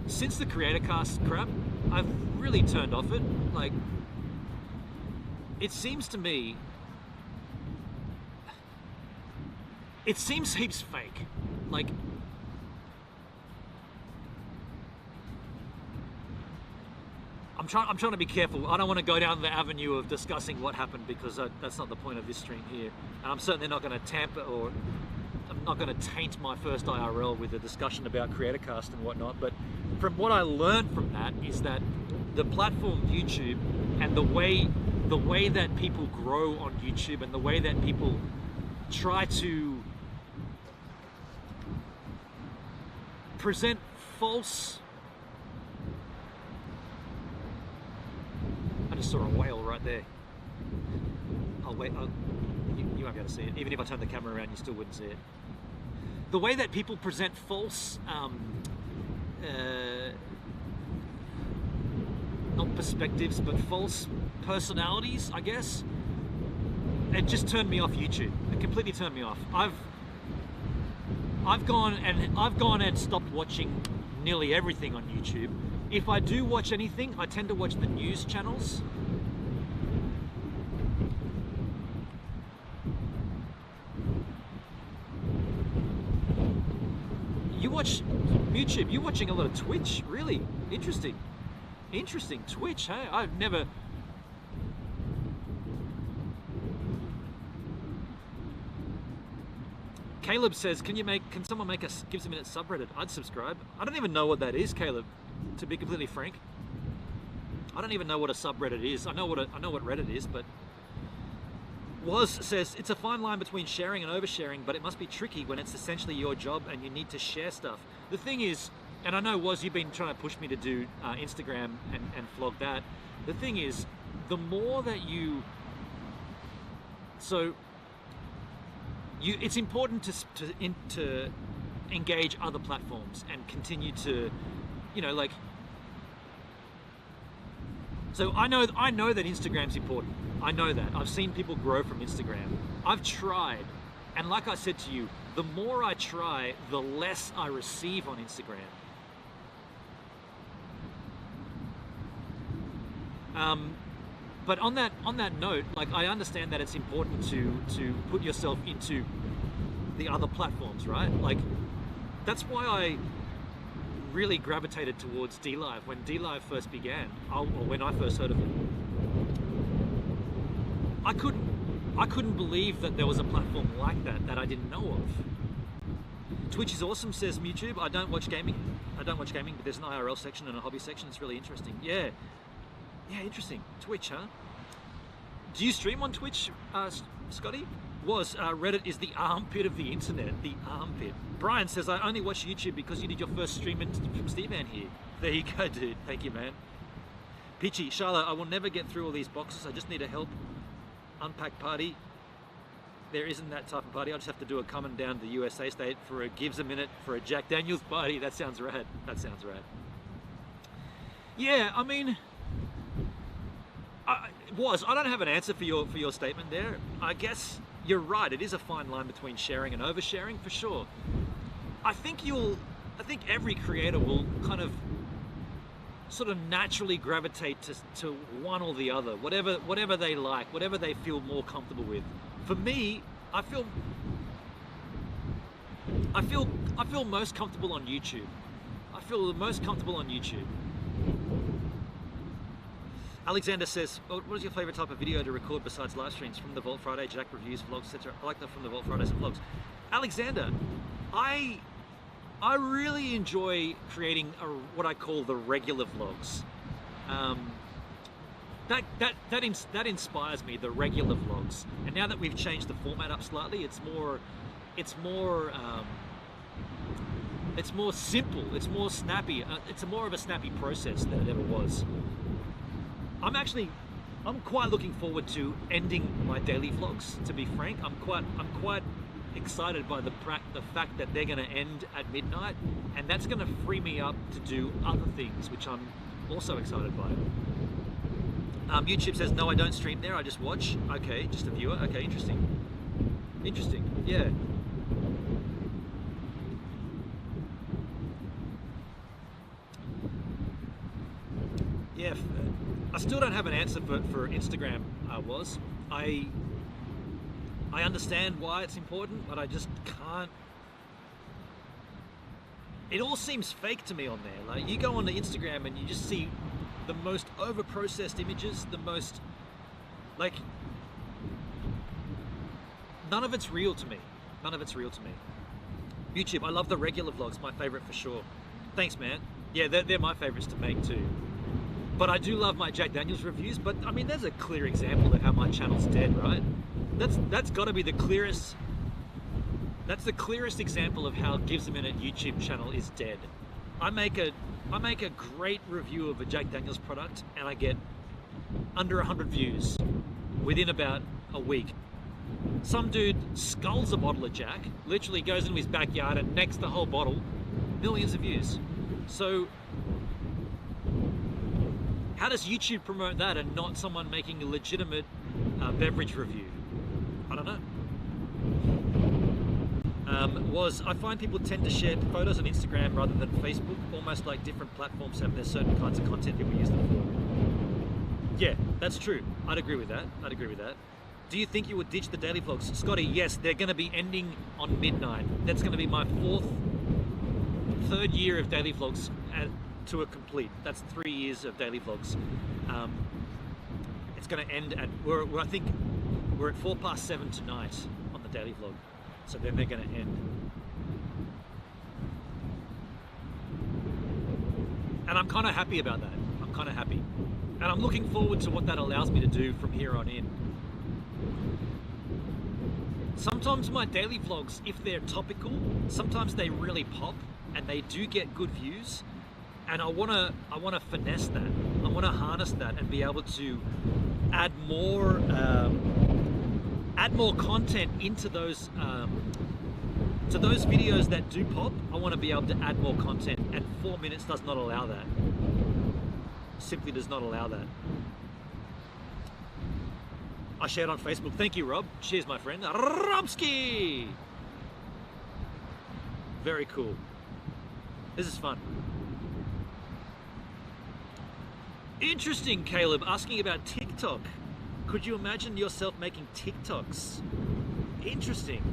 since the CreatorCast crap, I've really turned off it. Like, it seems to me, it seems heaps fake. Like, I'm trying to be careful. I don't want to go down the avenue of discussing what happened because that's not the point of this stream here. And I'm certainly not going to tamper or I'm not going to taint my first IRL with a discussion about CreatorCast and whatnot. But from what I learned from that is that the platform YouTube and the way that people grow on YouTube and the way that people try to present false. I just saw a whale right there. I'll wait. You won't be able to see it. Even if I turn the camera around, you still wouldn't see it. The way that people present false, not perspectives, but false personalities, I guess, it just turned me off YouTube. It completely turned me off. I've gone and stopped watching nearly everything on YouTube. If I do watch anything, I tend to watch the news channels. You watch YouTube, you're watching a lot of Twitch, really? Interesting. Interesting, Twitch, hey? I've never... Caleb says, can someone make a Gives a Minute subreddit? I'd subscribe. I don't even know what that is, Caleb, to be completely frank. I don't even know what a subreddit is. I know what Reddit is, but Was says, it's a fine line between sharing and oversharing, but it must be tricky when it's essentially your job and you need to share stuff. The thing is, and I know Was, you've been trying to push me to do Instagram and flog that. The thing is, the more that it's important to engage other platforms and continue to, you know, like. So I know that Instagram's important. I know that. I've seen people grow from Instagram. I've tried, and like I said to you, the more I try, the less I receive on Instagram. But on that note, like, I understand that it's important to put yourself into the other platforms, right? Like, that's why I really gravitated towards DLive when DLive first began, or when I first heard of it. I couldn't believe that there was a platform like that I didn't know of. Twitch is awesome, says YouTube. I don't watch gaming, but there's an IRL section and a hobby section. It's really interesting. Yeah, interesting. Twitch, huh? Do you stream on Twitch, Scotty? Reddit is the armpit of the internet. The armpit. Brian says, I only watch YouTube because you did your first stream from Steve-An here. There you go, dude. Thank you, man. Peachy, Charlotte, I will never get through all these boxes. I just need a help unpack party. There isn't that type of party. I just have to do a coming down to the USA state for a gives a minute for a Jack Daniels party. That sounds rad. That sounds rad. Yeah, I mean, I don't have an answer for your statement there. I guess you're right. It is a fine line between sharing and oversharing for sure. I think every creator will kind of sort of naturally gravitate to one or the other, whatever they like, whatever they feel more comfortable with. For me, I feel most comfortable on YouTube. I feel the most comfortable on YouTube. Alexander says, what is your favorite type of video to record besides live streams? From the Vault Friday, Jack reviews, vlogs, etc. I like that from the Vault Fridays and vlogs. Alexander, I really enjoy creating what I call the regular vlogs. That inspires me, the regular vlogs. And now that we've changed the format up slightly, it's more simple, it's more snappy. It's more of a snappy process than it ever was. I'm quite looking forward to ending my daily vlogs, to be frank. I'm quite excited by the fact that they're going to end at midnight, and that's going to free me up to do other things, which I'm also excited by. YouTube says, no, I don't stream there, I just watch. Okay, just a viewer. Okay, interesting. Interesting, yeah. Yeah, I still don't have an answer for Instagram, I understand why it's important, but I just can't. It all seems fake to me on there. Like, you go onto Instagram and you just see the most over-processed images, the most, like, none of it's real to me. None of it's real to me. YouTube, I love the regular vlogs, my favorite for sure. Thanks, man. Yeah, they're my favorites to make too. But I do love my Jack Daniels reviews, but I mean, there's a clear example of how my channel's dead, right? That's got to be the clearest. That's the clearest example of how Gives a Minute YouTube channel is dead. I make a great review of a Jack Daniels product, and I get under 100 views within about a week. Some dude sculls a bottle of Jack, literally goes into his backyard and necks the whole bottle, millions of views. So how does YouTube promote that and not someone making a legitimate beverage review? I don't know. I find people tend to share photos on Instagram rather than Facebook, almost like different platforms have their certain kinds of content people use them for. Yeah, that's true. I'd agree with that. Do you think you would ditch the daily vlogs? Scotty, yes, they're going to be ending on midnight. That's going to be my third year of daily vlogs to a complete. That's 3 years of daily vlogs. It's going to end at, I think we're at 7:04 tonight on the daily vlog. So then they're going to end. And I'm kind of happy about that. I'm kind of happy. And I'm looking forward to what that allows me to do from here on in. Sometimes my daily vlogs, if they're topical, sometimes they really pop and they do get good views. And I wanna finesse that. I wanna harness that and be able to add more content into those to those videos that do pop. I want to be able to add more content, and 4 minutes does not allow that. Simply does not allow that. I shared on Facebook. Thank you, Rob. Cheers, my friend. Robski! Very cool. This is fun. Interesting, Caleb, asking about TikTok. Could you imagine yourself making TikToks? Interesting.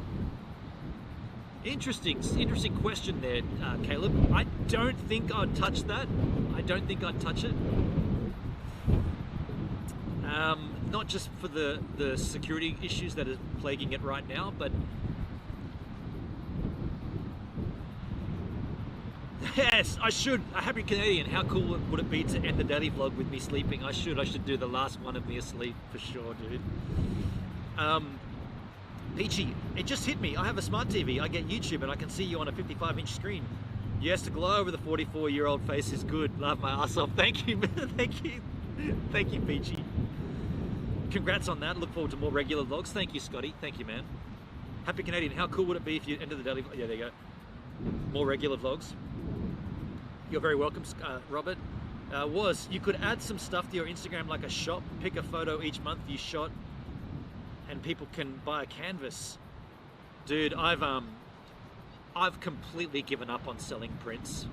Interesting question there, Caleb. I don't think I'd touch that. I don't think I'd touch it. Not just for the security issues that are plaguing it right now, but yes, I should. A happy Canadian. How cool would it be to end the daily vlog with me sleeping? I should do the last one of me asleep for sure, dude. Peachy, it just hit me. I have a smart TV. I get YouTube and I can see you on a 55-inch screen. Yes, to glow over the 44-year-old face is good. Laugh my ass off. Thank you, man. Thank you. Thank you, Peachy. Congrats on that. Look forward to more regular vlogs. Thank you, Scotty. Thank you, man. Happy Canadian. How cool would it be if you entered the daily? Yeah, there you go. More regular vlogs. You're very welcome, Robert. You could add some stuff to your Instagram, like a shop. Pick a photo each month you shot, and people can buy a canvas. Dude, I've completely given up on selling prints.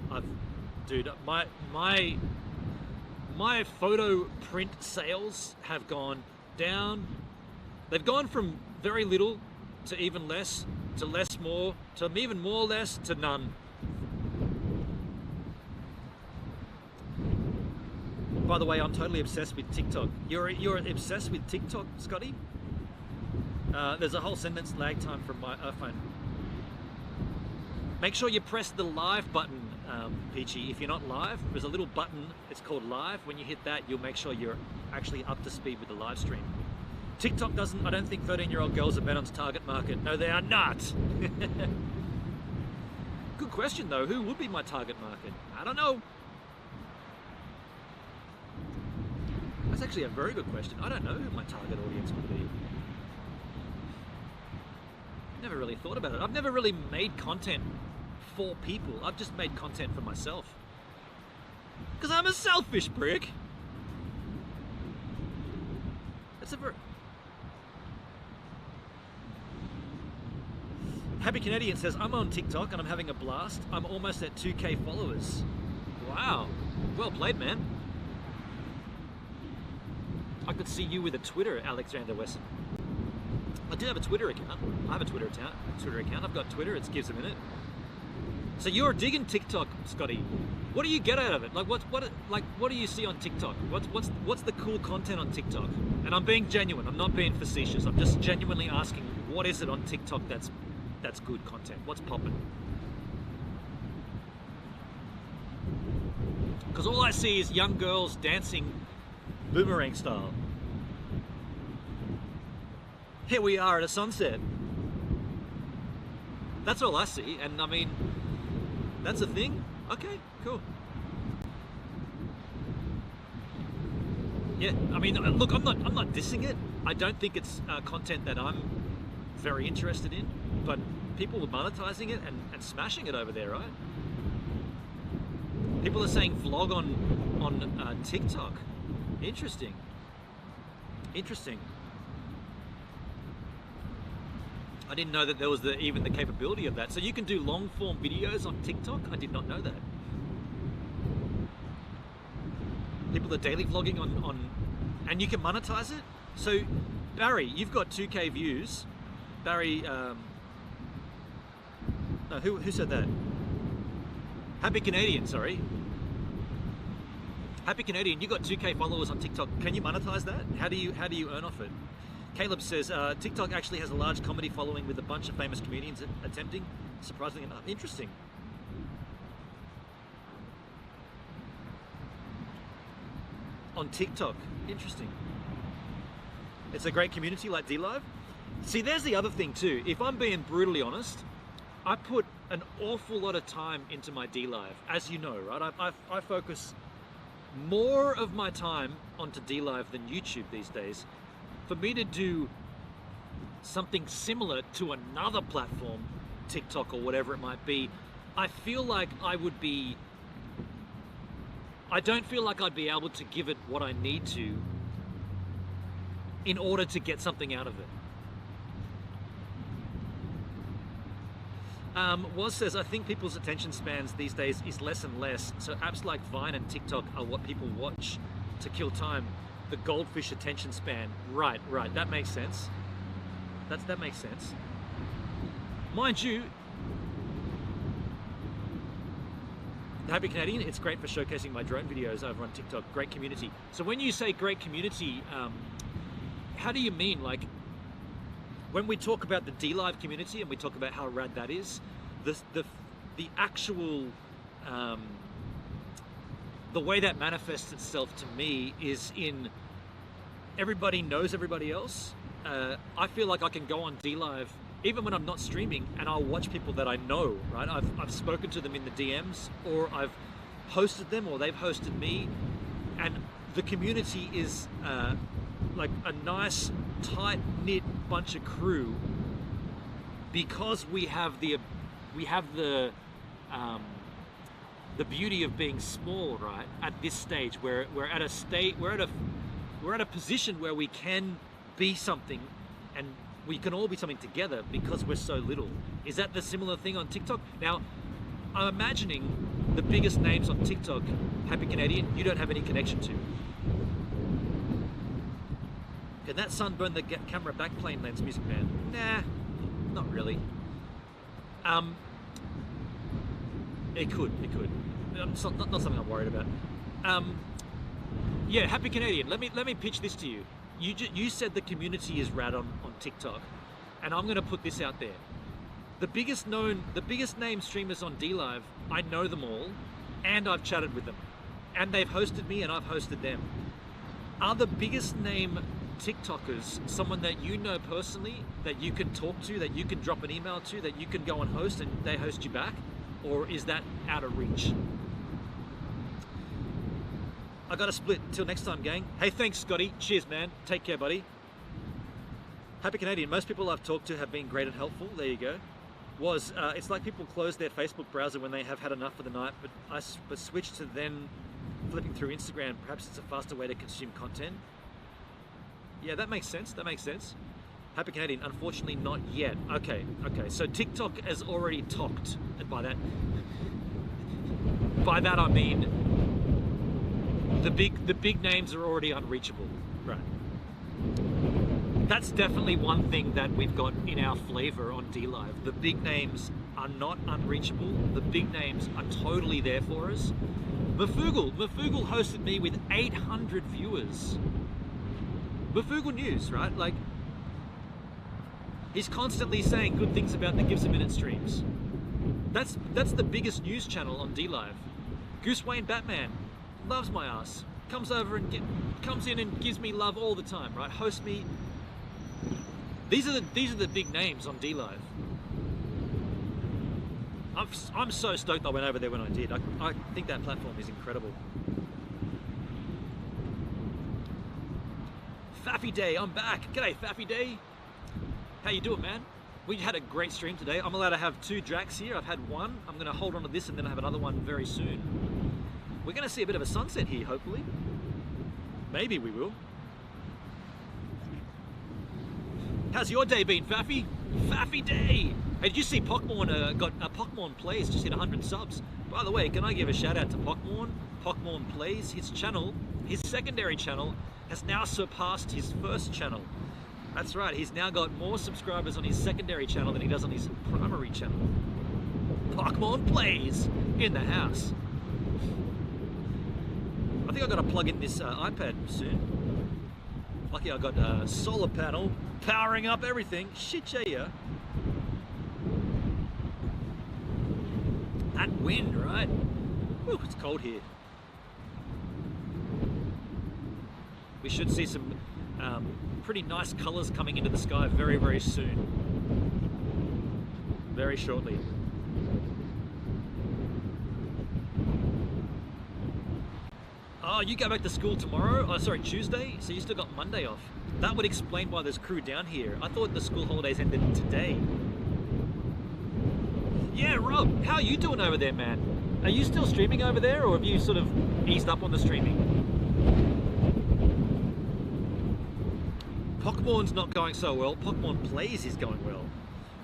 Dude, my photo print sales have gone down. They've gone from very little to even less, to less more, to even more less, to none. By the way, I'm totally obsessed with TikTok. You're obsessed with TikTok, Scotty? There's a whole sentence lag time from my iPhone. Make sure you press the live button, Peachy. If you're not live, there's a little button, it's called live. When you hit that, you'll make sure you're actually up to speed with the live stream. TikTok doesn't, I don't think 13-year-old girls are Benon's target market. No, they are not. Good question though, who would be my target market? I don't know. That's actually a very good question. I don't know who my target audience would be. Never really thought about it. I've never really made content for people. I've just made content for myself. Because I'm a selfish prick. That's a very... Happy Canadian says, I'm on TikTok and I'm having a blast. I'm almost at 2K followers. Wow. Well played, man. I could see you with a Twitter, Alexander Wesson. I do have a Twitter account. I have a Twitter account. I've got Twitter. It gives a minute. So you're digging TikTok, Scotty. What do you get out of it? Like what do you see on TikTok? What's the cool content on TikTok? And I'm being genuine. I'm not being facetious. I'm just genuinely asking, what is it on TikTok that's good content? What's popping? Because all I see is young girls dancing boomerang style. Here we are at a sunset. That's all I see, and I mean, that's a thing. Okay, cool. Yeah, I mean, look, I'm not dissing it. I don't think it's content that I'm very interested in, but people are monetizing it and smashing it over there, right? People are saying vlog on TikTok. Interesting. Interesting. I didn't know that there was even the capability of that. So you can do long form videos on TikTok? I did not know that. People are daily vlogging on and you can monetize it? So Barry, you've got 2K views. Barry, no, who said that? Happy Canadian, sorry. Happy Canadian, you got 2K followers on TikTok. Can you monetize that? How do you earn off it? Caleb says, TikTok actually has a large comedy following with a bunch of famous comedians attempting, surprisingly enough. Interesting. On TikTok, interesting. It's a great community like DLive. See, there's the other thing too. If I'm being brutally honest, I put an awful lot of time into my DLive, as you know, right? I focus more of my time onto DLive than YouTube these days. For me to do something similar to another platform, TikTok or whatever it might be, I feel like I don't feel like I'd be able to give it what I need to in order to get something out of it. Woz says, I think people's attention spans these days is less and less, so apps like Vine and TikTok are what people watch to kill time. The goldfish attention span. Right, that makes sense. That makes sense. Mind you, Happy Canadian, it's great for showcasing my drone videos over on TikTok. Great community. So when you say great community, how do you mean? Like, when we talk about the DLive community and we talk about how rad that is, the actual the way that manifests itself to me is in everybody knows everybody else. I feel like I can go on DLive even when I'm not streaming and I'll watch people that I know, right? I've spoken to them in the DMs, or I've hosted them, or they've hosted me, and the community is like a nice, tight-knit bunch of crew, because we have the beauty of being small, right? At this stage, we're at a position where we can be something, and we can all be something together because we're so little. Is that the similar thing on TikTok? Now, I'm imagining the biggest names on TikTok, Happy Canadian, you don't have any connection to. Can that sunburn the camera backplane lens, Music Man? Nah, not really. It could. It's not something I'm worried about. Yeah, Happy Canadian, let me pitch this to you. You said the community is rad on TikTok, and I'm gonna put this out there. The biggest name streamers on DLive, I know them all, and I've chatted with them, and they've hosted me and I've hosted them. Are the biggest name TikTokers someone that you know personally, that you can talk to, that you can drop an email to, that you can go and host and they host you back? Or is that out of reach? I gotta split. Till next time, gang. Hey, thanks, Scotty. Cheers, man. Take care, buddy. Happy Canadian. Most people I've talked to have been great and helpful. There you go. It's like people close their Facebook browser when they have had enough for the night, but I switched to then flipping through Instagram. Perhaps it's a faster way to consume content. Yeah, that makes sense. Happy Canadian, unfortunately not yet. Okay. So TikTok has already talked, and by that I mean the big names are already unreachable, right? That's definitely one thing that we've got in our flavor on DLive. The big names are not unreachable. The big names are totally there for us. Mafugul hosted me with 800 viewers. Mafugul News, right? Like, he's constantly saying good things about the Gives a Minute streams. That's the biggest news channel on DLive. Goose Wayne Batman loves my ass. Comes over and comes in and gives me love all the time, right? Hosts me. These are the big names on DLive. I'm so stoked I went over there when I did. I think that platform is incredible. Faffy Day, I'm back. G'day, Faffy Day. How you doing, man? We had a great stream today. I'm allowed to have 2 Dracs here. I've had one. I'm gonna hold on to this and then I have another one very soon. We're gonna see a bit of a sunset here, hopefully. Maybe we will. How's your day been, Faffy? Faffy Day! Hey, did you see Pockmorn Pockmorn Plays just hit 100 subs? By the way, can I give a shout out to Pockmorn? Pockmorn Plays, his channel, his secondary channel, has now surpassed his first channel. That's right, he's now got more subscribers on his secondary channel than he does on his primary channel. Pockmorn Plays in the house. I think I've got to plug in this iPad soon. Lucky I got a solar panel powering up everything. Shit, yeah. That wind, right? Whew, it's cold here. We should see some pretty nice colors coming into the sky very, very soon. Very shortly. Oh, you go back to school tomorrow? Oh, sorry, Tuesday? So you still got Monday off. That would explain why there's crew down here. I thought the school holidays ended today. Yeah, Rob, how are you doing over there, man? Are you still streaming over there, or have you sort of eased up on the streaming? Pockmorn's not going so well. Pockmorn Plays is going well.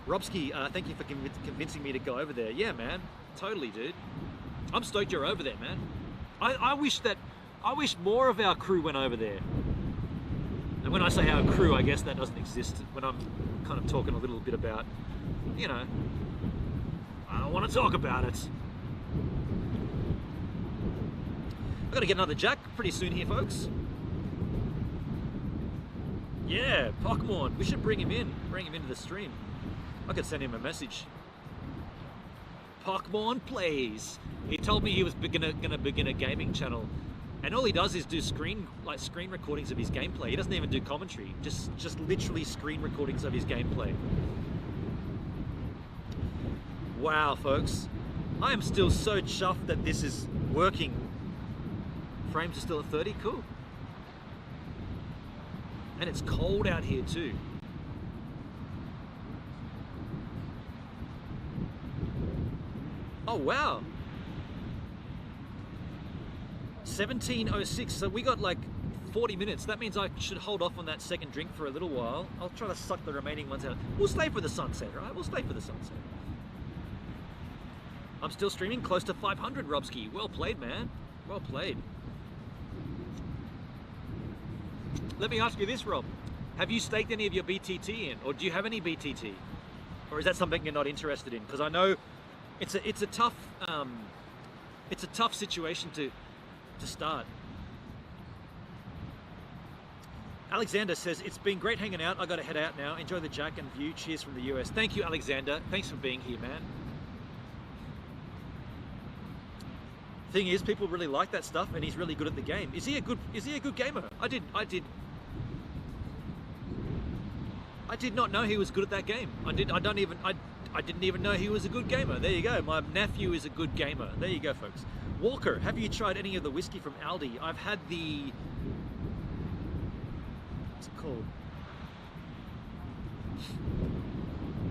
Robski, thank you for convincing me to go over there. Yeah, man, totally, dude. I'm stoked you're over there, man. I wish more of our crew went over there. And when I say our crew, I guess that doesn't exist. When I'm kind of talking a little bit about, you know, I don't want to talk about it. I've got to get another Jack pretty soon here, folks. Yeah, Pockmorn. We should bring him into the stream. I could send him a message. Pockmorn Plays. He told me he was gonna begin a gaming channel, and all he does is do screen recordings of his gameplay. He doesn't even do commentary. Just literally screen recordings of his gameplay. Wow, folks. I am still so chuffed that this is working. Frames are still at 30. Cool. And it's cold out here too. Oh wow. 17:06, so we got like 40 minutes. That means I should hold off on that second drink for a little while. I'll try to suck the remaining ones out. We'll stay for the sunset, right? We'll stay for the sunset. I'm still streaming close to 500, Robski. Well played, man. Well played. Let me ask you this, Rob. Have you staked any of your BTT in? Or do you have any BTT? Or is that something you're not interested in? Because I know it's a tough situation to start. Alexander says, it's been great hanging out. I got to head out now. Enjoy the Jack and view. Cheers from the US. Thank you, Alexander. Thanks for being here, man. Thing is, people really like that stuff, and he's really good at the game. Is he a good gamer? I did not know he was good at that game. I didn't even know he was a good gamer. There you go. My nephew is a good gamer. There you go, folks. Walker, have you tried any of the whiskey from Aldi? I've had the... What's it called?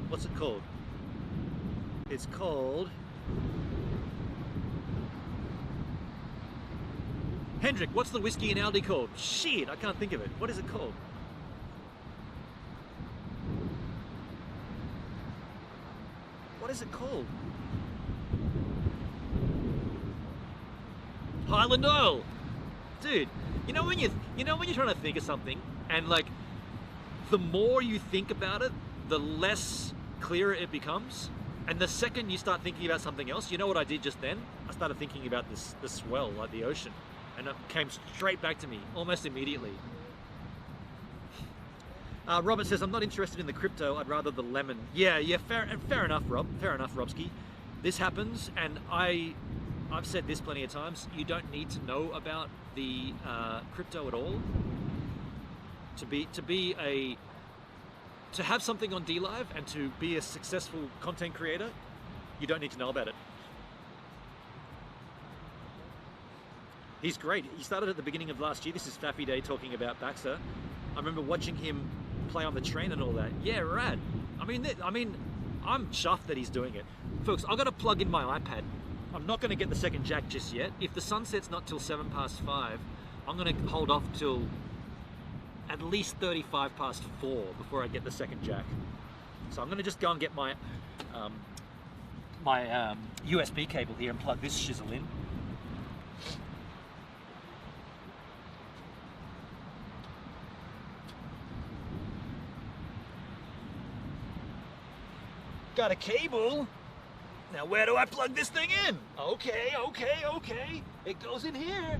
What's it called? It's called... Hendrik, what's the whiskey in Aldi called? Shit, I can't think of it. What is it called? What is it called? Highland Oil. Dude, you know when you're trying to think of something and like the more you think about it, the less clearer it becomes. And the second you start thinking about something else, you know what I did just then? I started thinking about the swell, like the ocean. And it came straight back to me, almost immediately. Robert says, I'm not interested in the crypto, I'd rather the lemon. Yeah, fair enough, Rob. Fair enough, Robski. This happens, and I've said this plenty of times, you don't need to know about the crypto at all. To have something on DLive and to be a successful content creator, you don't need to know about it. He's great. He started at the beginning of last year. This is Faffy Day talking about Baxter. I remember watching him play on the train and all that. Yeah, rad. I mean, I'm chuffed that he's doing it. Folks, I've got to plug in my iPad. I'm not going to get the second jack just yet. If the sunset's not till 5:07, I'm going to hold off till at least 4:35 before I get the second jack. So I'm going to just go and get my USB cable here and plug this shizzle in. Got a cable. Now where do I plug this thing in? Okay. It goes in here.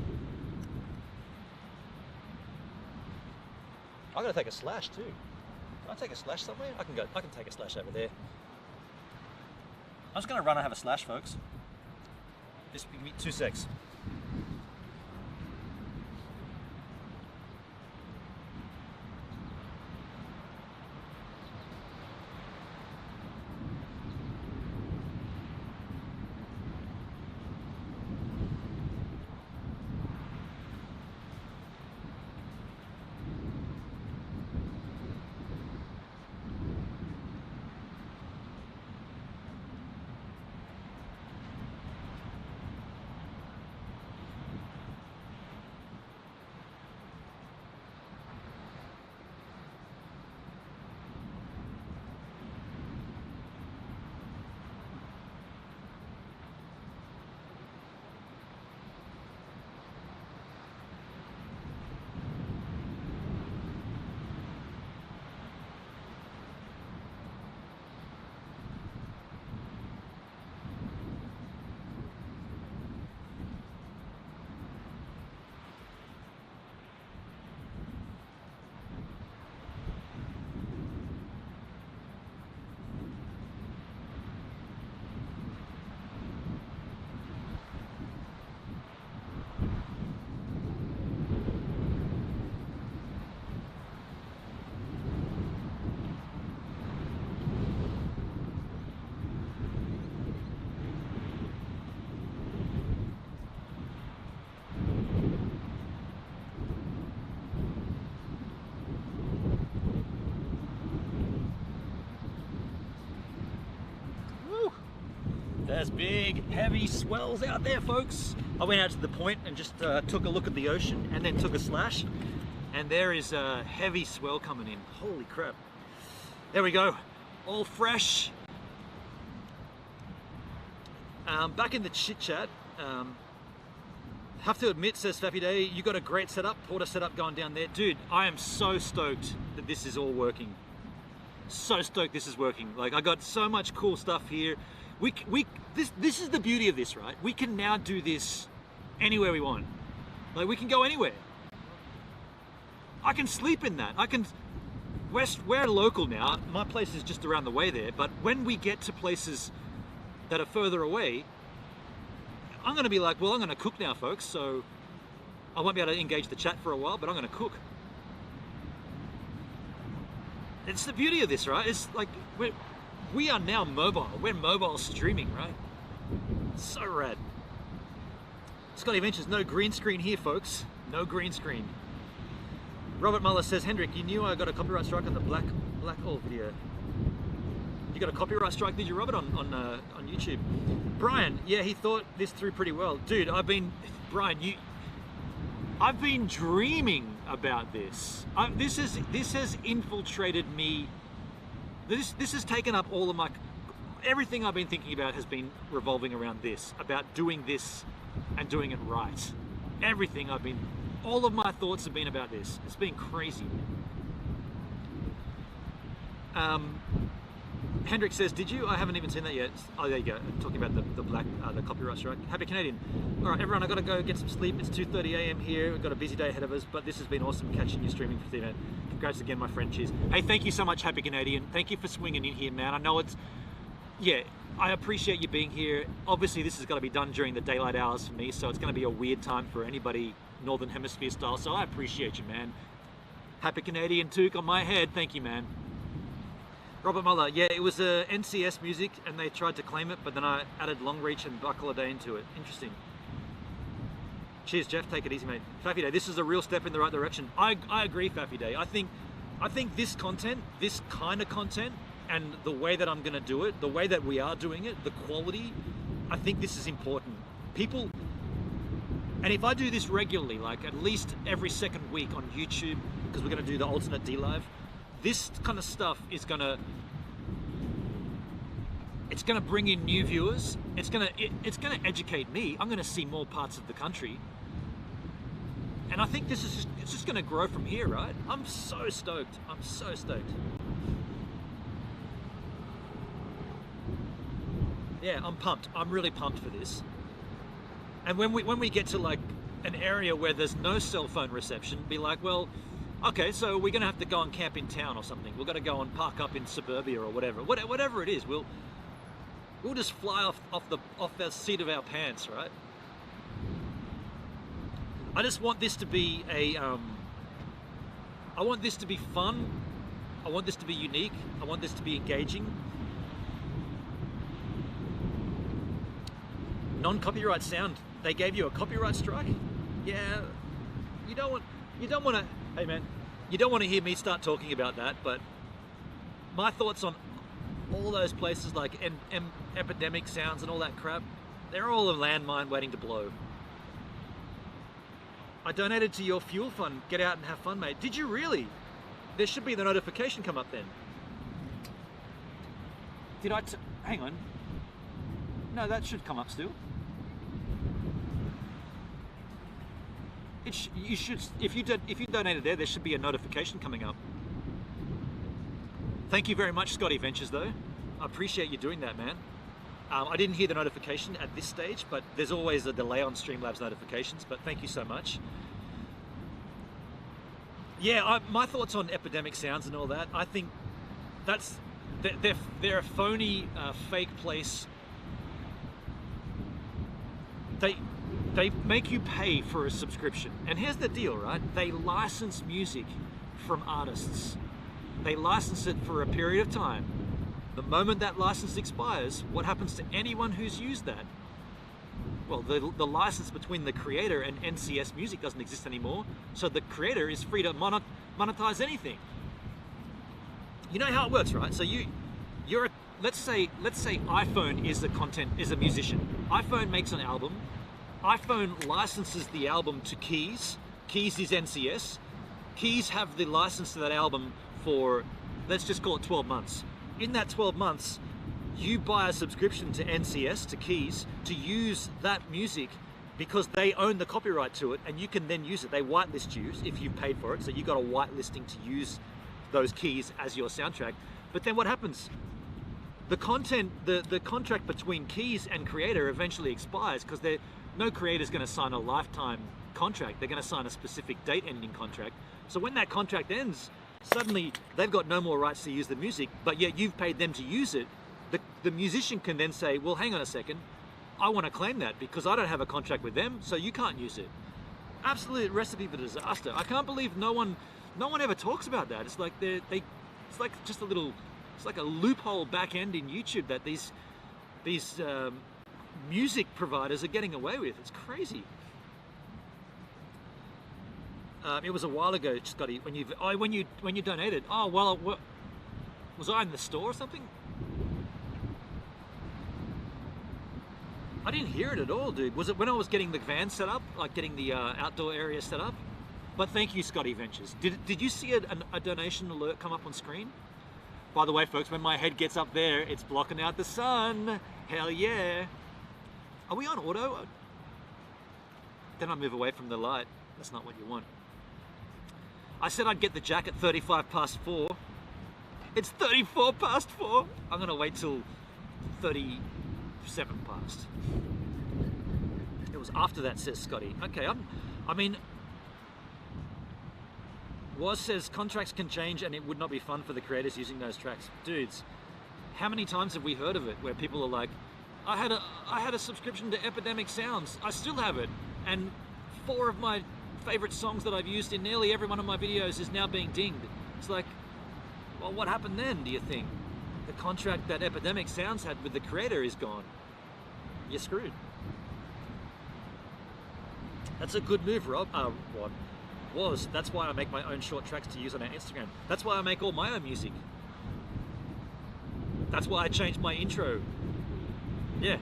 I'm gonna take a slash too. Can I take a slash somewhere? I can take a slash over there. I'm just gonna run and have a slash, folks. Just give me 2 secs. There's big, heavy swells out there, folks. I went out to the point and just took a look at the ocean and then took a slash. And there is a heavy swell coming in. Holy crap. There we go. All fresh. Back in the chit chat. Have to admit, says Fappy Day, you got a great setup, porta setup going down there. Dude, I am so stoked that this is all working. So stoked this is working. Like, I got so much cool stuff here. This is the beauty of this, right? We can now do this anywhere we want. Like, we can go anywhere. I can sleep in that. We're local now. My place is just around the way there. But when we get to places that are further away, I'm going to be like, well, I'm going to cook now, folks. So I won't be able to engage the chat for a while, but I'm going to cook. It's the beauty of this, right? It's like we are now mobile. We're mobile streaming, right? So rad. Scotty Ventures, no green screen here, folks. No green screen. Robert Muller says, Hendrik, you knew I got a copyright strike on the Black Hole video. You got a copyright strike, did you, Robert, on YouTube? Brian, yeah, he thought this through pretty well. Dude, I've been dreaming about this. This has infiltrated me. This has taken up all of my, everything I've been thinking about has been revolving around this, about doing this and doing it right. Everything all of my thoughts have been about this. It's been crazy. Hendrik says, did you? I haven't even seen that yet. Oh, there you go. Talking about the copyright strike. Happy Canadian. All right, everyone, I got to go get some sleep. It's 2:30 a.m. here. We've got a busy day ahead of us, but this has been awesome catching you streaming for the event. Congrats again, my friend. Cheers. Hey, thank you so much, Happy Canadian. Thank you for swinging in here, man. I know I appreciate you being here. Obviously, this has got to be done during the daylight hours for me, so it's going to be a weird time for anybody Northern Hemisphere style, so I appreciate you, man. Happy Canadian toque on my head. Thank you, man. Robert Muller, yeah, it was NCS music and they tried to claim it, but then I added Long Reach and Buckle a Day into it. Interesting. Cheers, Jeff. Take it easy, mate. Faffy Day, this is a real step in the right direction. I agree, Faffy Day. I think this content, this kind of content, and the way that I'm going to do it, the way that we are doing it, the quality, I think this is important. People, and if I do this regularly, like at least every second week on YouTube, because we're going to do the alternate D Live, this kind of stuff is gonna bring in new viewers. It's gonna educate me. I'm gonna see more parts of the country, and I think it's just gonna grow from here, right? I'm so stoked. I'm so stoked. Yeah, I'm pumped. I'm really pumped for this. And when we get to like an area where there's no cell phone reception, be like, well, okay, so we're gonna have to go and camp in town or something. We're gonna go and park up in suburbia or whatever. Whatever it is, we'll just fly off the seat of our pants, right? I just want this to be I want this to be fun. I want this to be unique. I want this to be engaging. Non-copyright sound. They gave you a copyright strike? Yeah. You don't want to. Hey man, you don't want to hear me start talking about that, but my thoughts on all those places like epidemic sounds and all that crap, they're all a landmine waiting to blow. I donated to your fuel fund. Get out and have fun, mate. Did you really? There should be the notification come up then. Did I? Hang on. No, that should come up still. You should, if you donated there should be a notification coming up. Thank you very much, Scotty Ventures, though. I appreciate you doing that, man. I didn't hear the notification at this stage, but there's always a delay on Streamlabs notifications, but thank you so much. Yeah, my thoughts on epidemic sounds and all that, I think they're a phony, fake place. They make you pay for a subscription. And here's the deal, right? They license music from artists. They license it for a period of time. The moment that license expires, what happens to anyone who's used that? Well, the license between the creator and NCS Music doesn't exist anymore, so the creator is free to monetize anything. You know how it works, right? So you're let's say iPhone is a musician. iPhone makes an album. iPhone licenses the album to Keys. Keys is NCS. Keys have the license to that album for, let's just call it 12 months. In that 12 months, you buy a subscription to NCS, to Keys, to use that music because they own the copyright to it, and you can then use it. They whitelist you if you've paid for it, so you got a whitelisting to use those keys as your soundtrack. But then what happens? The contract between Keys and creator eventually expires because no creator's going to sign a lifetime contract. They're going to sign a specific date ending contract. So when that contract ends, suddenly they've got no more rights to use the music, but yet you've paid them to use it. The musician can then say, well, hang on a second, I want to claim that because I don't have a contract with them, so you can't use it. Absolute recipe for disaster. I can't believe no one ever talks about that. It's like it's like just a little, it's like a loophole back end in YouTube that these music providers are getting away with. It's crazy. It was a while ago, Scotty, when you donated. Oh well, was I in the store or something? I didn't hear it at all, dude. Was it when I was getting the van set up, like getting the outdoor area set up? But thank you, Scotty Ventures. Did you see a donation alert come up on screen? By the way, folks, when my head gets up there, it's blocking out the sun. Hell yeah. Are we on auto? Then I move away from the light. That's not what you want. I said I'd get the jack at 35 past 4. It's 34 past 4. I'm gonna wait till 37 past. It was after that, says Scotty. Okay, I mean, Was says contracts can change and it would not be fun for the creators using those tracks. Dudes, how many times have we heard of it where people are like, I had a subscription to Epidemic Sounds. I still have it. And 4 of my favorite songs that I've used in nearly every one of my videos is now being dinged. It's like, well, what happened then, do you think? The contract that Epidemic Sounds had with the creator is gone. You're screwed. That's a good move, Rob. Rod. That's why I make my own short tracks to use on our Instagram. That's why I make all my own music. That's why I changed my intro. Yeah,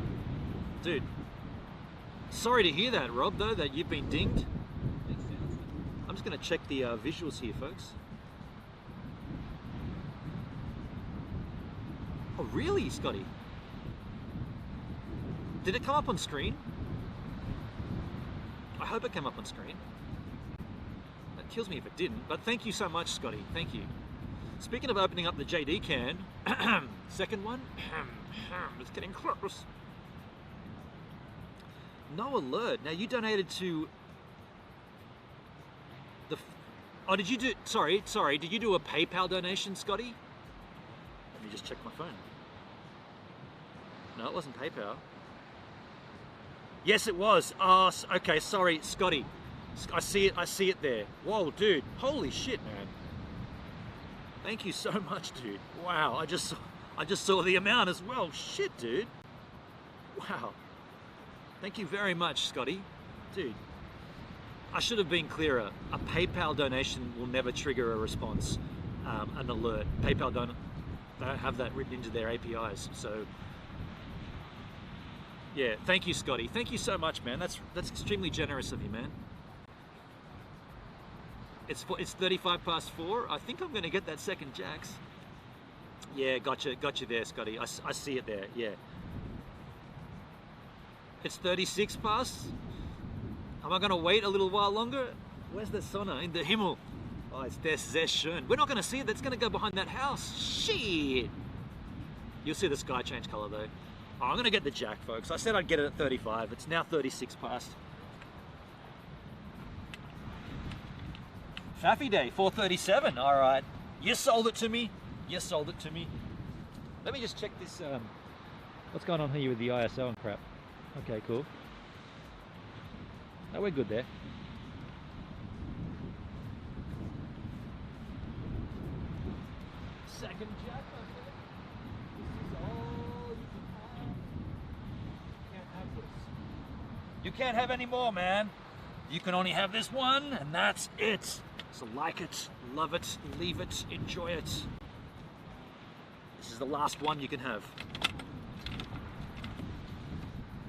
dude. Sorry to hear that, Rob, though, that you've been dinged. I'm just gonna check the visuals here, folks. Oh, really, Scotty? Did it come up on screen? I hope it came up on screen. That kills me if it didn't, but thank you so much, Scotty. Thank you. Speaking of opening up the JD can, second one, it's getting close. No alert. Now you donated to the. Oh, did you do? Sorry. Did you do a PayPal donation, Scotty? Let me just check my phone. No, it wasn't PayPal. Yes, it was. Oh, okay. Sorry, Scotty. I see it there. Whoa, dude. Holy shit, man. Thank you so much, dude. Wow, I just saw the amount as well. Shit, dude. Wow. Thank you very much, Scotty. Dude, I should have been clearer. A PayPal donation will never trigger a response, an alert. PayPal don't have that written into their APIs. So, yeah, thank you, Scotty. Thank you so much, man. That's extremely generous of you, man. It's 35 past 4. I think I'm going to get that second Jax. Yeah, got you there, Scotty. I see it there. Yeah. It's 36 past. Am I going to wait a little while longer? Where's the Sonne? In the Himmel. Oh, it's der sehr schön. We're not going to see it. That's going to go behind that house. Shit. You'll see the sky change color though. Oh, I'm going to get the Jack, folks. I said I'd get it at 35. It's now 36 past. Faffy Day, 4:37. All right. You sold it to me. You sold it to me. Let me just check this. What's going on here with the ISO and crap? Okay, cool. No, we're good there. Second Jack, okay. This is all you can have. You can't have this. You can't have any more, man. You can only have this one, and that's it. So like it, love it, leave it, enjoy it. This is the last one you can have.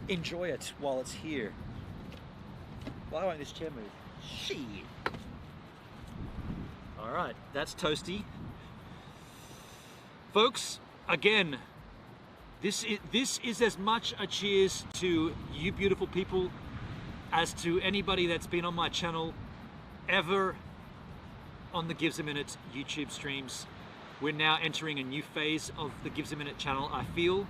Enjoy it while it's here. Why won't this chair move? Shit. All right, that's toasty. Folks, again, this is as much a cheers to you beautiful people as to anybody that's been on my channel ever on the Gives a Minute YouTube streams. We're now entering a new phase of the Gives a Minute channel, I feel.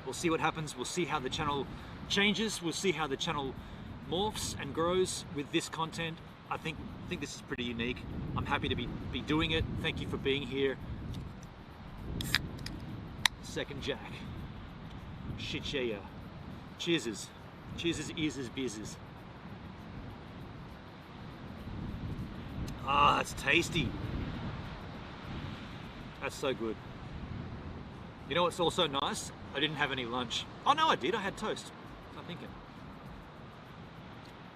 We'll see what happens. We'll see how the channel changes. We'll see how the channel morphs and grows with this content. I think this is pretty unique. I'm happy to be doing it. Thank you for being here. Second Jack. Shit yeah. Cheerses. Cheerses, eases, beerses. Ah, it's tasty. That's so good. You know what's also nice? I didn't have any lunch. Oh no, I did. I had toast. I'm thinking.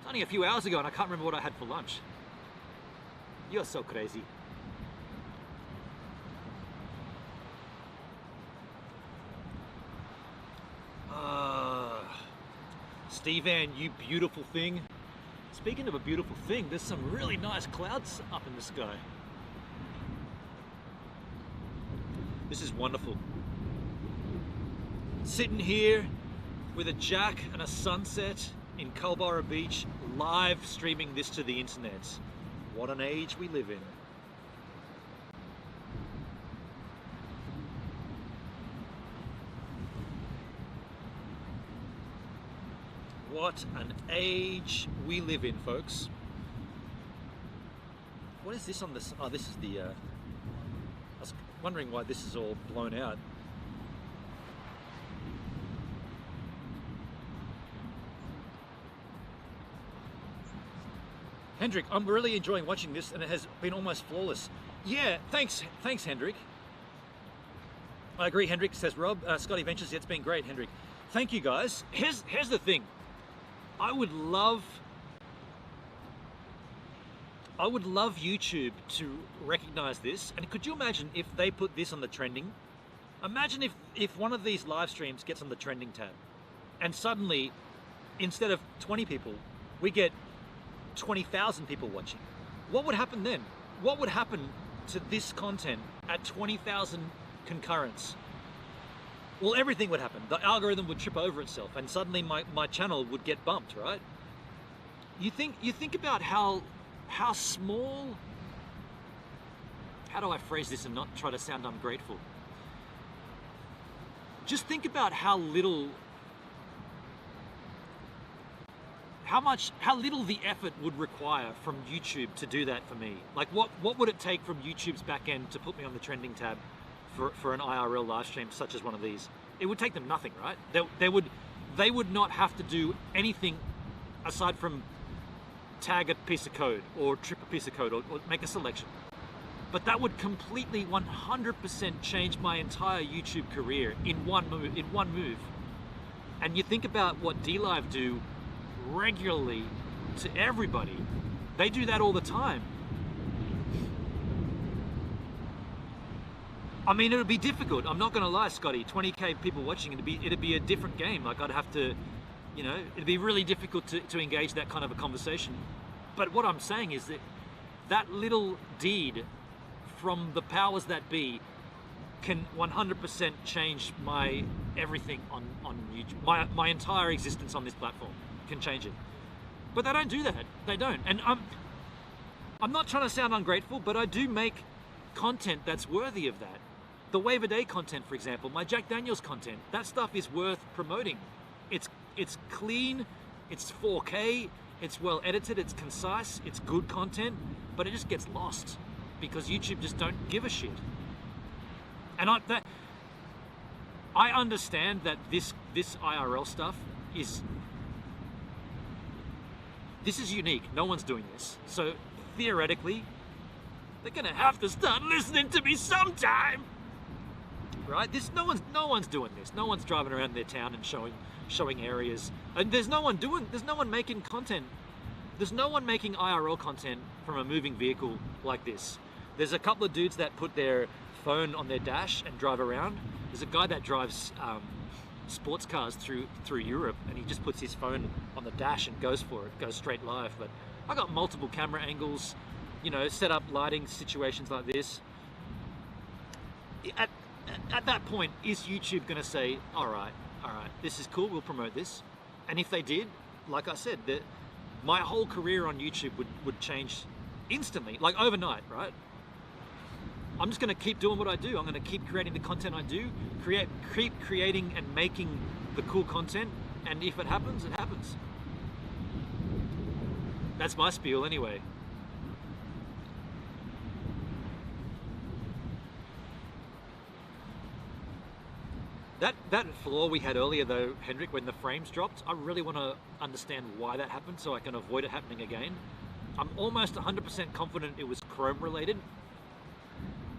It's only a few hours ago and I can't remember what I had for lunch. You're so crazy. Steve Ann, you beautiful thing. Speaking of a beautiful thing, there's some really nice clouds up in the sky. This is wonderful. Sitting here with a jack and a sunset in Culburra Beach, live streaming this to the internet. What an age we live in. What an age we live in, folks. What is this on this? Oh, this is the, I was wondering why this is all blown out. Hendrik, I'm really enjoying watching this and it has been almost flawless. Yeah, thanks Hendrik. I agree, Hendrik, says Rob. Scotty Ventures, yeah, it's been great, Hendrik. Thank you guys. Here's the thing. I would love YouTube to recognize this. And could you imagine if they put this on the trending? Imagine if one of these live streams gets on the trending tab and suddenly, instead of 20 people, we get 20,000 people watching. What would happen then? What would happen to this content at 20,000 concurrents? Well, everything would happen. The algorithm would trip over itself and suddenly my channel would get bumped, right? You think about how small, how do I phrase this and not try to sound ungrateful? Just think about how little the effort would require from YouTube to do that for me. Like what would it take from YouTube's back end to put me on the trending tab for an IRL live stream such as one of these? It would take them nothing, right? They would not have to do anything aside from tag a piece of code or trip a piece of code or make a selection. But that would completely 100% change my entire YouTube career in one move. And you think about what DLive do regularly to everybody. They do that all the time. I mean, it would be difficult. I'm not gonna lie, Scotty. 20K people watching, it'd be a different game. Like I'd have to, you know, it'd be really difficult to engage that kind of a conversation. But what I'm saying is that little deed from the powers that be can 100% change my everything on YouTube. My entire existence on this platform can change it. But they don't do that. They don't. And I'm not trying to sound ungrateful, but I do make content that's worthy of that. The Wave a Day content, for example, my Jack Daniels content, that stuff is worth promoting. It's clean, it's 4K, it's well edited, it's concise, it's good content, but it just gets lost because YouTube just don't give a shit. And I understand that this IRL stuff is unique. No one's doing this. So theoretically, they're gonna have to start listening to me sometime. Right? No one's doing this. No one's driving around their town and showing areas. And there's no one making content. There's no one making IRL content from a moving vehicle like this. There's a couple of dudes that put their phone on their dash and drive around. There's a guy that drives sports cars through Europe, and he just puts his phone on the dash and goes for it, goes straight live. But I got multiple camera angles, you know, set up lighting situations like this. At that point, is YouTube going to say, all right, this is cool, we'll promote this? And if they did, like I said, my whole career on YouTube would change instantly, like overnight, right? I'm just going to keep doing what I do. I'm going to keep creating the content I do, keep creating and making the cool content, and if it happens, it happens. That's my spiel anyway. That flaw we had earlier though, Hendrik, when the frames dropped, I really want to understand why that happened so I can avoid it happening again. I'm almost 100% confident it was Chrome related.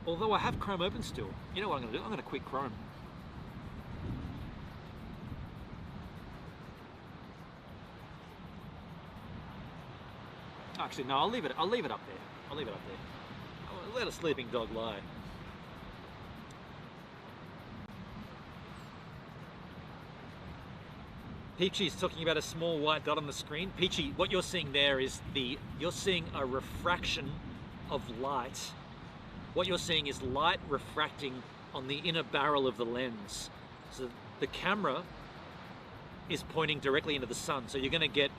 Although I have Chrome open still. You know what I'm going to do? I'm going to quit Chrome. Actually, no, I'll leave it up there. I'll leave it up there. I'll let a sleeping dog lie. Peachy's talking about a small white dot on the screen. Peachy, what you're seeing there is you're seeing a refraction of light. What you're seeing is light refracting on the inner barrel of the lens. So the camera is pointing directly into the sun. So you're gonna get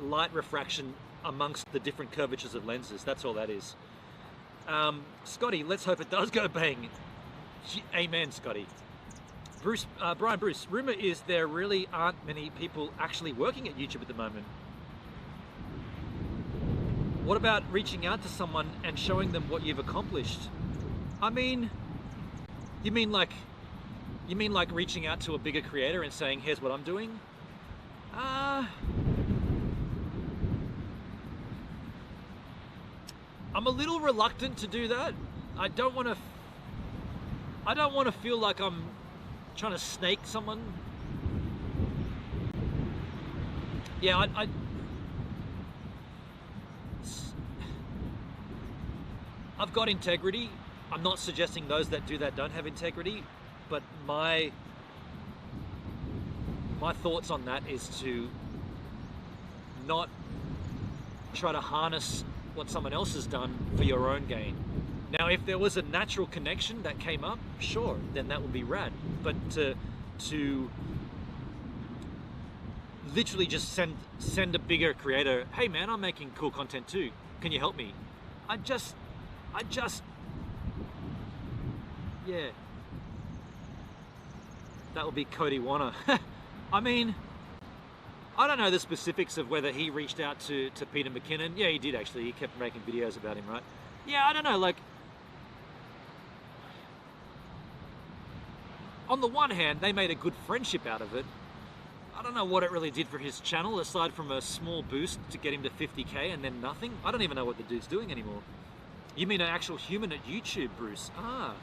light refraction amongst the different curvatures of lenses. That's all that is. Scotty, let's hope it does go bang. Amen, Scotty. Brian Bruce, rumor is there really aren't many people actually working at YouTube at the moment. What about reaching out to someone and showing them what you've accomplished? I mean, you mean like reaching out to a bigger creator and saying, here's what I'm doing? I'm a little reluctant to do that. I don't want to feel like I'm trying to snake someone. Yeah, I've got integrity. I'm not suggesting those that do that don't have integrity, but my thoughts on that is to not try to harness what someone else has done for your own gain. Now, if there was a natural connection that came up, sure, then that would be rad. But to literally just send a bigger creator, hey man, I'm making cool content too, can you help me? Yeah. That would be Cody Warner. I mean, I don't know the specifics of whether he reached out to Peter McKinnon. Yeah, he did actually. He kept making videos about him, right? Yeah, I don't know, like, on the one hand, they made a good friendship out of it. I don't know what it really did for his channel, aside from a small boost to get him to 50K and then nothing. I don't even know what the dude's doing anymore. You mean an actual human at YouTube, Bruce? Ah.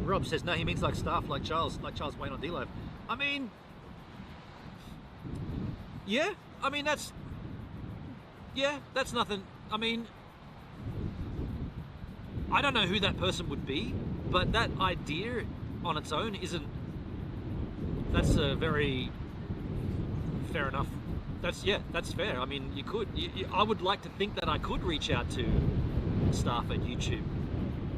Rob says, no, he means like staff, like Charles Wayne on D-Live. I mean, yeah, I mean, that's nothing. I mean, I don't know who that person would be, but that idea on its own that's a very fair enough. That's fair. I mean, you could, I would like to think that I could reach out to staff at YouTube.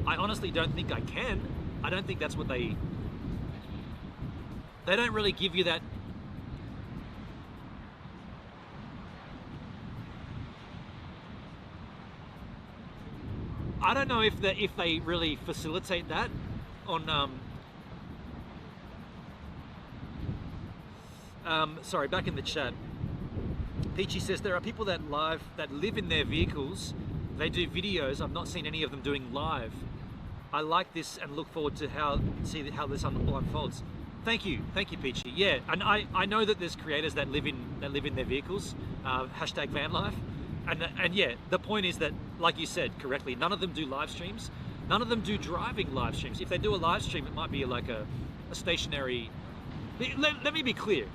I honestly don't think I can. I don't think that's what they don't really give you that. I don't know if they really facilitate that on sorry, back in the chat. Peachy says there are people that live in their vehicles. They do videos. I've not seen any of them doing live. I like this and look forward to see how this all unfolds. Thank you, Peachy. Yeah, and I know that there's creators that live in their vehicles. Hashtag van life. And yeah, the point is that, like you said correctly, none of them do live streams. None of them do driving live streams. If they do a live stream, it might be like a stationary. Let me be clear.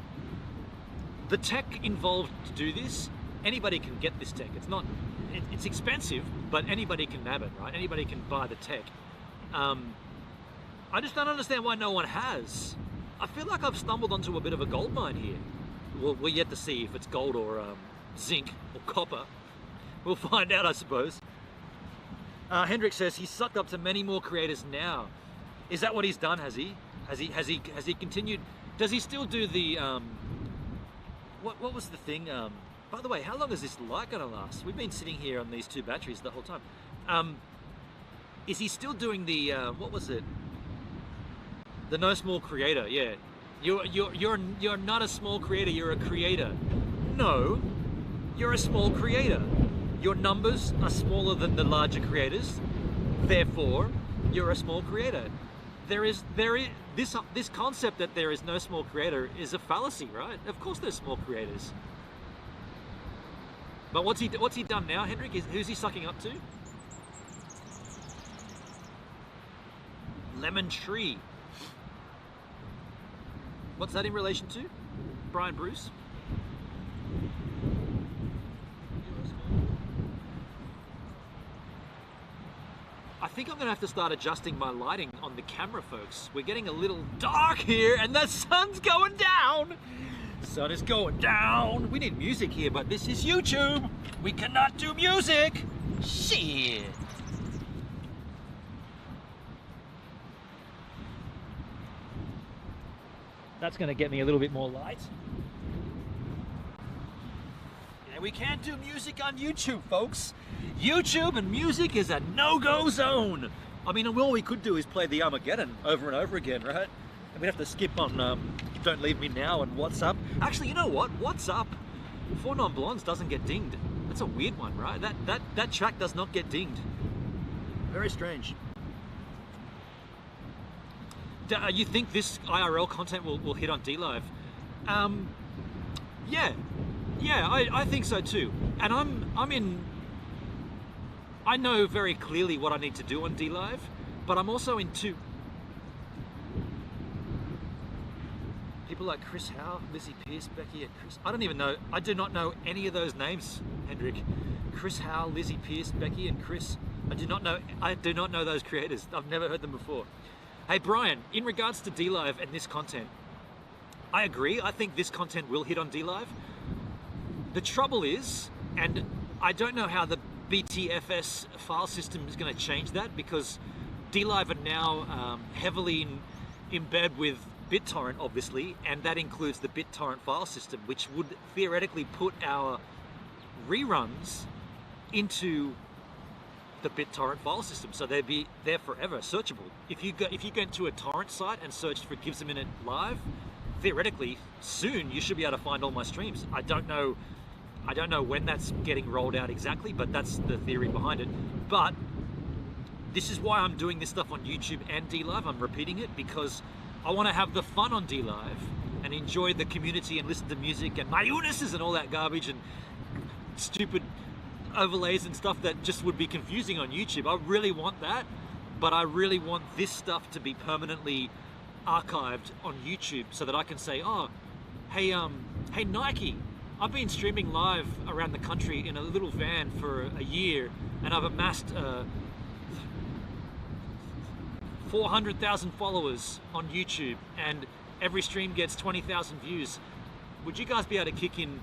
The tech involved to do this, anybody can get this tech. it's expensive, but anybody can nab it, right? Anybody can buy the tech. I just don't understand why no one has. I feel like I've stumbled onto a bit of a gold mine here. We're yet to see if it's gold or zinc or copper. We'll find out, I suppose. Hendrik says he's sucked up to many more creators now. Is that what he's done? Has he continued? Does he still do the what was the thing? By the way, how long is this light gonna last? We've been sitting here on these two batteries the whole time. Is he still doing the what was it? The no small creator? Yeah. You're not a small creator. You're a creator. No, you're a small creator. Your numbers are smaller than the larger creators. Therefore, you're a small creator. There is this concept that there is no small creator is a fallacy, right? Of course, there's small creators. But what's he done now, Hendrik? Who's he sucking up to? Lemon Tree. What's that in relation to? Brian Bruce? I think I'm gonna have to start adjusting my lighting on the camera, folks. We're getting a little dark here and the sun's going down. Sun is going down. We need music here, but this is YouTube. We cannot do music. Shit. That's gonna get me a little bit more light. Yeah, we can't do music on YouTube, folks. YouTube and music is a no-go zone. I mean, all we could do is play the Armageddon over and over again, right? And we'd have to skip on Don't Leave Me Now and What's Up. Actually, you know what? What's Up? Four Non-Blondes doesn't get dinged. That's a weird one, right? That track does not get dinged. Very strange. You think this IRL content will hit on DLive? Yeah, I think so too. And I know very clearly what I need to do on DLive, but I'm also into people like Chris Howe, Lizzie Pierce, Becky, and Chris. I don't even know. I do not know any of those names, Hendrik. Chris Howe, Lizzie Pierce, Becky, and Chris. I do not know those creators. I've never heard them before. Hey Brian, in regards to DLive and this content, I agree. I think this content will hit on DLive. The trouble is, and I don't know how the BTFS file system is going to change that, because DLive are now heavily in bed with BitTorrent, obviously, and that includes the BitTorrent file system, which would theoretically put our reruns into the BitTorrent file system, so they'd be there forever, searchable. If you go into a torrent site and search for Gives a Minute Live, theoretically soon you should be able to find all my streams. I don't know when that's getting rolled out exactly, but that's the theory behind it. But this is why I'm doing this stuff on YouTube and DLive. I'm repeating it because I want to have the fun on DLive and enjoy the community and listen to music and mayonnaise and all that garbage and stupid overlays and stuff that just would be confusing on YouTube. I really want that, but I really want this stuff to be permanently archived on YouTube so that I can say, oh, hey Nike, I've been streaming live around the country in a little van for a year and I've amassed 400,000 followers on YouTube and every stream gets 20,000 views. Would you guys be able to kick in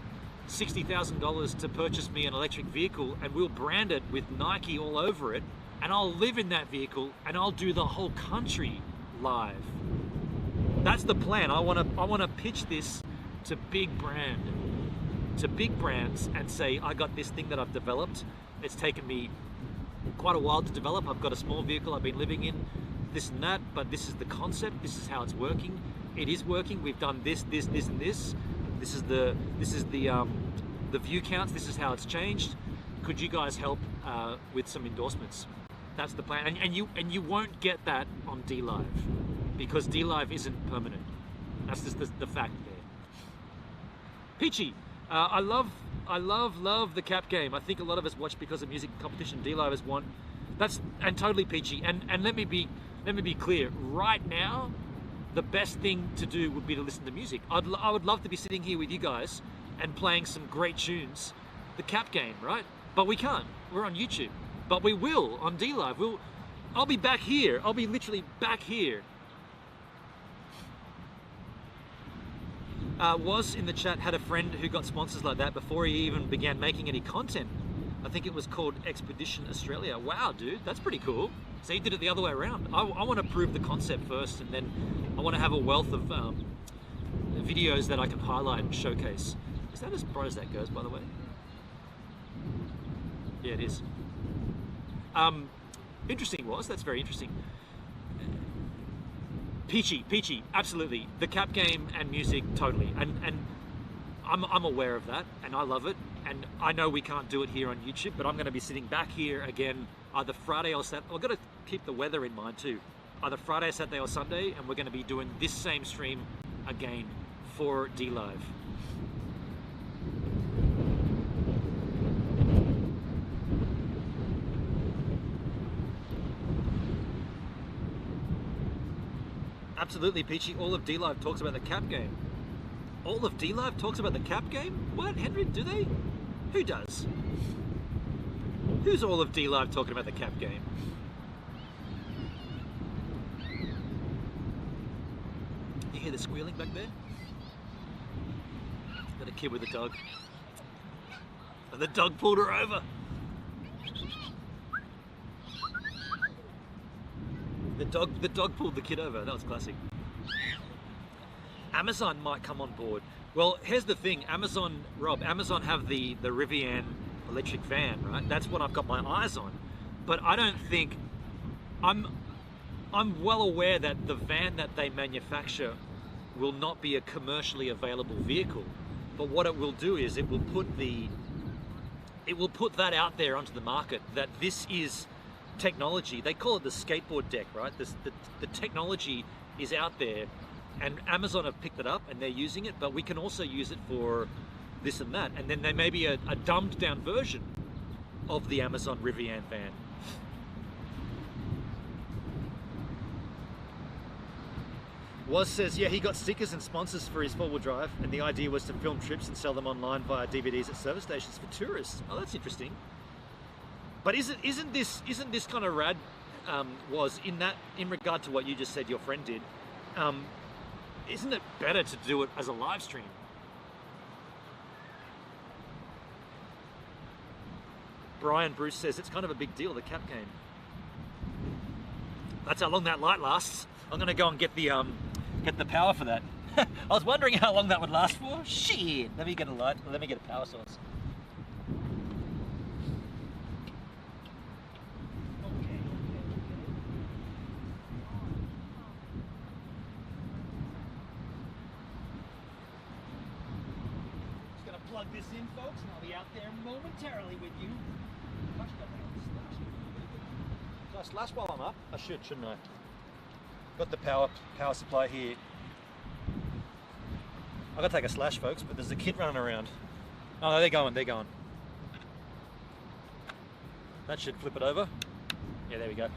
$60,000 to purchase me an electric vehicle and we'll brand it with Nike all over it and I'll live in that vehicle and I'll do the whole country live. That's the plan. I want to pitch this to big brands and say, I got this thing that I've developed. It's taken me quite a while to develop. I've got a small vehicle I've been living in, this and that, but this is the concept. This is how it's working. It is working. We've done this, this, this, and this. This is the view counts. This is how it's changed. Could you guys help with some endorsements? That's the plan. And you won't get that on DLive because DLive isn't permanent. That's just the fact there. Peachy, I love the cap game. I think a lot of us watch because of music competition. DLive has won. And totally Peachy. And let me be clear. Right now, the best thing to do would be to listen to music. I would love to be sitting here with you guys and playing some great tunes. The cap game, right? But we can't. We're on YouTube. But we will on D-Live. I'll be back here. I'll be literally back here. Was in the chat, had a friend who got sponsors like that before he even began making any content. I think it was called Expedition Australia. Wow, dude, that's pretty cool. So he did it the other way around. I want to prove the concept first, and then I want to have a wealth of videos that I can highlight and showcase. Is that as bright as that goes, by the way? Yeah, it is. Interesting, was. That's very interesting. Peachy, absolutely. The cap game and music, totally. And I'm aware of that, and I love it. And I know we can't do it here on YouTube, but I'm going to be sitting back here again, either Friday or Saturday. I've got to keep the weather in mind too. Either Friday, Saturday, or Sunday, and we're going to be doing this same stream again for D-Live. Absolutely, Peachy. All of D-Live talks about the cap game. All of D-Live talks about the cap game? What, Henry? Do they? Who does? Who's all of D-Live talking about the cap game? You hear the squealing back there? Got a kid with a dog. And the dog pulled her over. The dog pulled the kid over. That was classic. Amazon might come on board. Well, here's the thing. Amazon have the Rivian Electric van, right? That's what I've got my eyes on. But I don't think... I'm well aware that the van that they manufacture will not be a commercially available vehicle. But what it will do is it will put that out there onto the market, that this is technology. They call it the skateboard deck, right? The technology is out there, and Amazon have picked it up and they're using it, but we can also use it for this and that. And then there may be a dumbed down version of the Amazon Rivian van. Was says, yeah, he got stickers and sponsors for his four-wheel drive, and the idea was to film trips and sell them online via DVDs at service stations for tourists. Oh, that's interesting. But isn't this kind of rad? Was in regard to what you just said your friend did? Isn't it better to do it as a live stream? Brian Bruce says it's kind of a big deal, the cap game. That's how long that light lasts. I'm gonna go and get the power for that. I was wondering how long that would last for. Shit! Let me get a light. Let me get a power source. Plug this in, folks, and I'll be out there momentarily with you. Can I slash while I'm up? I shouldn't I? Got the power supply here. I gotta take a slash, folks, but there's a kid running around. Oh, no, they're going. That should flip it over. Yeah, there we go.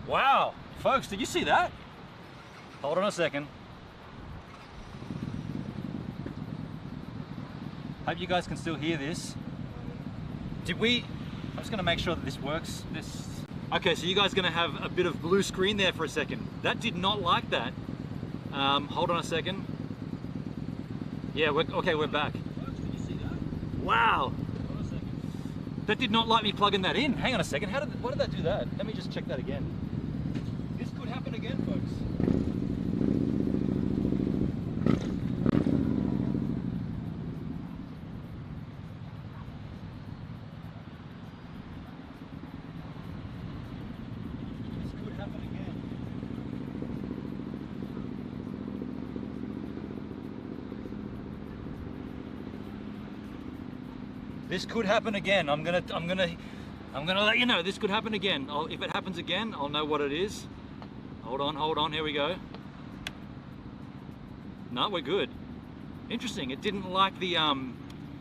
Wow, folks, did you see that? Hold on a second. Hope you guys can still hear this. I'm just gonna make sure that this works. Okay, so you guys are gonna have a bit of blue screen there for a second. That did not like that. Hold on a second. Yeah, we're back. Folks, did you see that? Wow. Hold on a second. That did not like me plugging that in. Hang on a second, why did that do that? Let me just check that again. This could happen again, folks. This could happen again. This could happen again. I'm gonna let you know. This could happen again. If it happens again, I'll know what it is. Hold on. Here we go. No, we're good. Interesting. It didn't like the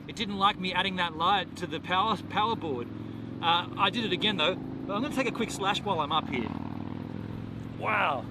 it didn't like me adding that light to the power board. I did it again though. But I'm gonna take a quick slash while I'm up here. Wow.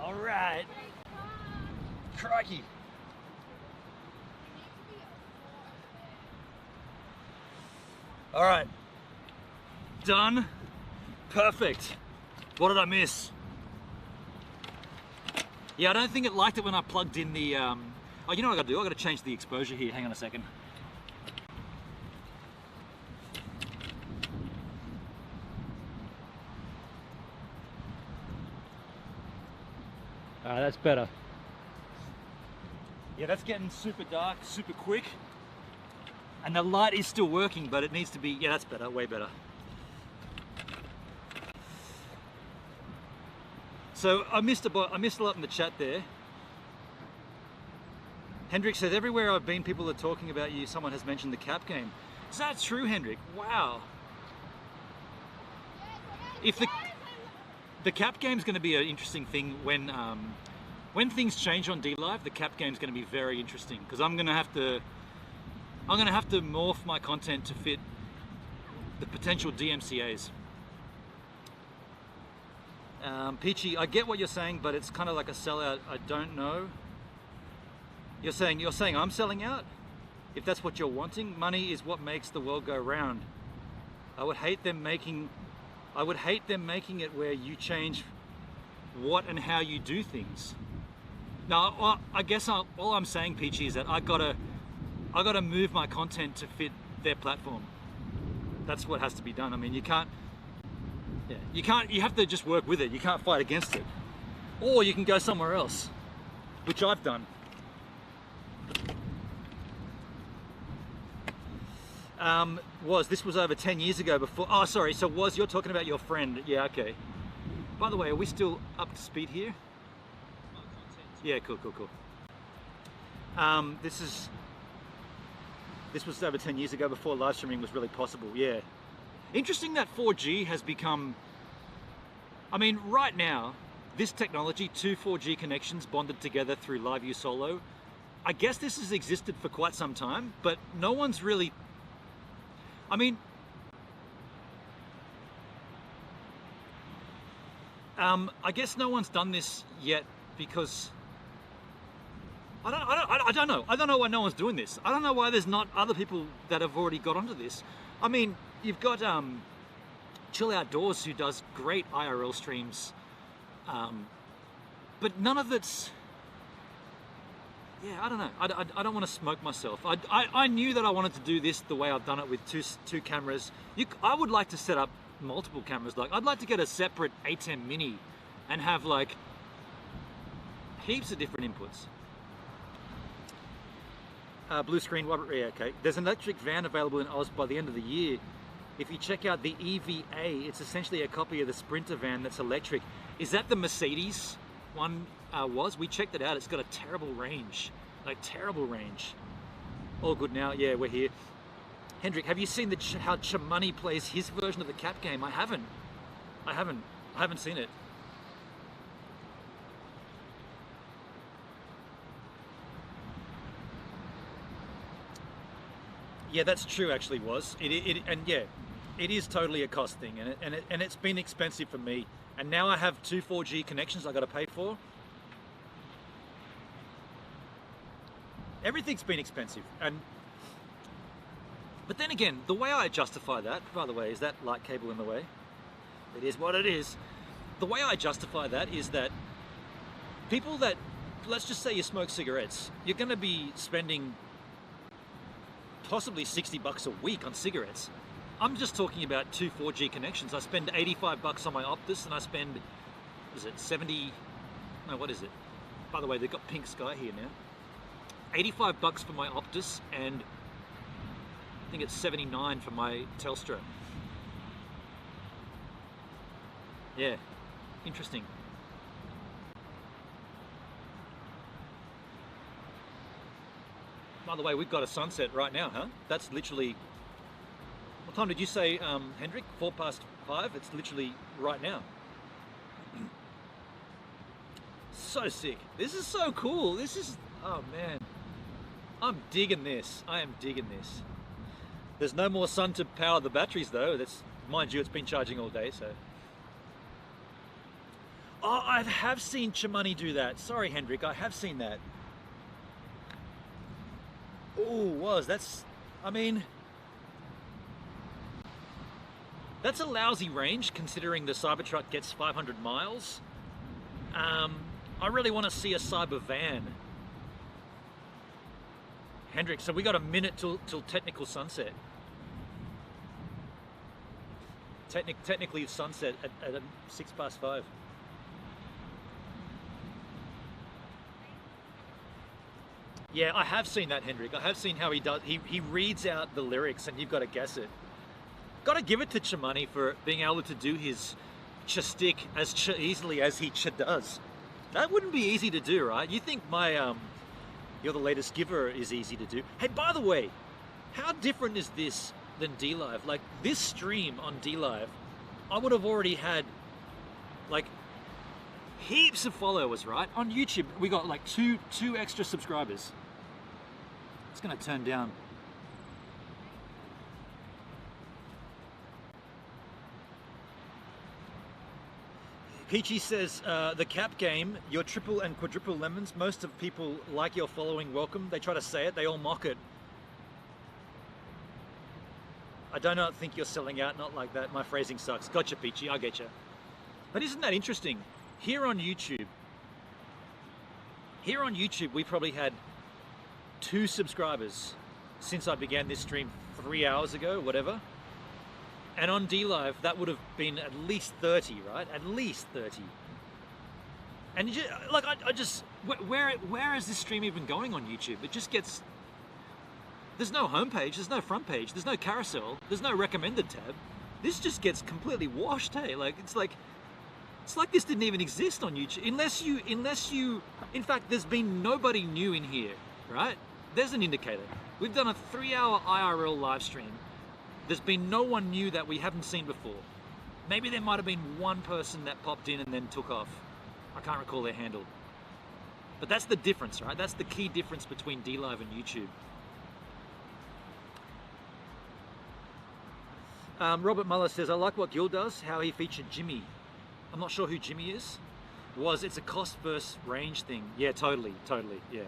All right. Crikey. All right. Done. Perfect. What did I miss? Yeah, I don't think it liked it when I plugged in the, oh, you know what I gotta do? I gotta change the exposure here. Hang on a second. That's better. Yeah, that's getting super dark, super quick. And the light is still working, but it needs to be, yeah, that's better, way better. So I missed a lot in the chat there. Hendrik says, everywhere I've been, people are talking about you. Someone has mentioned the cap game. Is that true, Hendrik? Wow. If the cap game is going to be an interesting thing when things change on DLive, the cap game is going to be very interesting because I'm going to have to morph my content to fit the potential DMCAs. Peachy, I get what you're saying, but it's kind of like a sellout. I don't know. You're saying I'm selling out? If that's what you're wanting, money is what makes the world go round. I would hate them making it where you change what and how you do things. Now, I guess all I'm saying, Peachy, is that I gotta move my content to fit their platform. That's what has to be done. I mean, you have to just work with it. You can't fight against it. Or you can go somewhere else, which I've done. This was over 10 years ago before, oh sorry, so you're talking about your friend, yeah, okay. By the way, are we still up to speed here? Yeah, cool. This was over 10 years ago before live streaming was really possible, yeah. Interesting that 4G has become, I mean, right now, this technology, 2 4G connections bonded together through LiveU Solo, I guess this has existed for quite some time, but no one's really, I mean, I guess no one's done this yet because I don't know. I don't know why no one's doing this. I don't know why there's not other people that have already got onto this. I mean, you've got Chill Outdoors who does great IRL streams, but none of it's yeah, I don't know. I don't want to smoke myself. I knew that I wanted to do this the way I've done it with two cameras. I would like to set up multiple cameras. Like, I'd like to get a separate A10 Mini and have like heaps of different inputs. Blue screen, yeah, okay. There's an electric van available in Oz by the end of the year. If you check out the EVA, it's essentially a copy of the Sprinter van that's electric. Is that the Mercedes one was? We checked it out. It's got a terrible range, like terrible range. All good now. Yeah, we're here. Hendrik, have you seen how Chamonix plays his version of the cap game? I haven't seen it. Yeah, that's true. Actually, and yeah, it is totally a cost thing, and it's been expensive for me. And now I have 2 4G connections I got to pay for. Everything's been expensive, but then again, the way I justify that, by the way, is that light cable in the way? It is what it is. The way I justify that is that people that, let's just say you smoke cigarettes, you're going to be spending possibly $60 a week on cigarettes. I'm just talking about 2 4G connections. I spend $85 on my Optus, and I spend, is it 70? No, what is it? By the way, they've got pink sky here now. $85 for my Optus, and I think it's 79 for my Telstra. Yeah, interesting. By the way, we've got a sunset right now, huh? That's literally, what time did you say, Hendrik? 5:04? It's literally right now. So sick. This is so cool. This is, oh man. I'm digging this. I am digging this. There's no more sun to power the batteries though. That's, mind you, it's been charging all day, so. Oh, I have seen Chamonix do that. Sorry, Hendrik, I have seen that. Oh, that's, I mean, that's a lousy range considering the Cybertruck gets 500 miles. I really want to see a Cyber van. Hendrik, so we got a minute till technical sunset. Technically sunset at 5:06. Yeah, I have seen that, Hendrik. I have seen how he does. He reads out the lyrics, and you've got to guess it. Got to give it to Chamonix for being able to do his stick as easily as he does. That wouldn't be easy to do, right? You think my You're the Latest Giver is easy to do. Hey, by the way, how different is this than DLive? Like, this stream on DLive, I would have already had like heaps of followers, right? On YouTube, we got like two extra subscribers. It's gonna turn down. Peachy says, the cap game, your triple and quadruple lemons, most of people like your following welcome. They try to say it, they all mock it. I do not think you're selling out, not like that. My phrasing sucks. Gotcha, Peachy, I get you. But isn't that interesting? Here on YouTube, we probably had 2 subscribers since I began this stream 3 hours ago, whatever. And on DLive, that would have been at least 30, right? At least 30. And you just, like, I just, where is this stream even going on YouTube? It just gets, there's no homepage, there's no front page, there's no carousel, there's no recommended tab. This just gets completely washed, hey? Like, it's like this didn't even exist on YouTube. Unless you, in fact, there's been nobody new in here, right? There's an indicator. We've done a 3-hour IRL live stream. There's been no one new that we haven't seen before. Maybe there might have been one person that popped in and then took off. I can't recall their handle. But that's the difference, right? That's the key difference between DLive and YouTube. Robert Muller says, I like what Gil does, how he featured Jimmy. I'm not sure who Jimmy is. It's a cost versus range thing. Yeah, totally, yeah.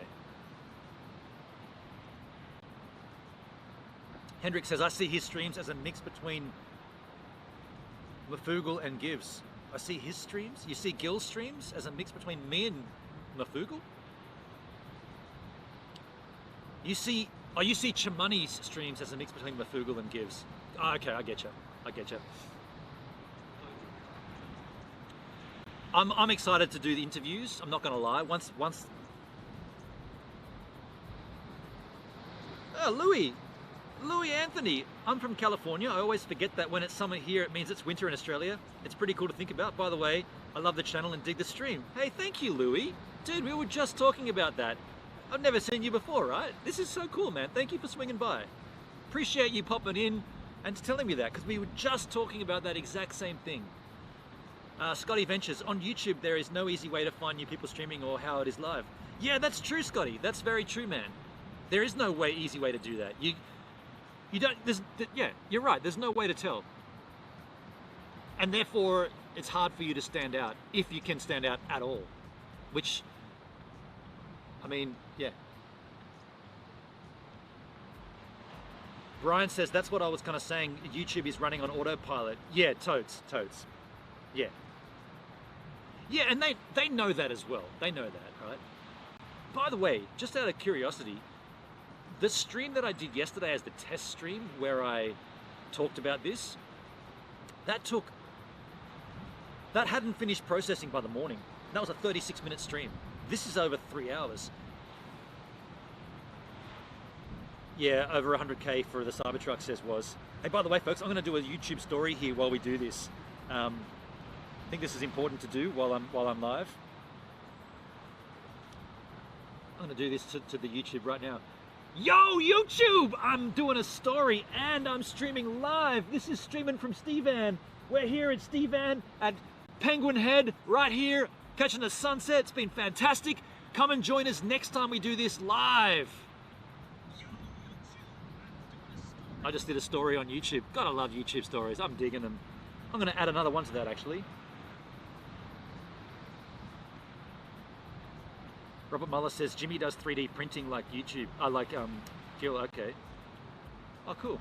Hendrik says, I see his streams as a mix between Mafugal and Gives. I see his streams? You see Gil's streams as a mix between me and Mafugal? You see Chimani's streams as a mix between Mafugal and Gibbs. Oh, okay, I get you. I'm excited to do the interviews. I'm not gonna lie. Once. Oh, Louis Anthony. I'm from California. I always forget that when it's summer here, it means it's winter in Australia. It's pretty cool to think about. By the way, I love the channel and dig the stream. Hey, thank you, Louis. Dude, we were just talking about that. I've never seen you before, right? This is so cool, man. Thank you for swinging by. Appreciate you popping in and telling me that, because we were just talking about that exact same thing. Scotty Ventures, on YouTube there is no easy way to find new people streaming or how it is live. Yeah, that's true, Scotty. That's very true, man. There is no easy way to do that. You don't, yeah, you're right. There's no way to tell. And therefore, it's hard for you to stand out, if you can stand out at all. Which, I mean, yeah. Brian says, that's what I was kind of saying. YouTube is running on autopilot. Yeah, totes. Yeah. Yeah, and they know that as well. They know that, right? By the way, just out of curiosity, the stream that I did yesterday as the test stream where I talked about this, that hadn't finished processing by the morning. That was a 36-minute stream. This is over 3 hours. Yeah, over 100K for the Cybertruck says was. Hey, by the way, folks, I'm going to do a YouTube story here while we do this. I think this is important to do while I'm live. I'm going to do this to the YouTube right now. Yo, YouTube! I'm doing a story and I'm streaming live. This is streaming from Stevan. We're here at Stevan at Penguin Head, right here, catching the sunset. It's been fantastic. Come and join us next time we do this live. I just did a story on YouTube. Gotta love YouTube stories. I'm digging them. I'm gonna add another one to that actually. Robert Muller says Jimmy does 3D printing like YouTube. I like Gil. Okay. Oh, cool.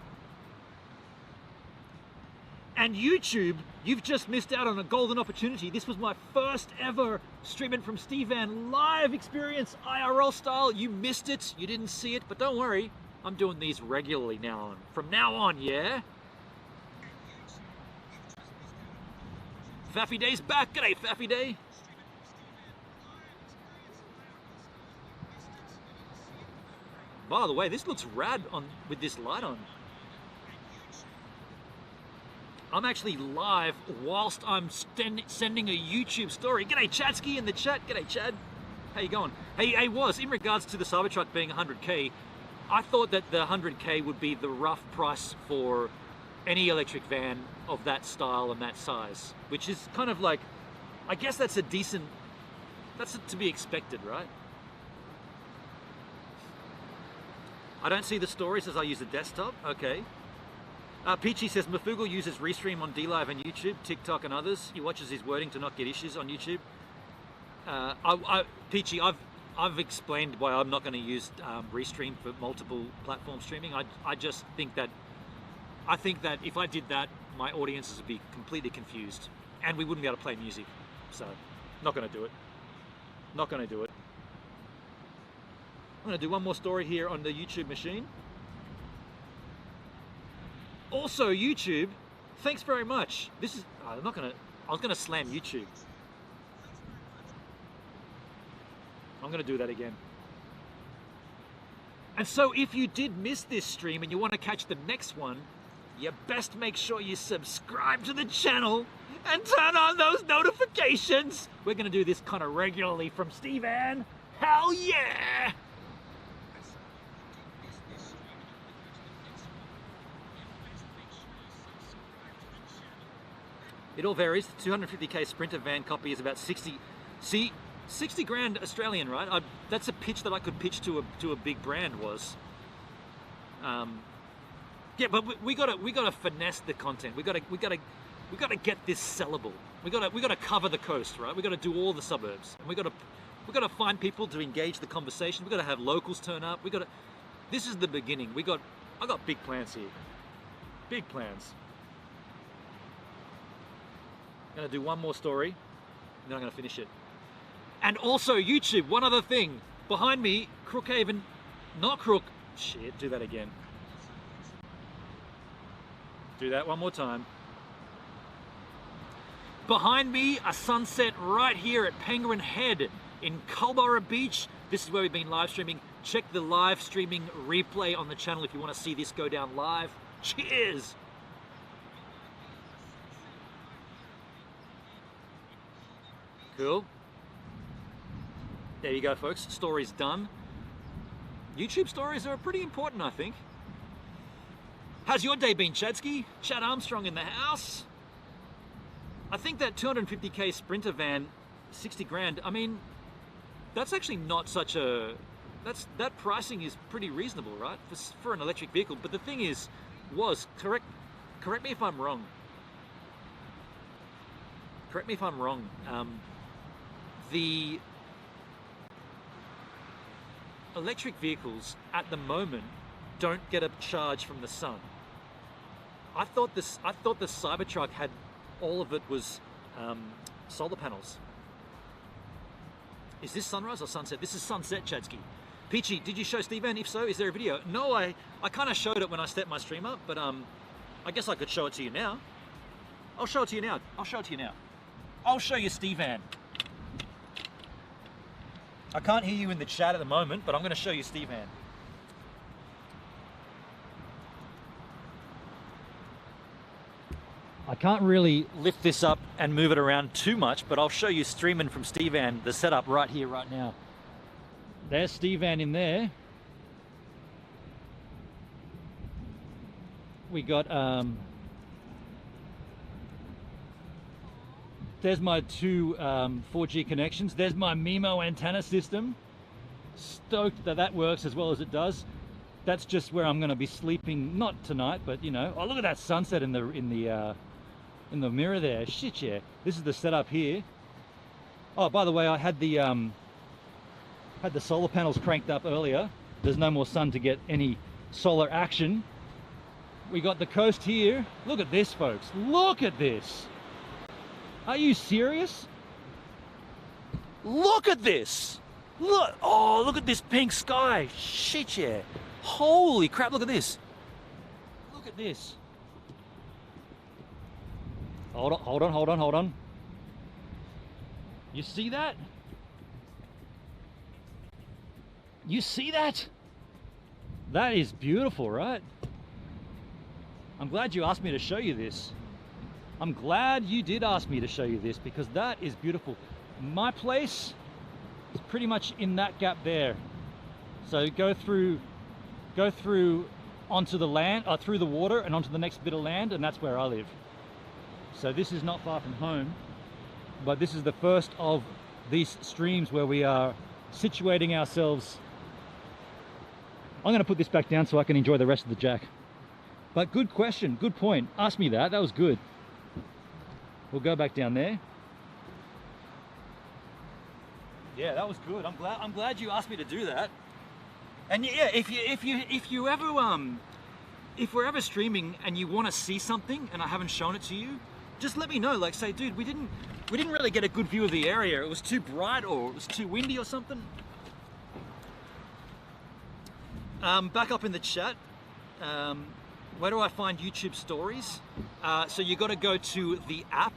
And YouTube, you've just missed out on a golden opportunity. This was my first ever streaming from Stevan live experience, IRL style. You missed it. You didn't see it, but don't worry. I'm doing these regularly now on. From now on, yeah? Faffy Day's back. G'day, Faffy Day. By the way, this looks rad with this light on. I'm actually live whilst I'm sending a YouTube story. G'day, Chadsky in the chat. G'day, Chad. How you going? Hey, in regards to the Cybertruck being 100K, I thought that the 100K would be the rough price for any electric van of that style and that size, which is kind of like, I guess that's a decent, that's to be expected, right? I don't see the stories as I use a desktop. Okay. Peachy says Mafugal uses Restream on DLive and YouTube, TikTok and others. He watches his wording to not get issues on YouTube. Peachy, I've explained why I'm not going to use Restream for multiple platform streaming. I just think that, if I did that, my audiences would be completely confused and we wouldn't be able to play music. So, not going to do it. Not going to do it. I'm going to do one more story here on the YouTube machine. Also, YouTube, thanks very much. This is, I was going to slam YouTube. I'm going to do that again. And so if you did miss this stream and you want to catch the next one, you best make sure you subscribe to the channel and turn on those notifications. We're going to do this kind of regularly from Stevan. Hell yeah! It all varies. The 250k Sprinter van copy is about 60. See, 60 grand Australian, right? That's a pitch that I could pitch to a big brand. Was. Yeah, but we gotta finesse the content. We gotta get this sellable. We gotta cover the coast, right? We gotta do all the suburbs, and we gotta find people to engage the conversation. We gotta have locals turn up. This is the beginning. I got big plans here. Big plans. I'm going to do one more story, and then I'm going to finish it. And also YouTube, one other thing. Behind me, Crookhaven Not crook. Shit, do that again. Do that one more time. Behind me, a sunset right here at Penguin Head in Culburra Beach. This is where we've been live streaming. Check the live streaming replay on the channel if you want to see this go down live. Cheers! Cool. There you go, folks. Story's done. YouTube stories are pretty important, I think. How's your day been, Chadsky? Chad Armstrong in the house. I think that 250k Sprinter van, 60 grand, I mean, that's actually not such a, that pricing is pretty reasonable, right? For an electric vehicle. But the thing is, correct me if I'm wrong. Correct me if I'm wrong. The electric vehicles at the moment don't get a charge from the sun. I thought the Cybertruck had all of it was solar panels. Is this sunrise or sunset? This is sunset, Chadsky. Peachy, did you show Steven? If so, is there a video? No, I kind of showed it when I stepped my stream up, but I guess I could show it to you now. I'll show it to you now. I'll show it to you now. I'll show you Steven. I can't hear you in the chat at the moment, but I'm going to show you Steven. I can't really lift this up and move it around too much, but I'll show you streaming from Steven, the setup right here, right now. There's Steven in there. We got, there's my two 4G connections. There's my MIMO antenna system. Stoked that that works as well as it does. That's just where I'm going to be sleeping, not tonight, but you know. Oh, look at that sunset in the mirror there. Shit, yeah. This is the setup here. Oh, by the way, I had the solar panels cranked up earlier. There's no more sun to get any solar action. We got the coast here. Look at this, folks. Look at this. Are you serious? Look at this. Look. Oh, look at this pink sky. Shit, yeah. Holy crap, look at this. Look at this. Hold on. You see that? You see that? That is beautiful, right? I'm glad you asked me to show you this. I'm glad you did ask me to show you this because that is beautiful. My place is pretty much in that gap there. So go through onto the land, through the water and onto the next bit of land, and that's where I live. So this is not far from home, but this is the first of these streams where we are situating ourselves. I'm going to put this back down so I can enjoy the rest of the jack. But good question, good point. Ask me that, that was good. We'll go back down there. Yeah, that was good. I'm glad you asked me to do that. And yeah, if we're ever streaming and you want to see something and I haven't shown it to you, just let me know. Like, say, dude, we didn't really get a good view of the area. It was too bright or it was too windy or something. Back up in the chat. Where do I find YouTube stories? So you got to go to the app,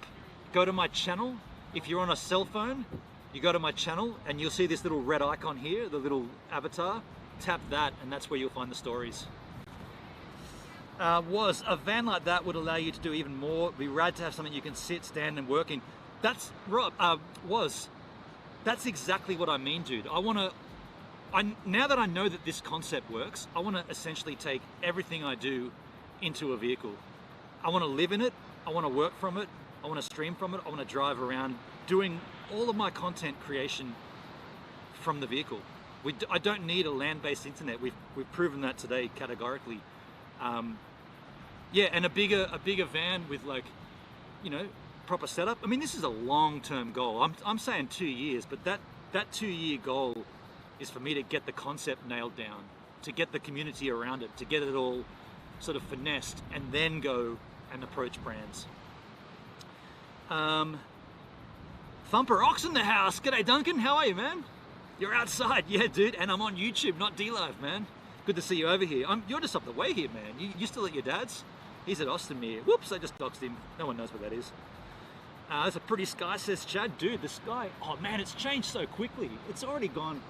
go to my channel. If you're on a cell phone, you go to my channel and you'll see this little red icon here, the little avatar. Tap that and that's where you'll find the stories. Was a van like that would allow you to do even more. It'd be rad to have something you can sit, stand and work in. That's Rob. That's exactly what I mean, dude. Now that I know that this concept works, I want to essentially take everything I do into a vehicle. I want to live in it. I want to work from it. I want to stream from it. I want to drive around doing all of my content creation from the vehicle. I don't need a land-based internet. We've proven that today categorically. Yeah, and a bigger van with, like, you know, proper setup. I mean, this is a long-term goal. I'm saying 2 years, but that 2-year goal is for me to get the concept nailed down, to get the community around it, to get it all sort of finessed, and then go and approach brands. Thumper Ox in the house. G'day, Duncan. How are you, man? You're outside, yeah, dude, and I'm on YouTube, not D-Live, man. Good to see you over here. You're just up the way here, man. You still at your dad's? He's at Austinmere. Whoops, I just doxed him. No one knows what that is. That's a pretty sky, says Chad. Dude, the sky, oh man, it's changed so quickly. It's already gone.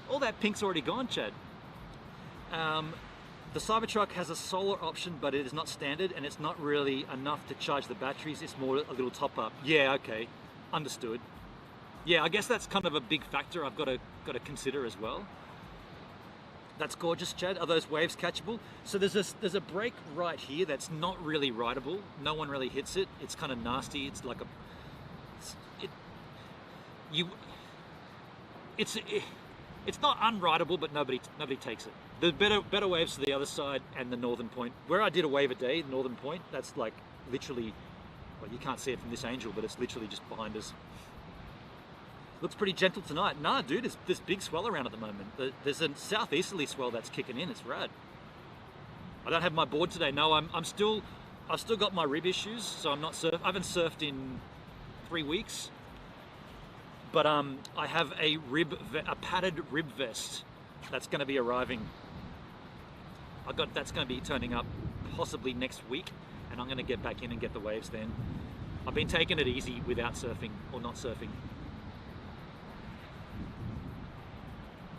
All that pink's already gone, Chad. The Cybertruck has a solar option, but it is not standard, and it's not really enough to charge the batteries. It's more a little top up. Yeah, okay, understood. Yeah, I guess that's kind of a big factor I've got to consider as well. That's gorgeous, Chad. Are those waves catchable? So there's a break right here that's not really rideable. No one really hits it. It's kind of nasty. It's like it's not unrideable, but nobody takes it. The better waves to the other side and the northern point. Where I did a wave a day, northern point, that's like literally, well, you can't see it from this angel, but it's literally just behind us. Looks pretty gentle tonight. Nah, dude, there's this big swell around at the moment. There's a southeasterly swell that's kicking in. It's rad. I don't have my board today. No, I've still got my rib issues, so I'm not I haven't surfed in 3 weeks. But I have a padded rib vest that's going to be arriving. That's going to be turning up possibly next week, and I'm going to get back in and get the waves then. I've been taking it easy without surfing or not surfing.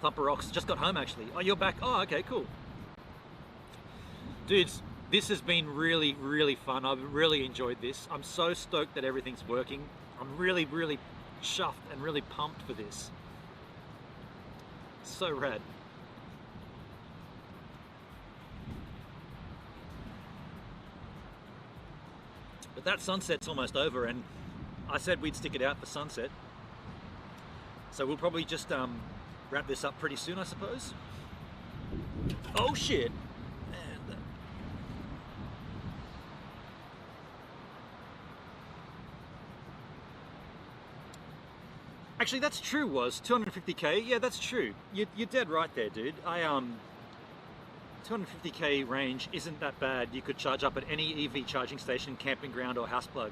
Thumper Rocks just got home actually. Oh, you're back. Oh, okay, cool. Dudes, this has been really, really fun. I've really enjoyed this. I'm so stoked that everything's working. I'm really, really chuffed and really pumped for this. So rad. But that sunset's almost over, and I said we'd stick it out for sunset. So we'll probably just wrap this up pretty soon, I suppose. Oh shit. And, actually, that's true, was 250k. Yeah, that's true. You're dead right there, dude. 250k range isn't that bad. You could charge up at any EV charging station, camping ground, or house plug.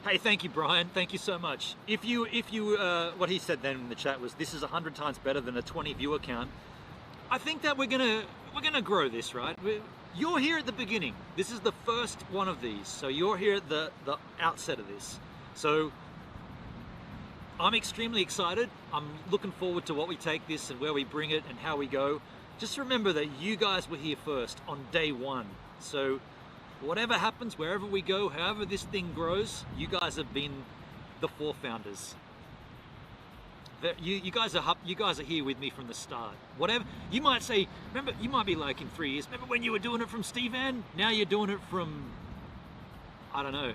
Hey, thank you, Brian. Thank you so much. If you, what he said then in the chat was, this is 100 times better than a 20 viewer count. I think that we're gonna grow this, right? You're here at the beginning. This is the first one of these, so you're here at the outset of this. So I'm extremely excited. I'm looking forward to what we take this and where we bring it and how we go. Just remember that you guys were here first on day one. So whatever happens, wherever we go, however this thing grows, you guys have been the forefounders. You guys are here with me from the start. Whatever you might say, remember, you might be like in 3 years. Remember when you were doing it from Steve-Ann? Now you're doing it from, I don't know.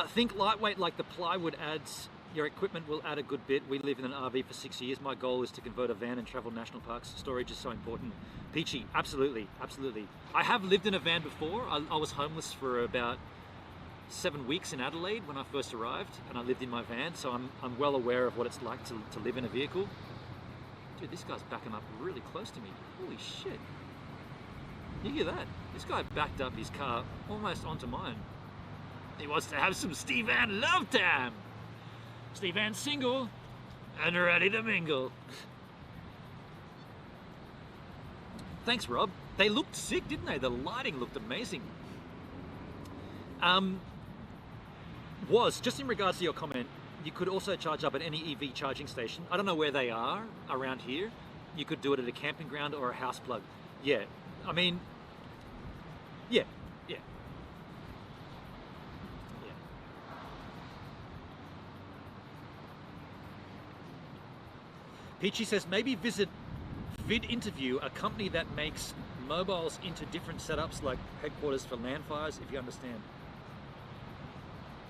Think lightweight like the plywood adds. Your equipment will add a good bit. We live in an RV for 6 years. My goal is to convert a van and travel national parks. Storage is so important. Peachy, absolutely, absolutely. I have lived in a van before. I was homeless for about 7 weeks in Adelaide when I first arrived, and I lived in my van, so I'm well aware of what it's like to live in a vehicle. Dude, this guy's backing up really close to me. Holy shit. You hear that? This guy backed up his car almost onto mine. He wants to have some Steve-Ann love time. Steve-Ann's single and ready to mingle. Thanks, Rob. They looked sick, didn't they? The lighting looked amazing. Just in regards to your comment, you could also charge up at any EV charging station. I don't know where they are around here. You could do it at a camping ground or a house plug. Yeah, I mean, yeah. Peachy says, maybe visit Vid Interview, a company that makes mobiles into different setups like headquarters for land fires, if you understand.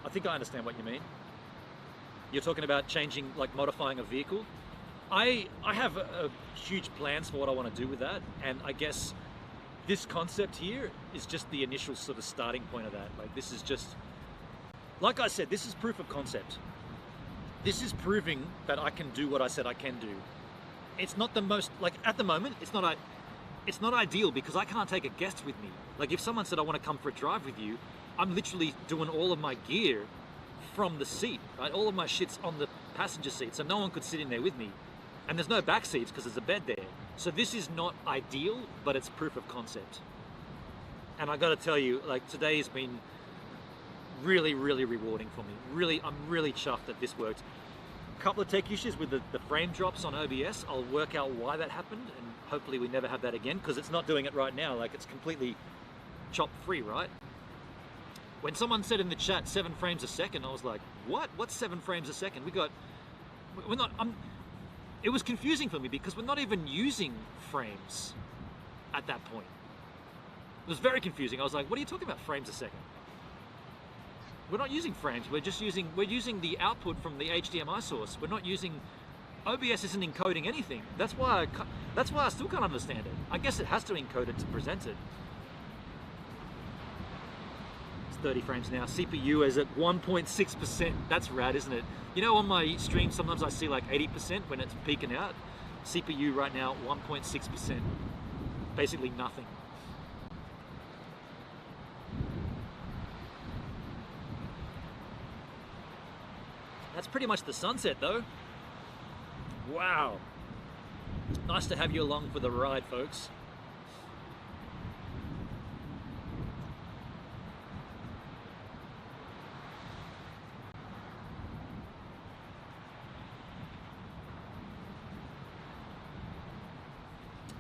I think I understand what you mean. You're talking about changing, like modifying a vehicle. I have huge plans for what I want to do with that, and I guess this concept here is just the initial sort of starting point of that. Like, this is just, like I said, this is proof of concept. This is proving that I can do what I said I can do. It's not the most, like at the moment, it's not ideal because I can't take a guest with me. Like if someone said I want to come for a drive with you, I'm literally doing all of my gear from the seat, right? All of my shit's on the passenger seat, so no one could sit in there with me. And there's no back seats because there's a bed there. So this is not ideal, but it's proof of concept. And I gotta tell you, like, today has been really, really rewarding for me. I'm really chuffed that this worked. A couple of tech issues with the frame drops on OBS. I'll work out why that happened, and hopefully we never have that again, because it's not doing it right now. Like, it's completely chop free, right? When someone said in the chat 7 frames a second, I was like, what? What's 7 frames a second? It was confusing for me because we're not even using frames at that point. It was very confusing. I was like, what are you talking about, frames a second? We're not using frames. We're using the output from the HDMI source. We're not using, OBS isn't encoding anything. That's why I still can't understand it. I guess it has to encode it to present it. It's 30 frames now. CPU is at 1.6%. That's rad, isn't it? You know, on my stream, sometimes I see like 80% when it's peaking out. CPU right now, 1.6%. Basically nothing. That's pretty much the sunset though. Wow. Nice to have you along for the ride, folks.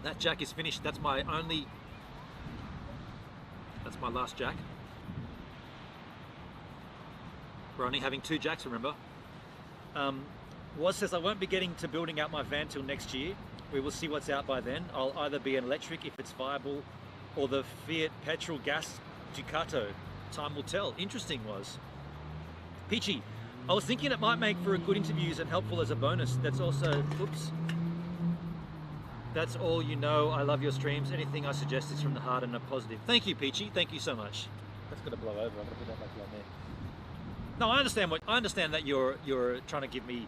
That jack is finished. That's my last jack. We're only having 2 jacks, remember? Woz says I won't be getting to building out my van till next year. We will see what's out by then. I'll either be an electric if it's viable, or the Fiat petrol gas Ducato. Time will tell. Interesting, Woz. Peachy, I was thinking it might make for a good interviews and helpful as a bonus. That's also, oops. That's all you know. I love your streams. Anything I suggest is from the heart and a positive. Thank you, Peachy. Thank you so much. That's gonna blow over. I'm gonna put that back on there. No, I understand that you're trying to give me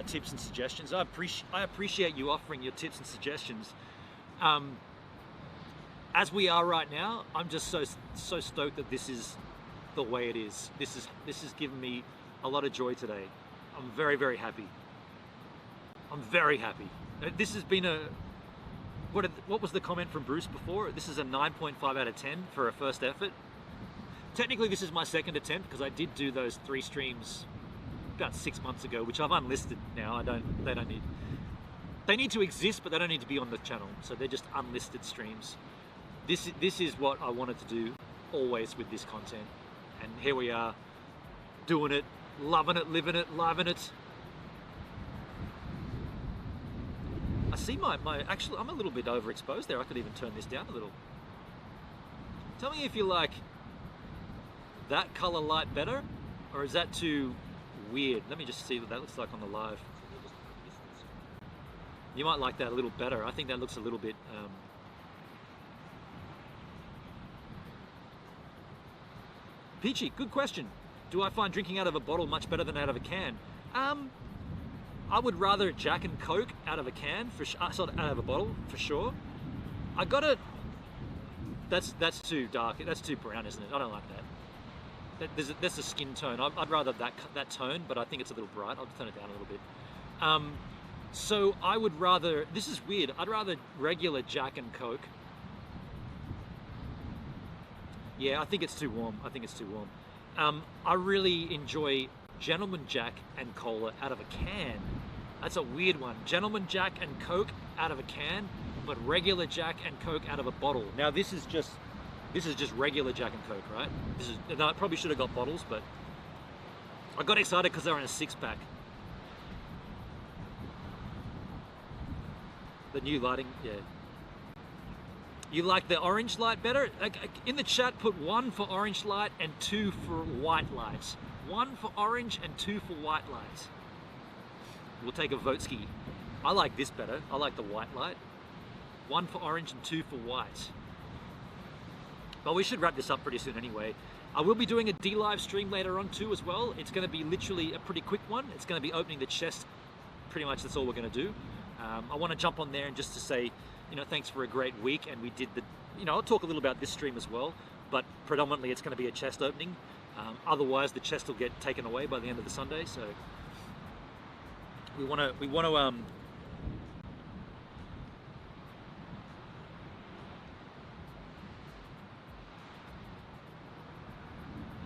tips and suggestions. I appreciate you offering your tips and suggestions. As we are right now, I'm just so stoked that this is the way it is. This has given me a lot of joy today. I'm very, very happy. I'm very happy. This has been what was the comment from Bruce before? This is a 9.5 out of 10 for a first effort. Technically, this is my second attempt because I did do those 3 streams about 6 months ago, which I've unlisted now. They need to exist, but they don't need to be on the channel. So they're just unlisted streams. This is what I wanted to do always with this content. And here we are, doing it, loving it, living it, living it. I see actually, I'm a little bit overexposed there. I could even turn this down a little. Tell me if you like that color light better, or is that too weird? Let me just see what that looks like on the live. You might like that a little better. I think that looks a little bit Peachy, good question. Do I find drinking out of a bottle much better than out of a can? I would rather Jack and Coke out of a can, out of a bottle, for sure. That's too dark. That's too brown, isn't it? I don't like that. There's a skin tone. I'd rather that tone, but I think it's a little bright. I'll turn it down a little bit. So I would rather, this is weird, I'd rather regular Jack and Coke. Yeah, I think it's too warm. I really enjoy Gentleman Jack and Cola out of a can. That's a weird one. Gentleman Jack and Coke out of a can, but regular Jack and Coke out of a bottle. Now this is just regular Jack and Coke, right? No, I probably should have got bottles, but I got excited because they're in a 6-pack. The new lighting, yeah. You like the orange light better? In the chat, put 1 for orange light and 2 for white light. 1 for orange and 2 for white light. We'll take a vote ski. I like this better. I like the white light. 1 for orange and 2 for white. But we should wrap this up pretty soon anyway. I will be doing a D-Live stream later on too as well. It's going to be literally a pretty quick one. It's going to be opening the chest. Pretty much that's all we're going to do. I want to jump on there and just to say, thanks for a great week. And we did I'll talk a little about this stream as well, but predominantly it's going to be a chest opening. Otherwise, the chest will get taken away by the end of the Sunday. So we want to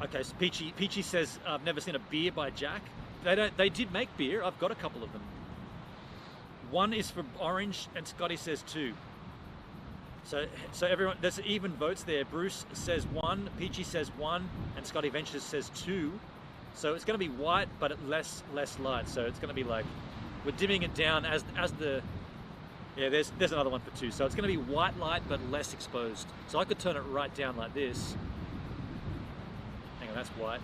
Okay, so Peachy says, I've never seen a beer by Jack. They did make beer. I've got a couple of them. One is for orange, and Scotty says 2. So everyone, there's even votes there. Bruce says 1, Peachy says 1, and Scotty Ventures says 2. So it's going to be white, but less light. So it's going to be like, we're dimming it down as the, yeah, there's another one for 2. So it's going to be white light, but less exposed. So I could turn it right down like this. Hang on, that's white.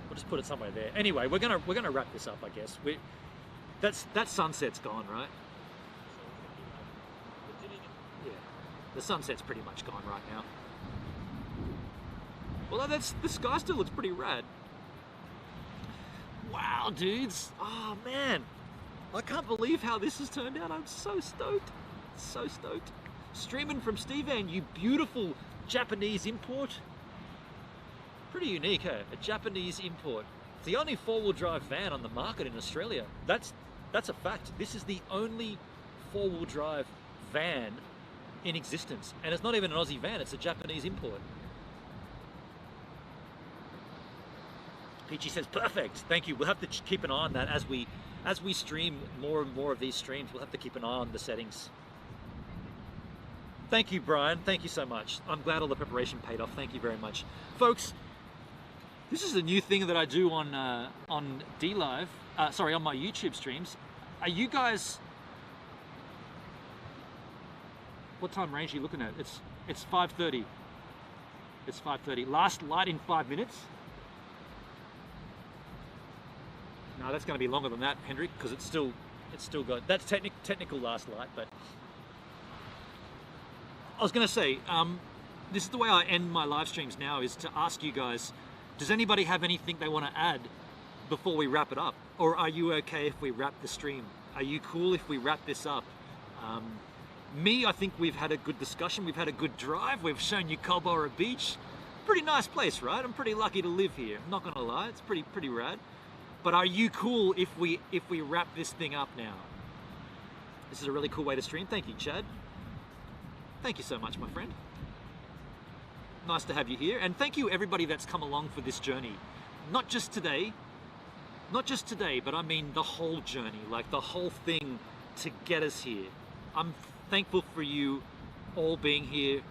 We'll just put it somewhere there. Anyway, we're gonna wrap this up, I guess. That sunset's gone, right? Yeah, the sunset's pretty much gone right now. Well, the sky still looks pretty rad. Wow, dudes! Oh man, I can't believe how this has turned out. I'm so stoked, so stoked. Streaming from Stevan, you beautiful Japanese import. Pretty unique, eh? A Japanese import. It's the only 4-wheel drive van on the market in Australia. That's a fact. This is the only 4-wheel drive van in existence. And it's not even an Aussie van, it's a Japanese import. Peachy says, perfect. Thank you. We'll have to keep an eye on that as we stream more and more of these streams. We'll have to keep an eye on the settings. Thank you, Brian. Thank you so much. I'm glad all the preparation paid off. Thank you very much. Folks, this is a new thing that I do on DLive, sorry, on my YouTube streams. Are you guys, what time range are you looking at? It's 5:30. It's 5:30. Last light in 5 minutes. No, that's going to be longer than that, Hendrik, because it's still got, that's technical last light, but I was going to say, this is the way I end my live streams now, is to ask you guys, does anybody have anything they want to add before we wrap it up? Or are you okay if we wrap the stream? Are you cool if we wrap this up? Me, I think we've had a good discussion. We've had a good drive. We've shown you Culburra Beach. Pretty nice place, right? I'm pretty lucky to live here. I'm not gonna lie, it's pretty rad. But are you cool if we wrap this thing up now? This is a really cool way to stream. Thank you, Chad. Thank you so much, my friend. Nice to have you here, and thank you everybody that's come along for this journey. Not just today, but I mean the whole journey, like the whole thing to get us here. I'm thankful for you all being here.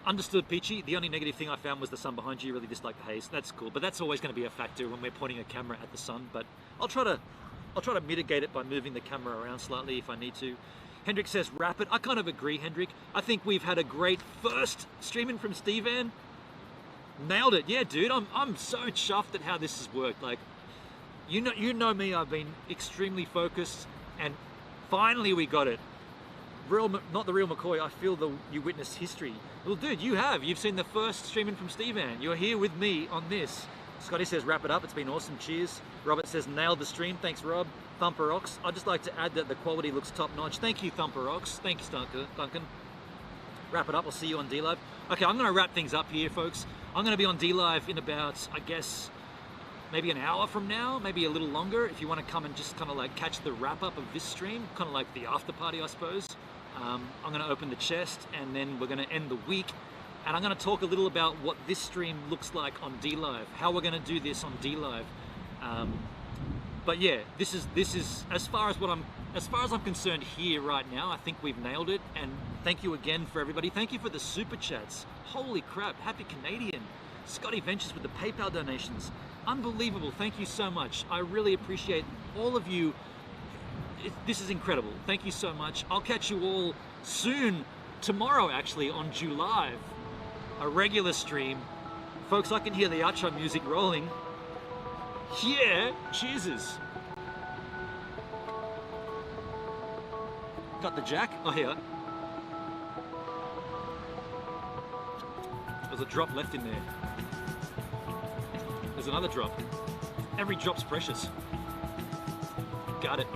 Understood, Peachy. The only negative thing I found was the sun behind you. Really disliked the haze. That's cool, but that's always going to be a factor when we're pointing a camera at the sun. But I'll try to mitigate it by moving the camera around slightly if I need to. Hendrik says wrap it. I kind of agree, Hendrik. I think we've had a great first streaming from Stevan. Nailed it. Yeah, dude. I'm so chuffed at how this has worked. Like, you know me. I've been extremely focused, and finally we got it. Not the real McCoy. I feel you witnessed history. Well, dude, you've seen the first streaming from Stevan. You're here with me on this. Scotty says wrap it up. It's been awesome. Cheers. Robert says nailed the stream. Thanks, Rob. Thumper Ox. I'd just like to add that the quality looks top notch. Thank you, Thumper Ox. Thank you, Duncan. Wrap it up. I'll see you on DLive. Okay, I'm going to wrap things up here, folks. I'm going to be on DLive in about, I guess, maybe an hour from now, maybe a little longer. If you want to come and just kind of like catch the wrap up of this stream, kind of like the after party, I suppose. I'm going to open the chest, and then we're going to end the week. And I'm going to talk a little about what this stream looks like on DLive, how we're going to do this on DLive. But yeah, this is as far as I'm concerned here right now. I think we've nailed it. And thank you again for everybody. Thank you for the super chats. Holy crap! Happy Canadian. Scotty Ventures with the PayPal donations. Unbelievable. Thank you so much. I really appreciate all of you. This is incredible. Thank you so much. I'll catch you all soon. Tomorrow, actually, on July, a regular stream. Folks, I can hear the outro music rolling. Yeah, cheers. Got the jack? Oh, here. There's a drop left in there. There's another drop. Every drop's precious. Got it.